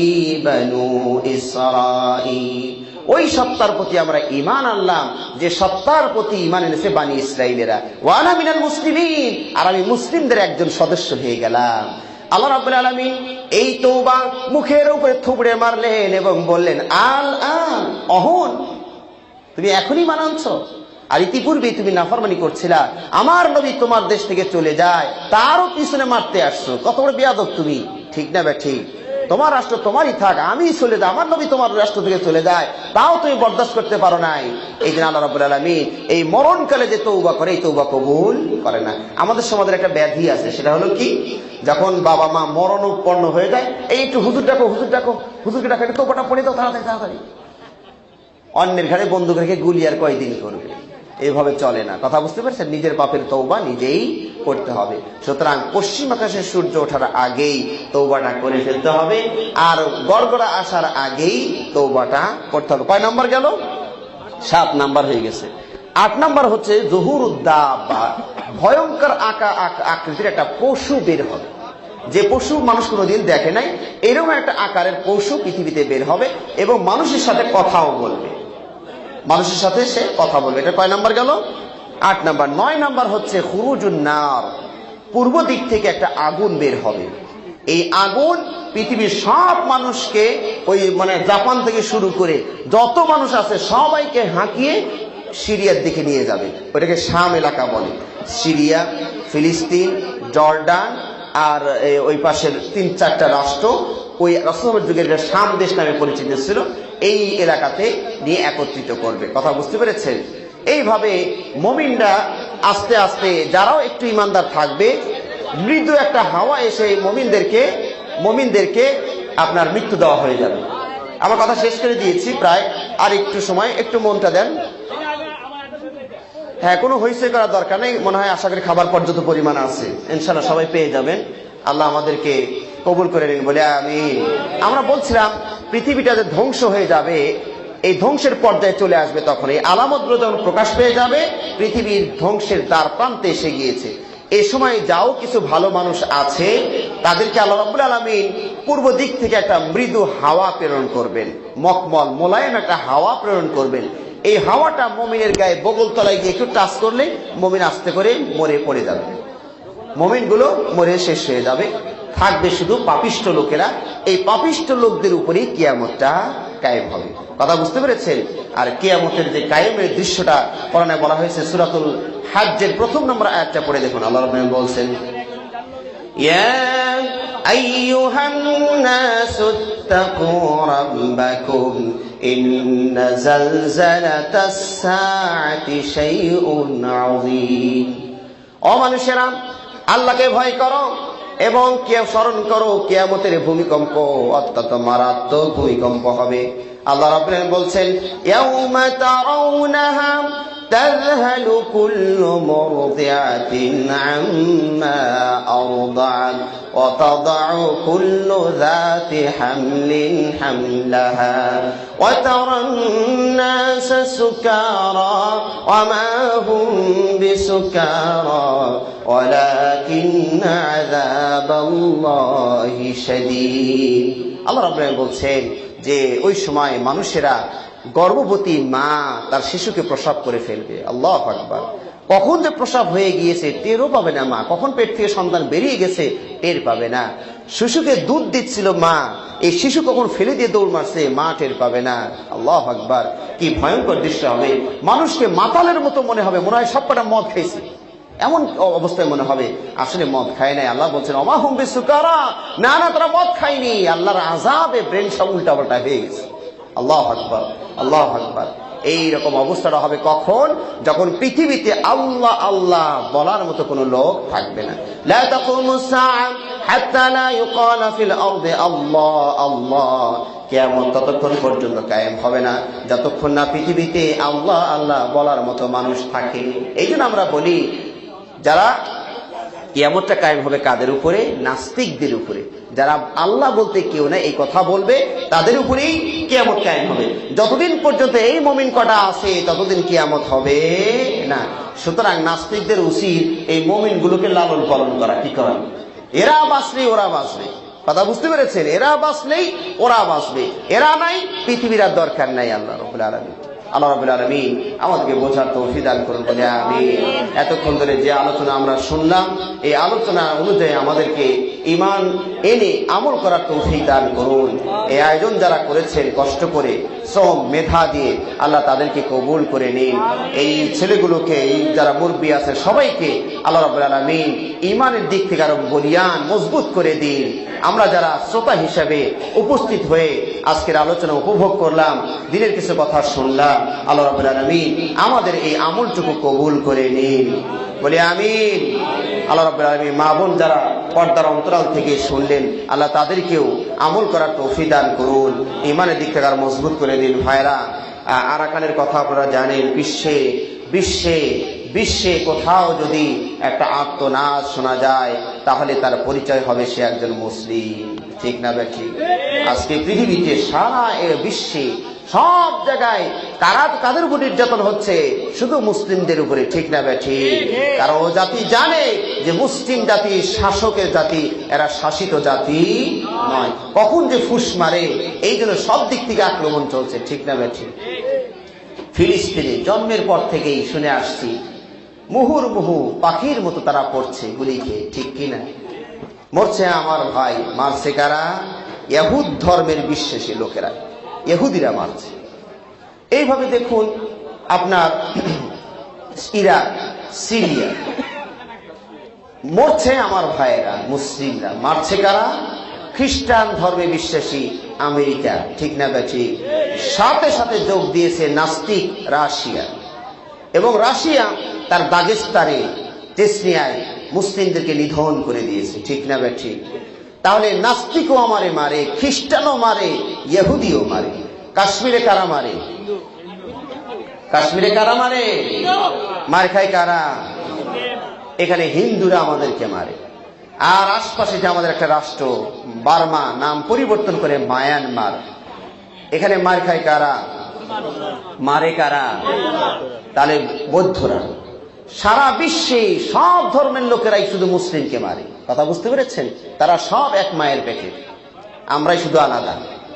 بنو إسرائيل। ওই সত্তার প্রতি আমরা ঈমান আনলাম যে সত্তার প্রতি ঈমান এনেছে বানি ইসরাইলেরা। ওয়া আনা মিনাল মুসলিমিন, আর আমি মুসলিমদের একজন সদস্য হয়ে গেলাম। আল্লাহ রাব্বুল আলামিন এই তওবা মুখের উপরে থুবড়ে মারলেন এবং বললেন, আল আন, অহন তুমি এখনই মানাচ্ছ, আর ইতিপূর্বে তুমি নাফরমানি করছিলা। আমার নবী তোমার দেশ থেকে চলে যায়, তারও পিছনে মারতে আসছো। কত বড় বেয়াদব তুমি, ঠিক না ঠিক? তোমার রাষ্ট্র তোমারই থাক, আমি চলে যাই, আমার নবী তোমার রাষ্ট্র থেকে চলে যায়, তাও তুমি বরদাস্ত করতে পারো নাই। এই জন্য আল্লাহ রাব্বুল আলামিন এই মরণকালে যে তওবা করে, এই তওবা কবুল করে না। আমাদের সমাজের একটা ব্যাধি আছে, সেটা হলো কি, যখন বাবা মা মরণোপন্ন হয়ে যায়, এই একটু হুজুর ডাকো, হুজুর ডাকো, হুজুরকে ডাকো, তওবাটা পড়ে দাও তাড়াতাড়ি তাড়াতাড়ি। অন্যের ঘরে বন্দুক রেখে গুলি আর কয়দিন করবে? এইভাবে চলে না। কথা বুঝতে পারছেন? নিজের পাপের তওবা নিজেই করতে হবে। সুতরাং পশ্চিম আকাশে সূর্য ওঠার আগেই তওবাটা করে ফেলতে হবে, আর গড়গড়া আসার আগেই তওবাটা করতে হবে। কয় নাম্বার গেল? 7 নাম্বার হয়ে গেছে। 8 নাম্বার হচ্ছে জুহুরুদ দাব্বা, ভয়ঙ্কর আকৃতির একটা পশু বের হবে। যে পশু মানুষ কোনোদিন দেখে নাই, এরকম একটা আকারের পশু পৃথিবীতে বের হবে এবং মানুষের সাথে কথাও বলবে। মানুষের সাথে সে কথা বলবে। এটা কয় নাম্বার গেল? 8 নাম্বার। 9 নাম্বার হচ্ছে খুরুজুন নার, পূর্ব দিক থেকে একটা আগুন বের হবে। এই আগুন পৃথিবীর সব মানুষকে, ওই জাপান থেকে শুরু করে যত মানুষ আছে সবাইকে হাঁকিয়ে সিরিয়ার দিকে নিয়ে যাবে। ওটাকে শাম এলাকা বলে। সিরিয়া, ফিলিস্তিন, জর্ডান আর ওই পাশের 3-4টা রাষ্ট্র, ওই রাসূলের যুগের শাম দেশ নামে পরিচিত ছিল, এই এলাকাতে নিয়ে একত্রিত করবে। কথা বুঝতে পেরেছেন? এইভাবে মুমিনরা আস্তে আস্তে, যারাও একটু ইমানদার থাকবে, মৃদু একটা হাওয়া এসে মুমিনদেরকে আপনার মৃত্যু দেওয়া হয়ে যাবে। আমার কথা শেষ করে দিয়েছি প্রায়, আর একটু সময়, একটু মনটা দেন। হ্যাঁ, কোনো হইচই করার দরকার নেই, মনে হয় আশা করি খাবার পর্যাপ্ত পরিমাণ আছে, ইনশাআল্লাহ সবাই পেয়ে যাবেন। আল্লাহ আমাদেরকে কবুল করে নিন, বলে আমিন। আমরা বলছিলাম পৃথিবীটা যে ধ্বংস হয়ে যাবে, এই ধ্বংসের পর্যায়ে চলে আসবে, তখন এই আলামতগুলো যখন প্রকাশ পেয়ে যাবে, পৃথিবীর ধ্বংসের দ্বার প্রান্তে এসে গিয়েছে। এই সময় যাও কিছু ভালো মানুষ আছে, তাদেরকে আল্লাহ রাব্বুল আলামিন পূর্ব দিক থেকে একটা মৃদু হাওয়া প্রেরণ করবেন, মখমল মোলায়েম একটা হাওয়া প্রেরণ করবেন। এই হাওয়াটা মুমিনের গায়ে বগল তলায় গিয়ে একটু টাচ করলে মুমিন আস্তে করে মরে পড়ে যাবে, মুমিনগুলো মরে শেষ হয়ে যাবে। থাকবে শুধু পাপিষ্ঠ লোকেরা। এই পাপিষ্ঠ লোকদের উপরেই কিয়ামতটা কায়েম হবে। কথা বুঝতে পেরেছেন? আর কিয়ামতের যে কায়েমের দৃশ্যটা কোরআনে বলা হয়েছে, সূরাতুল হাজ্জের 1 নম্বর আয়াতটা পড়ে দেখুন। আল্লাহ রাব্বুল আলামিন বলছেন, ইয়া আইয়ুহান নাসু ইত্তাকু রাব্বাকুম ইন্না যালজালাতাস সাআতি শাইউন আযীম। ও মানুষেরা, আল্লাহকে ভয় করো এবং স্মরণ করো কিয়ামতের ভূমিকম্প অত্যন্ত মারাত্মক ভূমিকম্প হবে। আল্লাহ রাব্বুল আলামিন বলছেন, ইয়াউমা তারাউনাহা তাযহালু কুল্লু মুরদিআতিন আম্মা আরদাআত ওয়া তাদাউ কুল্লু যাতি হামলিন হামলাহা ওয়া তারান নাসা সুকারা ওয়া মা হুম বিসুকারা ওয়ালাকিন্না আযাবাল্লাহি শাদীদ। আল্লাহ রাব্বুল আলামিন বলছেন যে ওই সময় মানুষেরা, গর্ভবতী মা তার শিশুকে প্রসব করে ফেলবে। আল্লাহু আকবার। কখন যে প্রসব হয়ে গিয়েছে টেরও পাবে না মা, কখন পেট থেকে সন্তান বেরিয়ে গেছে টের পাবে না। শিশুকে দুধ দিচ্ছিল মা, এই শিশু কখন ফেলে দিয়ে দৌড় মারছে মা টের পাবে না। আল্লাহু আকবার। কি ভয়ঙ্কর দৃশ্য হবে। মানুষকে মাতালের মতো মনে হবে, মনে হয় সবকটা মদ খেয়েছে, এমন অবস্থায় মনে হবে। আসলে মদ খায় নাই। আল্লাহ বলছেন, ওমা হুম বিসুকারা, না না তারা মদ খায়নি। আল্লাহর আযাবে ব্রেন সব উল্টাপাল্টা হয়ে গেছে। আল্লাহু আকবার, আল্লাহু আকবার। এইরকম অবস্থাটা হবে কখন? যখন পৃথিবীতে আল্লাহ আল্লাহ বলার মতো কোনো লোক থাকবে না। লা তাকুমুস সাআ হাত্তা লা ইউকালা ফিল আরদি আল্লাহ আল্লাহ। কিয়ামত ততক্ষণ পর্যন্ত কায়েম হবে না যতক্ষণ না পৃথিবীতে আল্লাহ আল্লাহ বলার মতো মানুষ থাকে। এই জন্য আমরা বলি, যারা কিয়ামতটা কায়েম হবে কাদের উপরে? নাস্তিকদের উপরে। যারা আল্লাহ বলতে কেউ না এই কথা বলবে, তাদের উপরেই কিয়ামত কায়েম হবে। যতদিন পর্যন্ত এই মুমিন কটা আছে ততদিন কিয়ামত হবে না। সুতরাং নাস্তিকদের উচিত এই মুমিনগুলোকে লালন পালন করা। কি করা? এরা বাঁচলেই ওরা বাঁচবে। কথা বুঝতে পেরেছেন? এরা বাঁচলেই ওরা বাঁচবে, এরা নাই পৃথিবীর আর দরকার নাই। আল্লাহ রাব্বুল আলামিন, আল্লাহ রাব্বুল আলামিন আমাদেরকে বোঝার তৌফিক দান করুন বলে আমিন। এতক্ষণ ধরে যে আলোচনা আমরা শুনলাম, এই আলোচনা অনুযায়ী আমাদেরকে ঈমান এনে আমল করার তৌফিক দান করুন। এই আয়োজন যারা করেছেন কষ্ট করে, শ্রম মেধা দিয়ে, আল্লাহ তাদেরকে কবুল করে নিন। এই ছেলেগুলোকে, এই যারা মুরব্বী আছে সবাইকে আল্লাহ রাব্বুল আলামিন ঈমানের দিক থেকে আরো বলিয়ান মজবুত করে দিন। আমরা যারা শ্রোতা হিসেবে উপস্থিত হয়ে আজকের আলোচনা উপভোগ করলাম, দিনের কিছু কথা শুনলাম, আল্লাহ রাব্বুল আলামিন আমাদের এই আমলটুকু কবুল করে নিন বলে আমিন। আল্লাহ রাব্বুল আলামিন মা বোন যারা পর্দার অন্তরাল থেকে শুনলেন, আল্লাহ তাদেরকেও আমল করার তৌফিক দান করুন, ঈমানের দিক থেকে আর মজবুত করে দিন। ভাইরা, আরাকানের কথা আপনারা জানেন। বিশ্বে বিশ্বে বিশ্বে কোথাও যদি একটা আত্মনাদ শোনা যায় তাহলে তার পরিচয় হবে সে একজন মুসলিম। ঠিক না বেঠি? আজকে পৃথিবীতে সারা বিশ্বে সব জায়গায় কাদের উপর নির্যাতন হচ্ছে? শুধু মুসলিমদের উপরে। ঠিক না বেঠি? কারণ ও জাতি জানে যে মুসলিম জাতি শাসকের জাতি, এরা শাসিত জাতি নয়। কখন যে ফুস মারে, এই জন্য সব দিক থেকে আক্রমণ চলছে। ঠিক না বেঠি? ফিলিস্তিনে জন্মের পর থেকেই শুনে আসছি, মুহুর্মুহু পাখির মতো তারা পড়ছে গুলি খেয়ে। ঠিক কিনা? মরছে আমার ভাই। মারছে কারা? ইহুদ ধর্মের বিশ্বাসী লোকেরা, ইহুদিরা মারছে। এইভাবে দেখুন আপনার ইরাক, সিরিয়া, মরছে আমার ভাইয়েরা মুসলিমরা। মারছে কারা? খ্রিস্টান ধর্মে বিশ্বাসী আমেরিকা। ঠিক না বেঠি? সাথে সাথে যোগ দিয়েছে নাস্তিক রাশিয়া, এবং রাশিয়া তার দাগেস্তানে, চেচনিয়ায় মুসলিমদেরকে নিধন করে দিয়েছে। ঠিক না বেঠি? তাহলে নাস্তিকও আমারে মারে, খ্রিস্টানও মারে, ইহুদিও মারে। কাশ্মীরে কারা মারে? কাশ্মীরে কারা মারে? মার খায় কারা? এখানে হিন্দুরা আমাদেরকে মারে। আর আশপাশে যে আমাদের একটা রাষ্ট্র বার্মা, নাম পরিবর্তন করে মায়ানমার, এখানে মার খায় কারা? মারে কারা? তাহলে বৌদ্ধরা। সারা বিশ্বে সব ধর্মের লোকেরাই শুধু মুসলিমকে মারে। কথা বুঝতে পেরেছেন? তারা সব এক মায়ের পেটে, আমরাই শুধু আলাদা।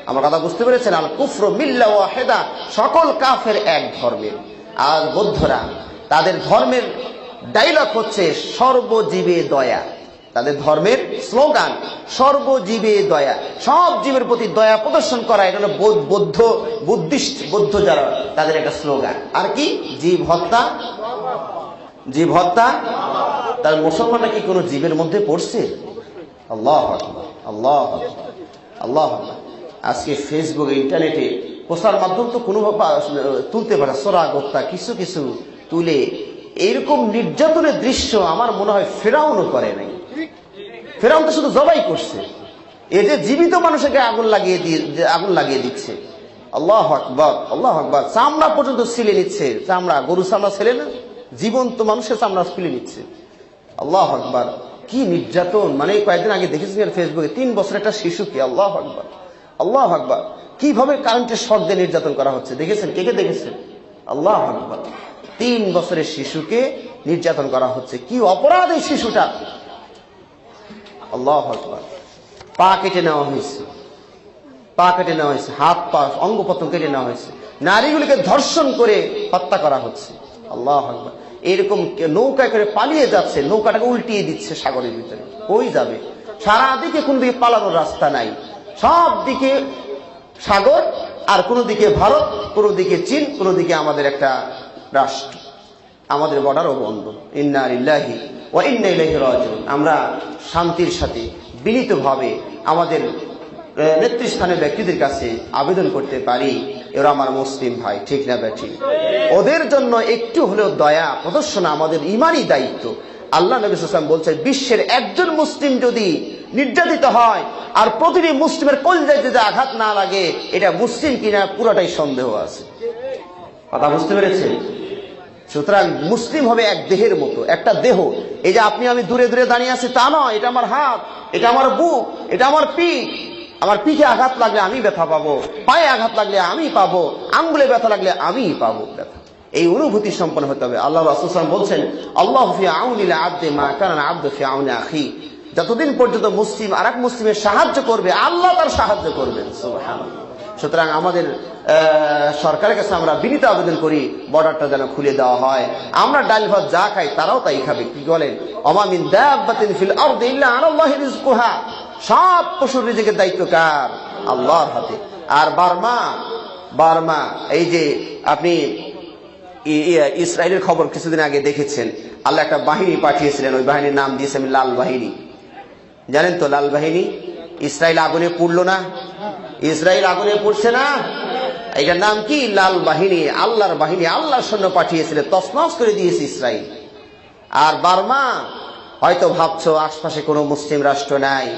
আমার কথা বুঝতে পেরেছেন? আল কুফরু মিল্লা ওয়াহিদা, সকল কাফের এক ধর্মের। আর বৌদ্ধরা, তাদের ধর্মের ডায়লগ হচ্ছে সর্বজীবে দয়া। তাদের ধর্মের স্লোগান সর্বজীবে দয়া, সব জীবের প্রতি দয়া প্রদর্শন করা, এটা হলো বৌদ্ধ যারা তাদের একটা স্লোগান। আর কি? জীব হত্যা, জীব হত্যা। তার মুসলমানরা কি কোনো জীবের মধ্যে পড়ছে? আল্লাহু আকবার, আল্লাহু আকবার, আল্লাহু আকবার। আজকে ফেসবুকে, ইন্টারনেটে প্রচার মাধ্যম তো কোনোভাবে তুলতে পারে, সোরাগ হত্যা কিছু কিছু তুলে এইরকম নির্যাতনের দৃশ্য আমার মনে হয় ফেরাউনও করে নাই। ফেরাউন তো শুধু জবাই করছে, এই যে জীবিত মানুষকে আগুন লাগিয়ে দিচ্ছে। আল্লাহু আকবার, আল্লাহু আকবার। চামড়া পর্যন্ত ছিলে নিচ্ছে, চামড়া, গরু চামড়া ছেলে না, জীবন্ত মানুষের চামড়া ছিলে নিচ্ছে। আল্লাহু আকবার, কি নির্যাতন! মানে কয়েকদিন আগে দেখেছিলেন ফেসবুকে 3 বছরের একটা শিশুকে, আল্লাহু আকবার, আল্লাহু আকবার, কিভাবে কারেন্টের শক দিয়ে নির্যাতন করা হচ্ছে দেখেছেন? কে কে দেখেছেন? আল্লাহু আকবার, 3 বছরের শিশুকে নির্যাতন করা হচ্ছে। কি অপরাধ এই শিশুটা! আল্লাহু আকবার। পা কেটে নেওয়া হয়েছে, পা কেটে নেওয়া হয়েছে, হাত পা অঙ্গ প্রত্যঙ্গ কেটে নেওয়া হয়েছে, নারীগুলিকে ধর্ষণ করে হত্যা করা হচ্ছে। আল্লাহু আকবার। এরকম নৌকায় করে পালিয়ে যাচ্ছে, নৌকাটাকে উল্টিয়ে দিচ্ছে সাগরের ভিতরে। কই যাবে? সারা দিকে কোন দিকে পালানোর রাস্তা নাই, সব দিকে সাগর, আর কোন দিকে ভারত, কোন দিকে চীন, কোন দিকে আমাদের একটা রাষ্ট্র, আমাদের বর্ডারও বন্ধ। ইন্না লিল্লাহি ওয়া ইন্না ইলাইহি রাজিউন। আমরা শান্তির সাথে বিনীতভাবে আমাদের নেতৃস্থানীয় ব্যক্তিদের কাছে আবেদন করতে পারি, এরা আমার মুসলিম ভাই, ঠিক না বেঠিক? ওদের জন্য একটু হলেও দয়া প্রদর্শন আমাদের ইমানি দায়িত্ব। আল্লাহ নবী সাল্লাল্লাহু আলাইহি ওয়াসাল্লাম বলছেন, বিশ্বের একজন মুসলিম যদি নির্যাতিত হয় আর প্রতিটি মুসলিমের কলিজায় যদি আঘাত না লাগে, এটা মুসলিম কিনা পুরোটাই সন্দেহ আছে। কথা বুঝতে পেরেছেন? সুতরাং মুসলিম হবে এক দেহের মতো, একটা দেহ। এই যে আপনি আমি দূরে দূরে দাঁড়িয়ে আছি তা নয়, এটা আমার হাত, এটা আমার বুক, এটা আমার পিঠ। আমার পিঠে আঘাত লাগলে আমি ব্যথা পাবো, পায়ে আঘাত লাগলে আমি পাবো, আঙ্গুলে ব্যথা লাগলে আমি পাবো ব্যথা। এই অনুভূতি সম্পন্ন হতে হবে। আল্লাহ রাসূল সাল্লাল্লাহু আলাইহি ওয়াসাল্লাম বলছেন, আল্লাহু ফি আউনিল আবদি মা কানা আবদু ফি আউনি আখি। যতদিন পর্যন্ত মুসলিম আরেক মুসলিমের সাহায্য করবে, আল্লাহ তার সাহায্য করবেন। সুবহানাল্লাহ। সুতরাং আমাদের সরকারের কাছে আমরা বিনীত আবেদন করি, বর্ডারটা যেন খুলে দেওয়া হয়। আমরা ডাল ভাত যা খাই তারাও তাই খাবে। কি বলেন? ওমা মিন দাব্বাতিন ফিল আরদি ইল্লা আলাল্লাহি রিজকুহা। সব পশুর রিজিকের দায়িত্ব কার? আল্লাহর হাতে। আর বার্মা, এই যে আপনি ইসরায়েলের খবর কিছুদিন আগে দেখেছেন, আল্লাহ একটা বাহিনী পাঠিয়েছিলেন, ওই বাহিনীর নাম দিয়েছেন লাল বাহিনী। জানেন তো লাল বাহিনী? ইসরায়েল আগুনে পুড়লো না? ইসরায়েল আগুনে পড়ছে না? এটার নাম কি? লাল বাহিনী, আল্লাহর বাহিনী। আল্লাহর সৈন্য পাঠিয়েছিলেন, তছনছ করে দিয়েছে ইসরায়েল। আর বার্মা, হয়তো ভাবছো আশপাশে কোনো মুসলিম রাষ্ট্র নাই,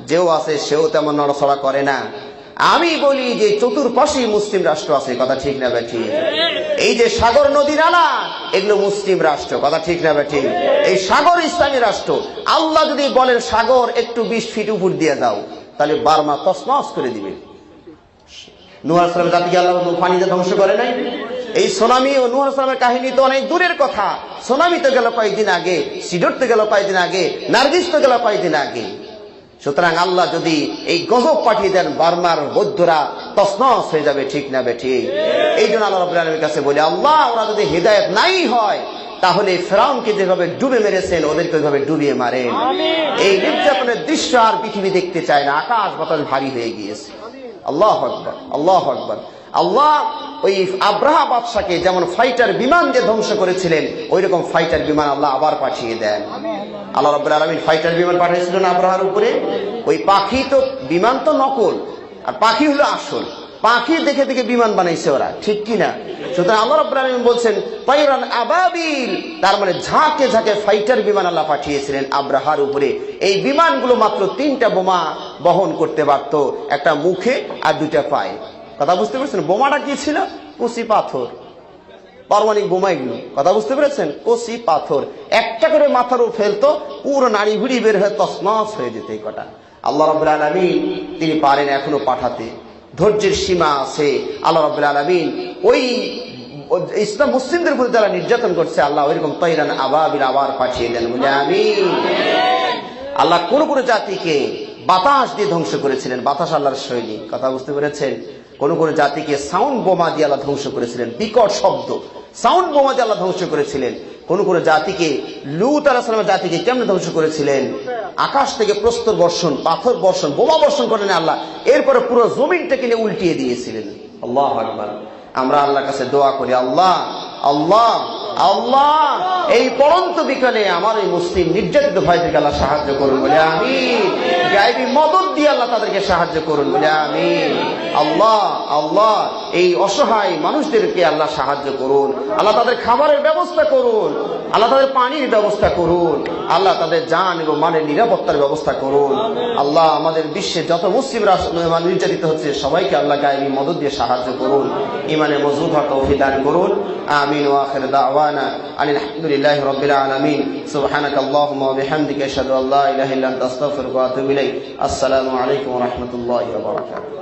যেও আছে সেও তেমন নড়াচড়া করে না। আমি বলি যে চতুর্পাশেই মুসলিম রাষ্ট্র আছে। কথা ঠিক না বেঠিক? এই যে সাগর নদী নালা, এগুলো মুসলিম রাষ্ট্র। কথা ঠিক না বেঠিক? এই সাগর ইসলামী রাষ্ট্র। আল্লাহ যদি বলেন সাগর একটু 20 ফিট উপর দিয়ে দাও, তাহলে বার্মা তছনছ করে দিবে। নূহ আলাইহিস সালামের জাতিকে আল্লাহ পানিতে ধ্বংস করে নাই? এই সুনামি ও নূহ আলাইহিস সালামের কাহিনী তো অনেক দূরের কথা। সুনামি তো গেল কয়েকদিন আগে, সিডর তো গেল কয়েকদিন আগে, নার্গিস তো গেল কয়েকদিন আগে। সুতরাং আল্লাহ যদি এই গজব পাঠিয়ে দেন, বার্মার বৌদ্ধরা তছনছ হয়ে যাবে। ঠিক না বেঠিক? এই জন্য আল্লাহ রাব্বুল আলামিনের কাছে বলি, আল্লাহ ওরা যদি হিদায়াত নাই হয়, তাহলে ফেরাউনকে যেভাবে ডুবে মেরেছেন, ওদেরকে ওইভাবে ডুবিয়ে মারেন। এই নির্যাতনের দৃশ্য আর পৃথিবী দেখতে চায় না। আকাশ বাতাস ভারী হয়ে গিয়েছে। আল্লাহু আকবার, আল্লাহু আকবার। আল্লাহ ওই আব্রাহা বাদশাকে যেমন ফাইটার বিমান দিয়ে ধ্বংস করেছিলেন, ওই রকম ফাইটার বিমান আল্লাহ আবার পাঠিয়ে দেন। আল্লাহ রাব্বুল আলামিন ফাইটার বিমান পাঠিয়েছিলেন আব্রাহার উপরে। ওই পাখি তো, বিমান তো নকল, আর পাখি হলো আসল। পাখি দেখে দেখে বিমান বানাইছে ওরা, ঠিক কিনা? সুতরাং আল্লাহ রাব্বুল আলামিন বলছেন তায়রান আবাবিল, তার মানে ঝাঁকে ঝাঁকে ফাইটার বিমান আল্লাহ পাঠিয়েছিলেন আব্রাহার উপরে। এই বিমানগুলো মাত্র 3টা বোমা বহন করতে পারত, একটা মুখে আর 2টা পায়ে। কথা বুঝতে পেরেছেন? বোমাটা কি ছিল? কচি পাথর, পারমাণবিক বোমা এগুলো। কথা বুঝতে পেরেছেন? কচি পাথর একটা করে মাথার উপর ফেলতো, পুরো নাড়ি ভুড়ি বের হয়ে তছনছ হয়ে যেত। এই কটা আল্লাহ রাব্বুল আলামিন তিনি পারেন এখনো পাঠাতে। ধৈর্যের সীমা আছে। আল্লাহ রাব্বুল আলামিন ওই ইসলাম মুসলিমদের উপর যারা নির্যাতন করছে, আল্লাহ ওইরকম তায়রান আবাবিল আবার পাঠিয়ে দেন। বলে আমিন। আল্লাহ কোন কোন জাতিকে বাতাস দিয়ে ধ্বংস করেছিলেন, বাতাস আল্লাহর সৈনিক। কথা বুঝতে পেরেছেন? কোন কোন জাতিকে সাউন্ড বোমা দিয়ে আল্লাহ ধ্বংস করেছিলেন, বিকট শব্দ সাউন্ড বোমা দিয়ে আল্লাহ ধ্বংস করেছিলেন। কোন কোন জাতিকে, লূত আলাইহিস সালামের জাতিকে কেমনে ধ্বংস করেছিলেন। আকাশ থেকে প্রস্তর বর্ষণ, পাথর বর্ষণ, বোমা বর্ষণ করেন আল্লাহ, এরপরে পুরো জমিনটাকে নিয়ে উল্টিয়ে দিয়েছিলেন। আল্লাহু আকবার। আমরা আল্লাহর কাছে দোয়া করি, আল্লাহ আল্লাহ আল্লাহ এই পড়ন্ত বিকালে আমার এই মুসলিম নির্যাতিত ভাইদেরকে আল্লাহ সাহায্য করুন বলে আমিন। গায়েবী মদদ দিয়ে আল্লাহ তাদেরকে সাহায্য করুন বলে আমিন। আল্লাহ আল্লাহ এই অসহায় মানুষদেরকে আল্লাহ সাহায্য করুন, আল্লাহ তাদের খাবারের ব্যবস্থা করুন, আল্লাহ তাদের পানির ব্যবস্থা করুন, আল্লাহ তাদের জান এবং মানের নিরাপত্তার ব্যবস্থা করুন। আল্লাহ আমাদের বিশ্বে যত মুসলিমরা নির্যাতিত হচ্ছে সবাইকে আল্লাহ গায়েবী মদদ দিয়ে সাহায্য করুন, ইমানে মজবুত হওয়ার তৌফিক দান করুন। আমিন ওয়া আখির দাওয়ানা আলহামদুলিল্লাহি রাব্বিল আলামিন। সুবহানাকাল্লাহুম্মা ওয়া বিহামদিকা আশহাদু আল্লা ইলাহা ইল্লা আনতা আস্তাগফিরুকা ওয়া আতুবু ইলাইক। আসসালামু আলাইকুম ওয়া রাহমাতুল্লাহি ওয়া বারাকাতুহু।